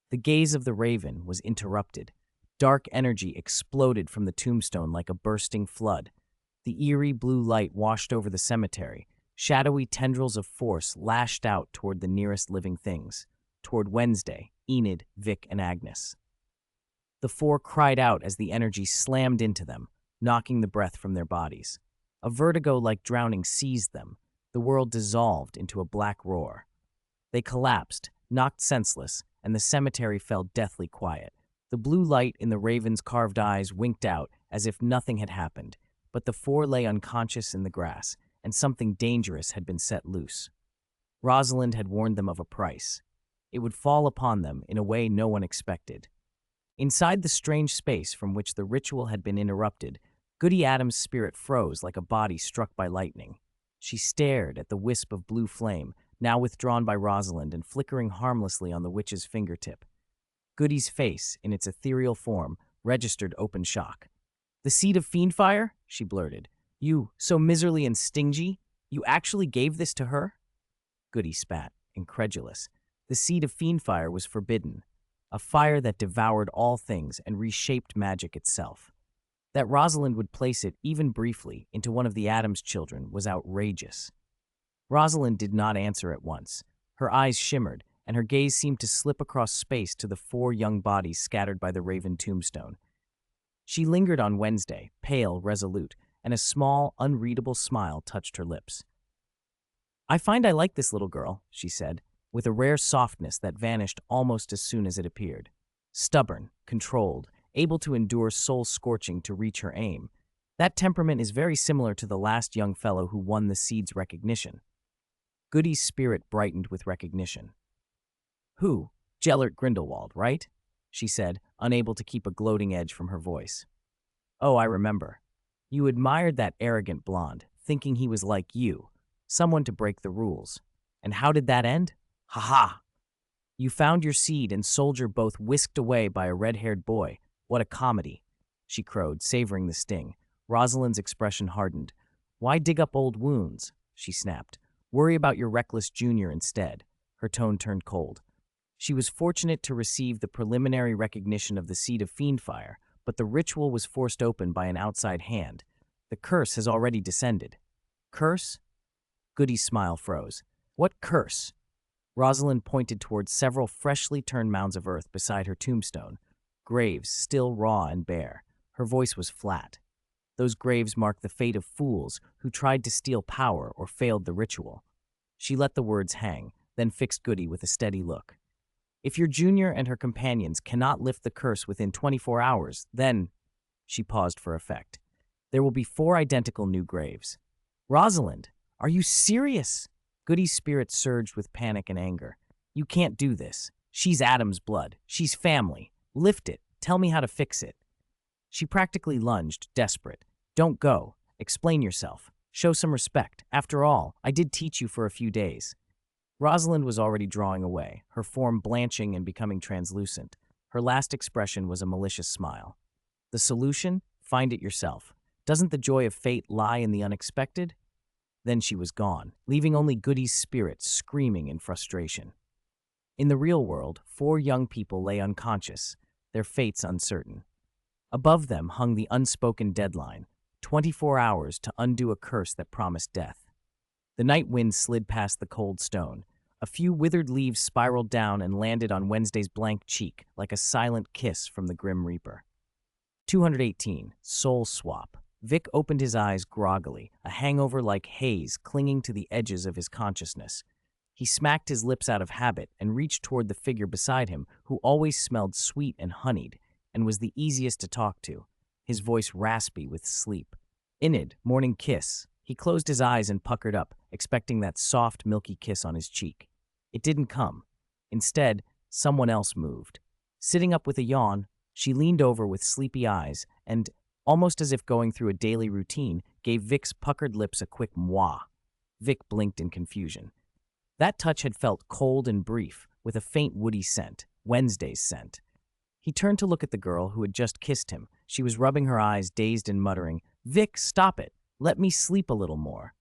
The gaze of the raven was interrupted. Dark energy exploded from the tombstone like a bursting flood. The eerie blue light washed over the cemetery. Shadowy tendrils of force lashed out toward the nearest living things, toward Wednesday, Enid, Vic, and Agnes. The four cried out as the energy slammed into them, knocking the breath from their bodies. A vertigo like drowning seized them. The world dissolved into a black roar. They collapsed, knocked senseless, and the cemetery fell deathly quiet. The blue light in the raven's carved eyes winked out as if nothing had happened, but the four lay unconscious in the grass, and something dangerous had been set loose. Rosalind had warned them of a price. It would fall upon them in a way no one expected. Inside the strange space from which the ritual had been interrupted, Goody Addams' spirit froze like a body struck by lightning. She stared at the wisp of blue flame, now withdrawn by Rosalind and flickering harmlessly on the witch's fingertip. Goody's face, in its ethereal form, registered open shock. "The seed of fiendfire?" she blurted. "You, so miserly and stingy? You actually gave this to her?" Goody spat, incredulous. The seed of fiendfire was forbidden, a fire that devoured all things and reshaped magic itself. That Rosalind would place it, even briefly, into one of the Addams children was outrageous. Rosalind did not answer at once. Her eyes shimmered, and her gaze seemed to slip across space to the four young bodies scattered by the raven tombstone. She lingered on Wednesday, pale, resolute, and a small, unreadable smile touched her lips. "I find I like this little girl," she said, with a rare softness that vanished almost as soon as it appeared. Stubborn, controlled, able to endure soul-scorching to reach her aim. That temperament is very similar to the last young fellow who won the seed's recognition. Goody's spirit brightened with recognition. "Who? Gellert Grindelwald, right?" she said, unable to keep a gloating edge from her voice. "Oh, I remember. You admired that arrogant blonde, thinking he was like you, someone to break the rules. And how did that end? Ha-ha! You found your seed and soldier both whisked away by a red-haired boy. What a comedy," she crowed, savoring the sting. Rosalind's expression hardened. "Why dig up old wounds?" she snapped. "Worry about your reckless junior instead." Her tone turned cold. She was fortunate to receive the preliminary recognition of the seed of fiendfire, but the ritual was forced open by an outside hand. The curse has already descended. "Curse?" Goody's smile froze. "What curse?" Rosalind pointed towards several freshly turned mounds of earth beside her tombstone, graves still raw and bare. Her voice was flat. Those graves marked the fate of fools who tried to steal power or failed the ritual. She let the words hang, then fixed Goody with a steady look. "If your junior and her companions cannot lift the curse within 24 hours, then—" She paused for effect. "There will be 4 identical new graves." "Rosalind, are you serious?" Goody's spirit surged with panic and anger. "You can't do this. She's Addams' blood. She's family. Lift it. Tell me how to fix it." She practically lunged, desperate. "Don't go. Explain yourself. Show some respect. After all, I did teach you for a few days." Rosalind was already drawing away, her form blanching and becoming translucent. Her last expression was a malicious smile. "The solution? Find it yourself. Doesn't the joy of fate lie in the unexpected?" Then she was gone, leaving only Goody's spirit screaming in frustration. In the real world, 4 young people lay unconscious, their fates uncertain. Above them hung the unspoken deadline, 24 hours to undo a curse that promised death. The night wind slid past the cold stone. A few withered leaves spiraled down and landed on Wednesday's blank cheek like a silent kiss from the Grim Reaper. 218. Soul Swap. Vic opened his eyes groggily, a hangover like haze clinging to the edges of his consciousness. He smacked his lips out of habit and reached toward the figure beside him, who always smelled sweet and honeyed. and was the easiest to talk to, his voice raspy with sleep. Enid, morning kiss. He closed his eyes and puckered up, expecting that soft, milky kiss on his cheek. It didn't come. Instead, someone else moved. Sitting up with a yawn, she leaned over with sleepy eyes and, almost as if going through a daily routine, gave Vic's puckered lips a quick mwah. Vic blinked in confusion. That touch had felt cold and brief, with a faint woody scent, Wednesday's scent. He turned to look at the girl who had just kissed him. She was rubbing her eyes, dazed and muttering, "Vic, stop it. Let me sleep a little more."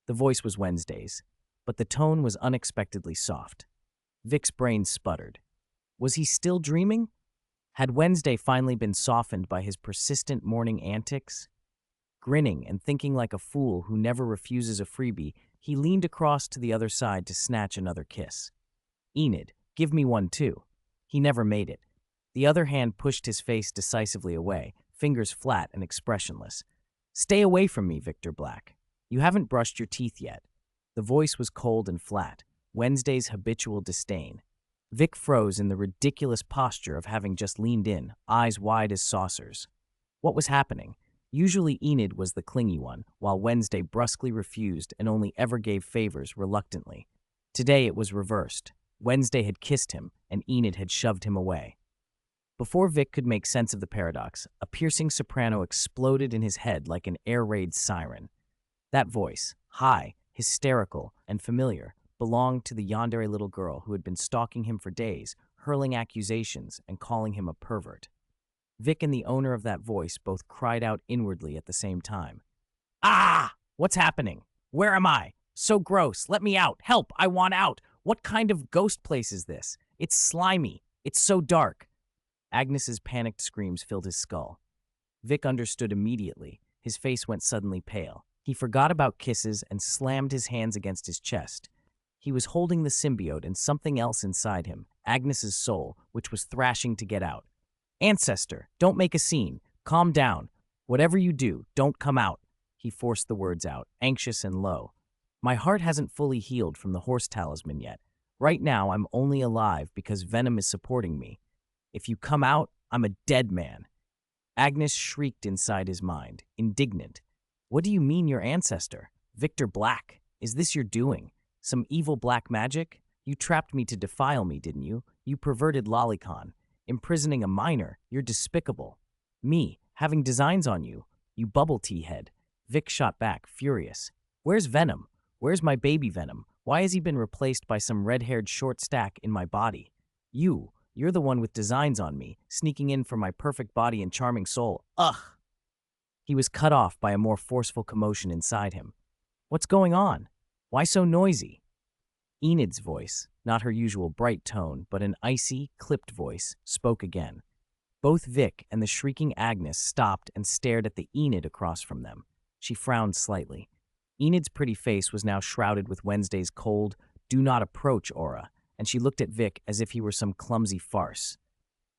The voice was Wednesday's, but the tone was unexpectedly soft. Vic's brain sputtered. Was he still dreaming? Had Wednesday finally been softened by his persistent morning antics? Grinning and thinking like a fool who never refuses a freebie, he leaned across to the other side to snatch another kiss. "Enid, give me one too." He never made it. The other hand pushed his face decisively away, fingers flat and expressionless. "Stay away from me, Victor Black. You haven't brushed your teeth yet." The voice was cold and flat, Wednesday's habitual disdain. Vic froze in the ridiculous posture of having just leaned in, eyes wide as saucers. What was happening? Usually Enid was the clingy one, while Wednesday brusquely refused and only ever gave favors reluctantly. Today it was reversed. Wednesday had kissed him, and Enid had shoved him away. Before Vic could make sense of the paradox, a piercing soprano exploded in his head like an air raid siren. That voice, high, hysterical, and familiar, belonged to the yandere little girl who had been stalking him for days, hurling accusations and calling him a pervert. Vic and the owner of that voice both cried out inwardly at the same time. "Ah! What's happening? Where am I? So gross. Let me out. Help! I want out. What kind of ghost place is this? It's slimy. It's so dark." Agnes's panicked screams filled his skull. Vic understood immediately. His face went suddenly pale. He forgot about kisses and slammed his hands against his chest. He was holding the symbiote and something else inside him, Agnes's soul, which was thrashing to get out. "Ancestor, don't make a scene. Calm down. Whatever you do, don't come out." He forced the words out, anxious and low. "My heart hasn't fully healed from the horse talisman yet. Right now, I'm only alive because Venom is supporting me. If you come out, I'm a dead man." Agnes shrieked inside his mind, indignant. "What do you mean your ancestor? Victor Black? Is this your doing? Some evil black magic? You trapped me to defile me, didn't you? You perverted lolicon. Imprisoning a minor, you're despicable. Me, having designs on you, you bubble tea head." Vic shot back, furious. "Where's Venom? Where's my baby Venom? Why has he been replaced by some red-haired short stack in my body? You're the one with designs on me, sneaking in for my perfect body and charming soul. Ugh!" He was cut off by a more forceful commotion inside him. "What's going on? Why so noisy?" Enid's voice, not her usual bright tone, but an icy, clipped voice, spoke again. Both Vic and the shrieking Agnes stopped and stared at the Enid across from them. She frowned slightly. Enid's pretty face was now shrouded with Wednesday's cold, do not approach aura, and she looked at Vic as if he were some clumsy farce.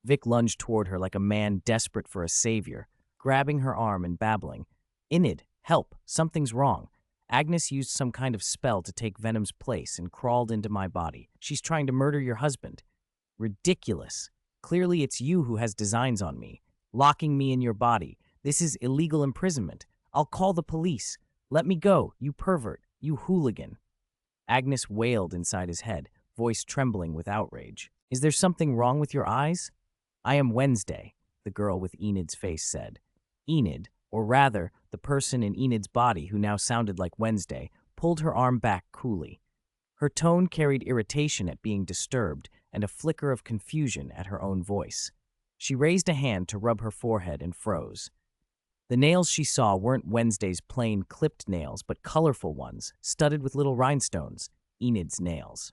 Vic lunged toward her like a man desperate for a savior, grabbing her arm and babbling, "Enid, help, something's wrong. Agnes used some kind of spell to take Venom's place and crawled into my body. She's trying to murder your husband." "Ridiculous. Clearly it's you who has designs on me, locking me in your body. This is illegal imprisonment. I'll call the police. Let me go, you pervert, you hooligan." Agnes wailed inside his head, voice trembling with outrage. "Is there something wrong with your eyes?" "I am Wednesday," the girl with Enid's face said. Enid, or rather, the person in Enid's body who now sounded like Wednesday, pulled her arm back coolly. Her tone carried irritation at being disturbed and a flicker of confusion at her own voice. She raised a hand to rub her forehead and froze. The nails she saw weren't Wednesday's plain clipped nails, but colorful ones, studded with little rhinestones, Enid's nails.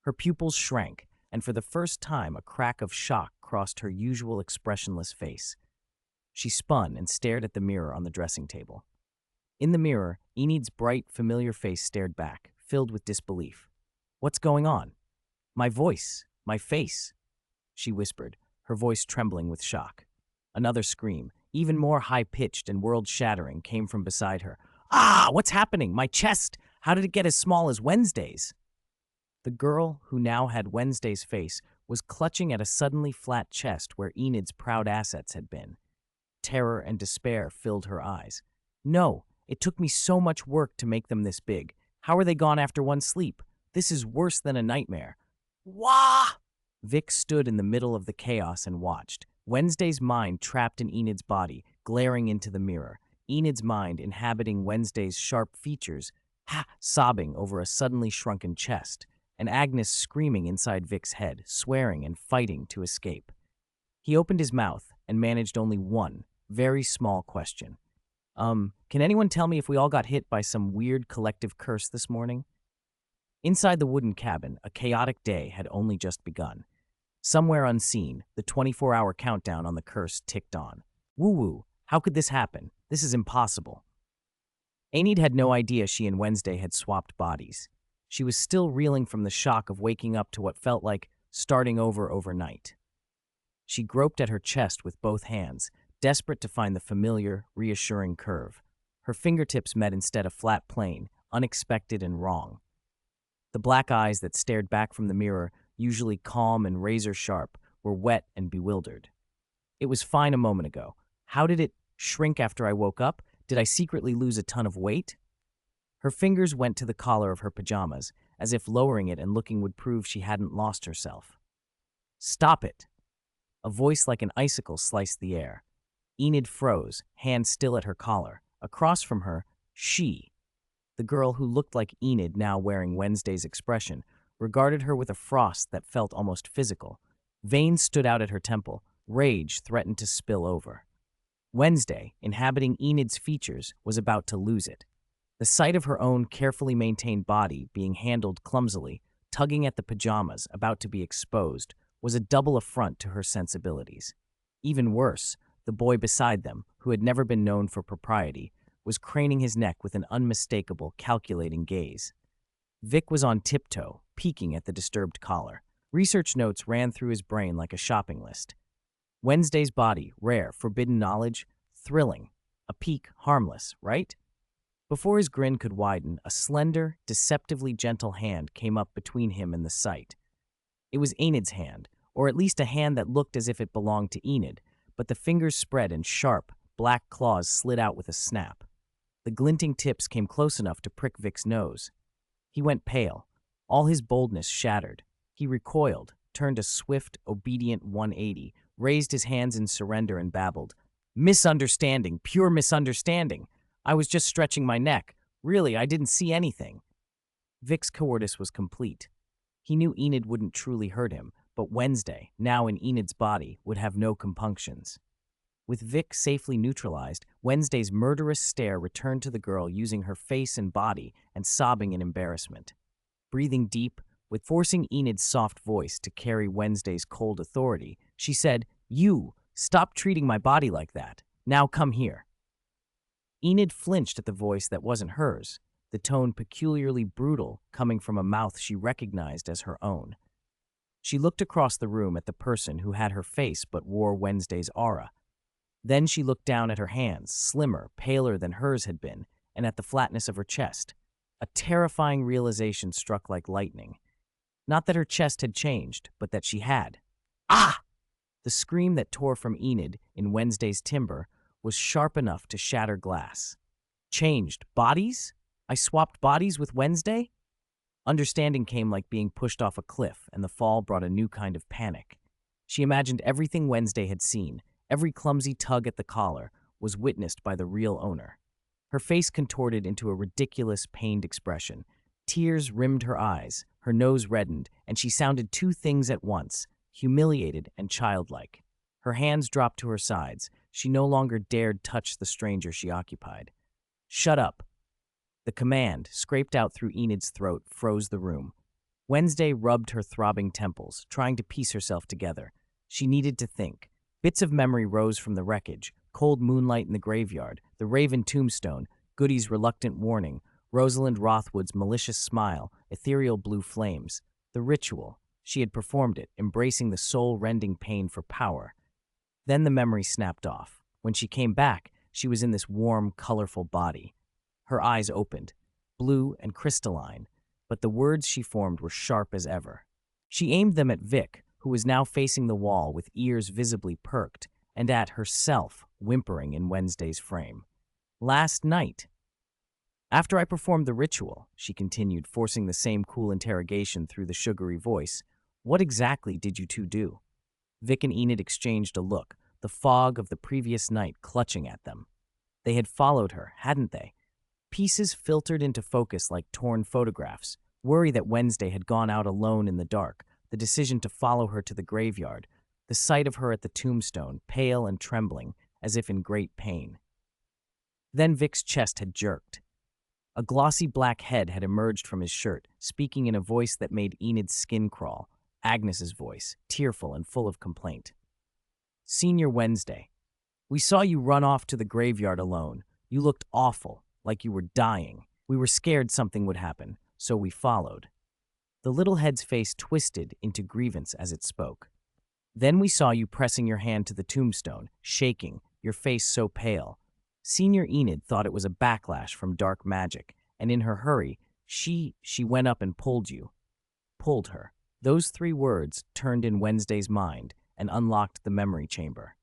Her pupils shrank, and for the first time a crack of shock crossed her usual expressionless face. She spun and stared at the mirror on the dressing table. In the mirror, Enid's bright, familiar face stared back, filled with disbelief. "What's going on?" "My voice, my face," she whispered, her voice trembling with shock. Another scream, even more high-pitched and world-shattering, came from beside her. "Ah, what's happening? My chest! How did it get as small as Wednesday's?" The girl, who now had Wednesday's face, was clutching at a suddenly flat chest where Enid's proud assets had been. Terror and despair filled her eyes. No, it took me so much work to make them this big. How are they gone after one sleep? This is worse than a nightmare. Wah! Vic stood in the middle of the chaos and watched. Wednesday's mind trapped in Enid's body, glaring into the mirror. Enid's mind inhabiting Wednesday's sharp features, sobbing over a suddenly shrunken chest, and Agnes screaming inside Vic's head, swearing and fighting to escape. He opened his mouth and managed only one, very small question. Can anyone tell me if we all got hit by some weird collective curse this morning? Inside the wooden cabin, a chaotic day had only just begun. Somewhere unseen, the 24-hour countdown on the curse ticked on. Woo-woo, how could this happen? This is impossible. Enid had no idea she and Wednesday had swapped bodies. She was still reeling from the shock of waking up to what felt like starting over overnight. She groped at her chest with both hands, desperate to find the familiar, reassuring curve. Her fingertips met instead a flat plane, unexpected and wrong. The black eyes that stared back from the mirror, usually calm and razor-sharp, were wet and bewildered. It was fine a moment ago. How did it shrink after I woke up? Did I secretly lose a ton of weight? Her fingers went to the collar of her pajamas, as if lowering it and looking would prove she hadn't lost herself. Stop it! A voice like an icicle sliced the air. Enid froze, hand still at her collar. Across from her, she, the girl who looked like Enid now wearing Wednesday's expression, regarded her with a frost that felt almost physical. Veins stood out at her temple. Rage threatened to spill over. Wednesday, inhabiting Enid's features, was about to lose it. The sight of her own carefully maintained body being handled clumsily, tugging at the pajamas, about to be exposed, was a double affront to her sensibilities. Even worse, the boy beside them, who had never been known for propriety, was craning his neck with an unmistakable, calculating gaze. Vic was on tiptoe, peeking at the disturbed collar. Research notes ran through his brain like a shopping list. Wednesday's body, rare, forbidden knowledge, thrilling. A peek, harmless, right? Before his grin could widen, a slender, deceptively gentle hand came up between him and the sight. It was Enid's hand, or at least a hand that looked as if it belonged to Enid, but the fingers spread and sharp, black claws slid out with a snap. The glinting tips came close enough to prick Vic's nose. He went pale, all his boldness shattered. He recoiled, turned a swift, obedient 180, raised his hands in surrender and babbled. Misunderstanding, pure misunderstanding. I was just stretching my neck. Really, I didn't see anything. Vic's cowardice was complete. He knew Enid wouldn't truly hurt him, but Wednesday, now in Enid's body, would have no compunctions. With Vic safely neutralized, Wednesday's murderous stare returned to the girl using her face and body and sobbing in embarrassment. Breathing deep, with forcing Enid's soft voice to carry Wednesday's cold authority, she said, "You, stop treating my body like that. Now come here." Enid flinched at the voice that wasn't hers, the tone peculiarly brutal coming from a mouth she recognized as her own. She looked across the room at the person who had her face but wore Wednesday's aura. Then she looked down at her hands, slimmer, paler than hers had been, and at the flatness of her chest. A terrifying realization struck like lightning. Not that her chest had changed, but that she had. Ah! The scream that tore from Enid in Wednesday's timber was sharp enough to shatter glass. Changed bodies? I swapped bodies with Wednesday? Understanding came like being pushed off a cliff, and the fall brought a new kind of panic. She imagined everything Wednesday had seen, every clumsy tug at the collar, was witnessed by the real owner. Her face contorted into a ridiculous, pained expression. Tears rimmed her eyes, her nose reddened, and she sounded two things at once, humiliated and childlike. Her hands dropped to her sides. She no longer dared touch the stranger she occupied. "Shut up." The command, scraped out through Enid's throat, froze the room. Wednesday rubbed her throbbing temples, trying to piece herself together. She needed to think. Bits of memory rose from the wreckage, cold moonlight in the graveyard, the raven tombstone, Goody's reluctant warning, Rosalind Rothwood's malicious smile, ethereal blue flames. The ritual. She had performed it, embracing the soul-rending pain for power. Then the memory snapped off. When she came back, she was in this warm, colorful body. Her eyes opened, blue and crystalline, but the words she formed were sharp as ever. She aimed them at Vic, who was now facing the wall with ears visibly perked, and at herself whimpering in Wednesday's frame. Last night. After I performed the ritual, she continued, forcing the same cool interrogation through the sugary voice, what exactly did you two do? Vic and Enid exchanged a look, the fog of the previous night clutching at them. They had followed her, hadn't they? Pieces filtered into focus like torn photographs, worry that Wednesday had gone out alone in the dark, the decision to follow her to the graveyard, the sight of her at the tombstone, pale and trembling, as if in great pain. Then Vic's chest had jerked. A glossy black head had emerged from his shirt, speaking in a voice that made Enid's skin crawl, Agnes's voice, tearful and full of complaint. Senior Wednesday, we saw you run off to the graveyard alone. You looked awful, like you were dying. We were scared something would happen, so we followed. The little head's face twisted into grievance as it spoke. Then we saw you pressing your hand to the tombstone, shaking, your face so pale. Senior Enid thought it was a backlash from dark magic, and in her hurry, she went up and pulled you. Pulled her. Those 3 words turned in Wednesday's mind and unlocked the memory chamber.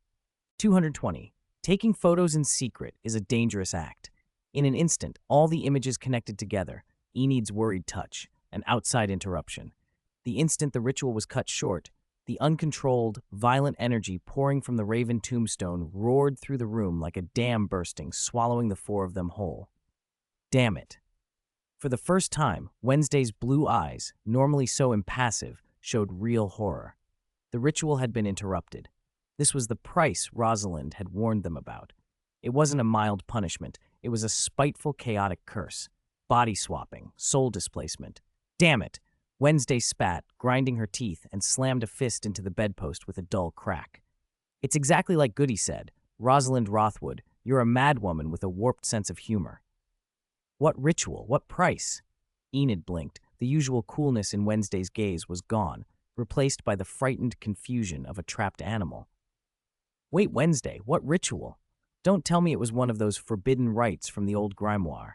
220. Taking photos in secret is a dangerous act. In an instant, all the images connected together, Enid's worried touch, an outside interruption. The instant the ritual was cut short, the uncontrolled, violent energy pouring from the Raven tombstone roared through the room like a dam bursting, swallowing the 4 of them whole. Damn it. For the first time, Wednesday's blue eyes, normally so impassive, showed real horror. The ritual had been interrupted. This was the price Rosalind had warned them about. It wasn't a mild punishment. It was a spiteful, chaotic curse. Body swapping, soul displacement. Damn it! Wednesday spat, grinding her teeth, and slammed a fist into the bedpost with a dull crack. It's exactly like Goody said. Rosalind Rothwood, you're a madwoman with a warped sense of humor. What ritual? What price? Enid blinked. The usual coolness in Wednesday's gaze was gone, replaced by the frightened confusion of a trapped animal. Wait, Wednesday, what ritual? Don't tell me it was one of those forbidden rites from the old grimoire.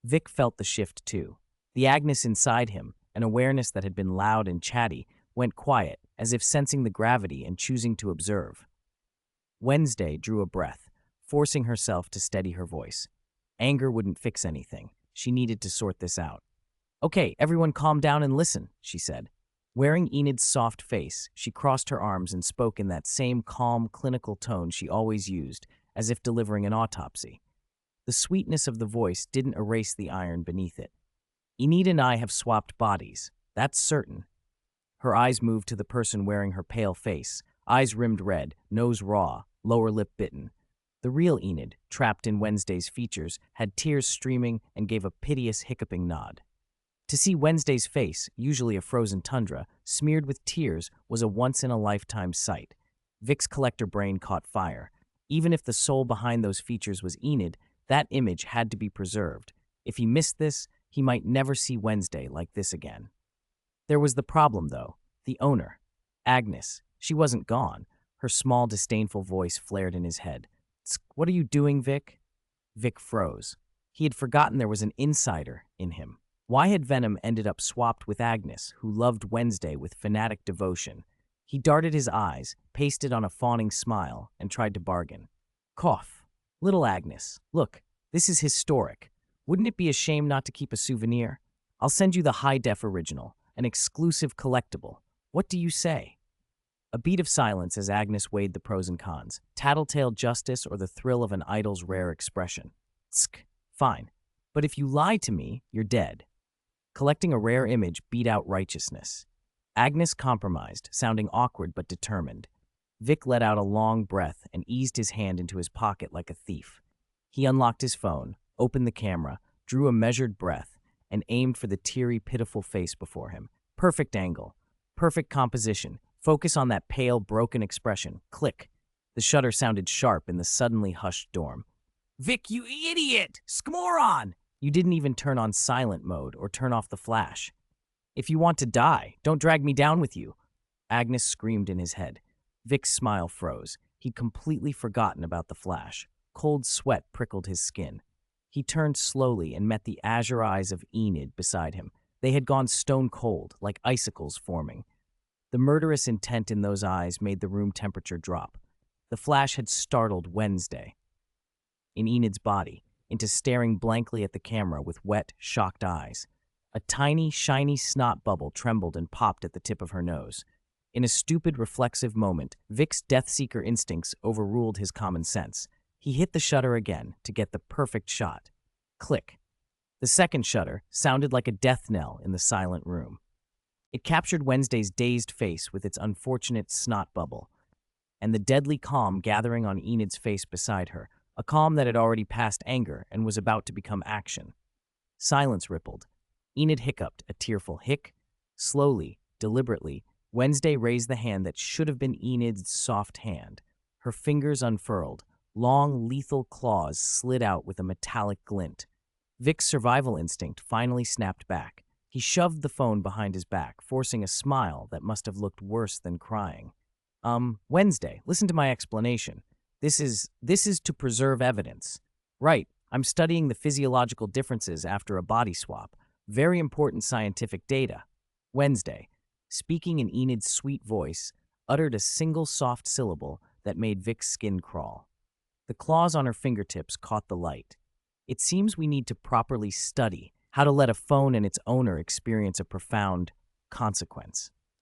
Vic felt the shift too. The Agnes inside him, an awareness that had been loud and chatty, went quiet, as if sensing the gravity and choosing to observe. Wednesday drew a breath, forcing herself to steady her voice. Anger wouldn't fix anything. She needed to sort this out. Okay, everyone calm down and listen, she said. Wearing Enid's soft face, she crossed her arms and spoke in that same calm, clinical tone she always used, as if delivering an autopsy. The sweetness of the voice didn't erase the iron beneath it. Enid and I have swapped bodies, that's certain. Her eyes moved to the person wearing her pale face, eyes rimmed red, nose raw, lower lip bitten. The real Enid, trapped in Wednesday's features, had tears streaming and gave a piteous hiccuping nod. To see Wednesday's face, usually a frozen tundra, smeared with tears was a once-in-a-lifetime sight. Vic's collector brain caught fire. Even if the soul behind those features was Enid, that image had to be preserved. If he missed this, he might never see Wednesday like this again. There was the problem, though. The owner. Agnes. She wasn't gone. Her small, disdainful voice flared in his head. What are you doing, Vic? Vic froze. He had forgotten there was an insider in him. Why had Venom ended up swapped with Agnes, who loved Wednesday with fanatic devotion? He darted his eyes, pasted on a fawning smile, and tried to bargain. Cough. Little Agnes, look, this is historic. Wouldn't it be a shame not to keep a souvenir? I'll send you the high-def original, an exclusive collectible. What do you say? A beat of silence as Agnes weighed the pros and cons. Tattletale justice or the thrill of an idol's rare expression. Tsk, fine. But if you lie to me, you're dead. Collecting a rare image beat out righteousness. Agnes compromised, sounding awkward but determined. Vic let out a long breath and eased his hand into his pocket like a thief. He unlocked his phone, opened the camera, drew a measured breath, and aimed for the teary, pitiful face before him. Perfect angle. Perfect composition. Focus on that pale, broken expression. Click. The shutter sounded sharp in the suddenly hushed dorm. Vic, you idiot! Skmoron! You didn't even turn on silent mode or turn off the flash. If you want to die, don't drag me down with you. Agnes screamed in his head. Vic's smile froze. He'd completely forgotten about the flash. Cold sweat prickled his skin. He turned slowly and met the azure eyes of Enid beside him. They had gone stone cold, like icicles forming. The murderous intent in those eyes made the room temperature drop. The flash had startled Wednesday in Enid's body into staring blankly at the camera with wet, shocked eyes. A tiny, shiny snot bubble trembled and popped at the tip of her nose. In a stupid, reflexive moment, Vic's death-seeker instincts overruled his common sense. He hit the shutter again to get the perfect shot. Click. The second shutter sounded like a death knell in the silent room. It captured Wednesday's dazed face with its unfortunate snot bubble, and the deadly calm gathering on Enid's face beside her, a calm that had already passed anger and was about to become action. Silence rippled. Enid hiccuped a tearful hic. Slowly, deliberately, Wednesday raised the hand that should have been Enid's soft hand. Her fingers unfurled. Long, lethal claws slid out with a metallic glint. Vic's survival instinct finally snapped back. He shoved the phone behind his back, forcing a smile that must have looked worse than crying. Wednesday, listen to my explanation. This is to preserve evidence. Right, I'm studying the physiological differences after a body swap. Very important scientific data. Wednesday, speaking in Enid's sweet voice, uttered a single soft syllable that made Vic's skin crawl. The claws on her fingertips caught the light. It seems we need to properly study how to let a phone and its owner experience a profound consequence.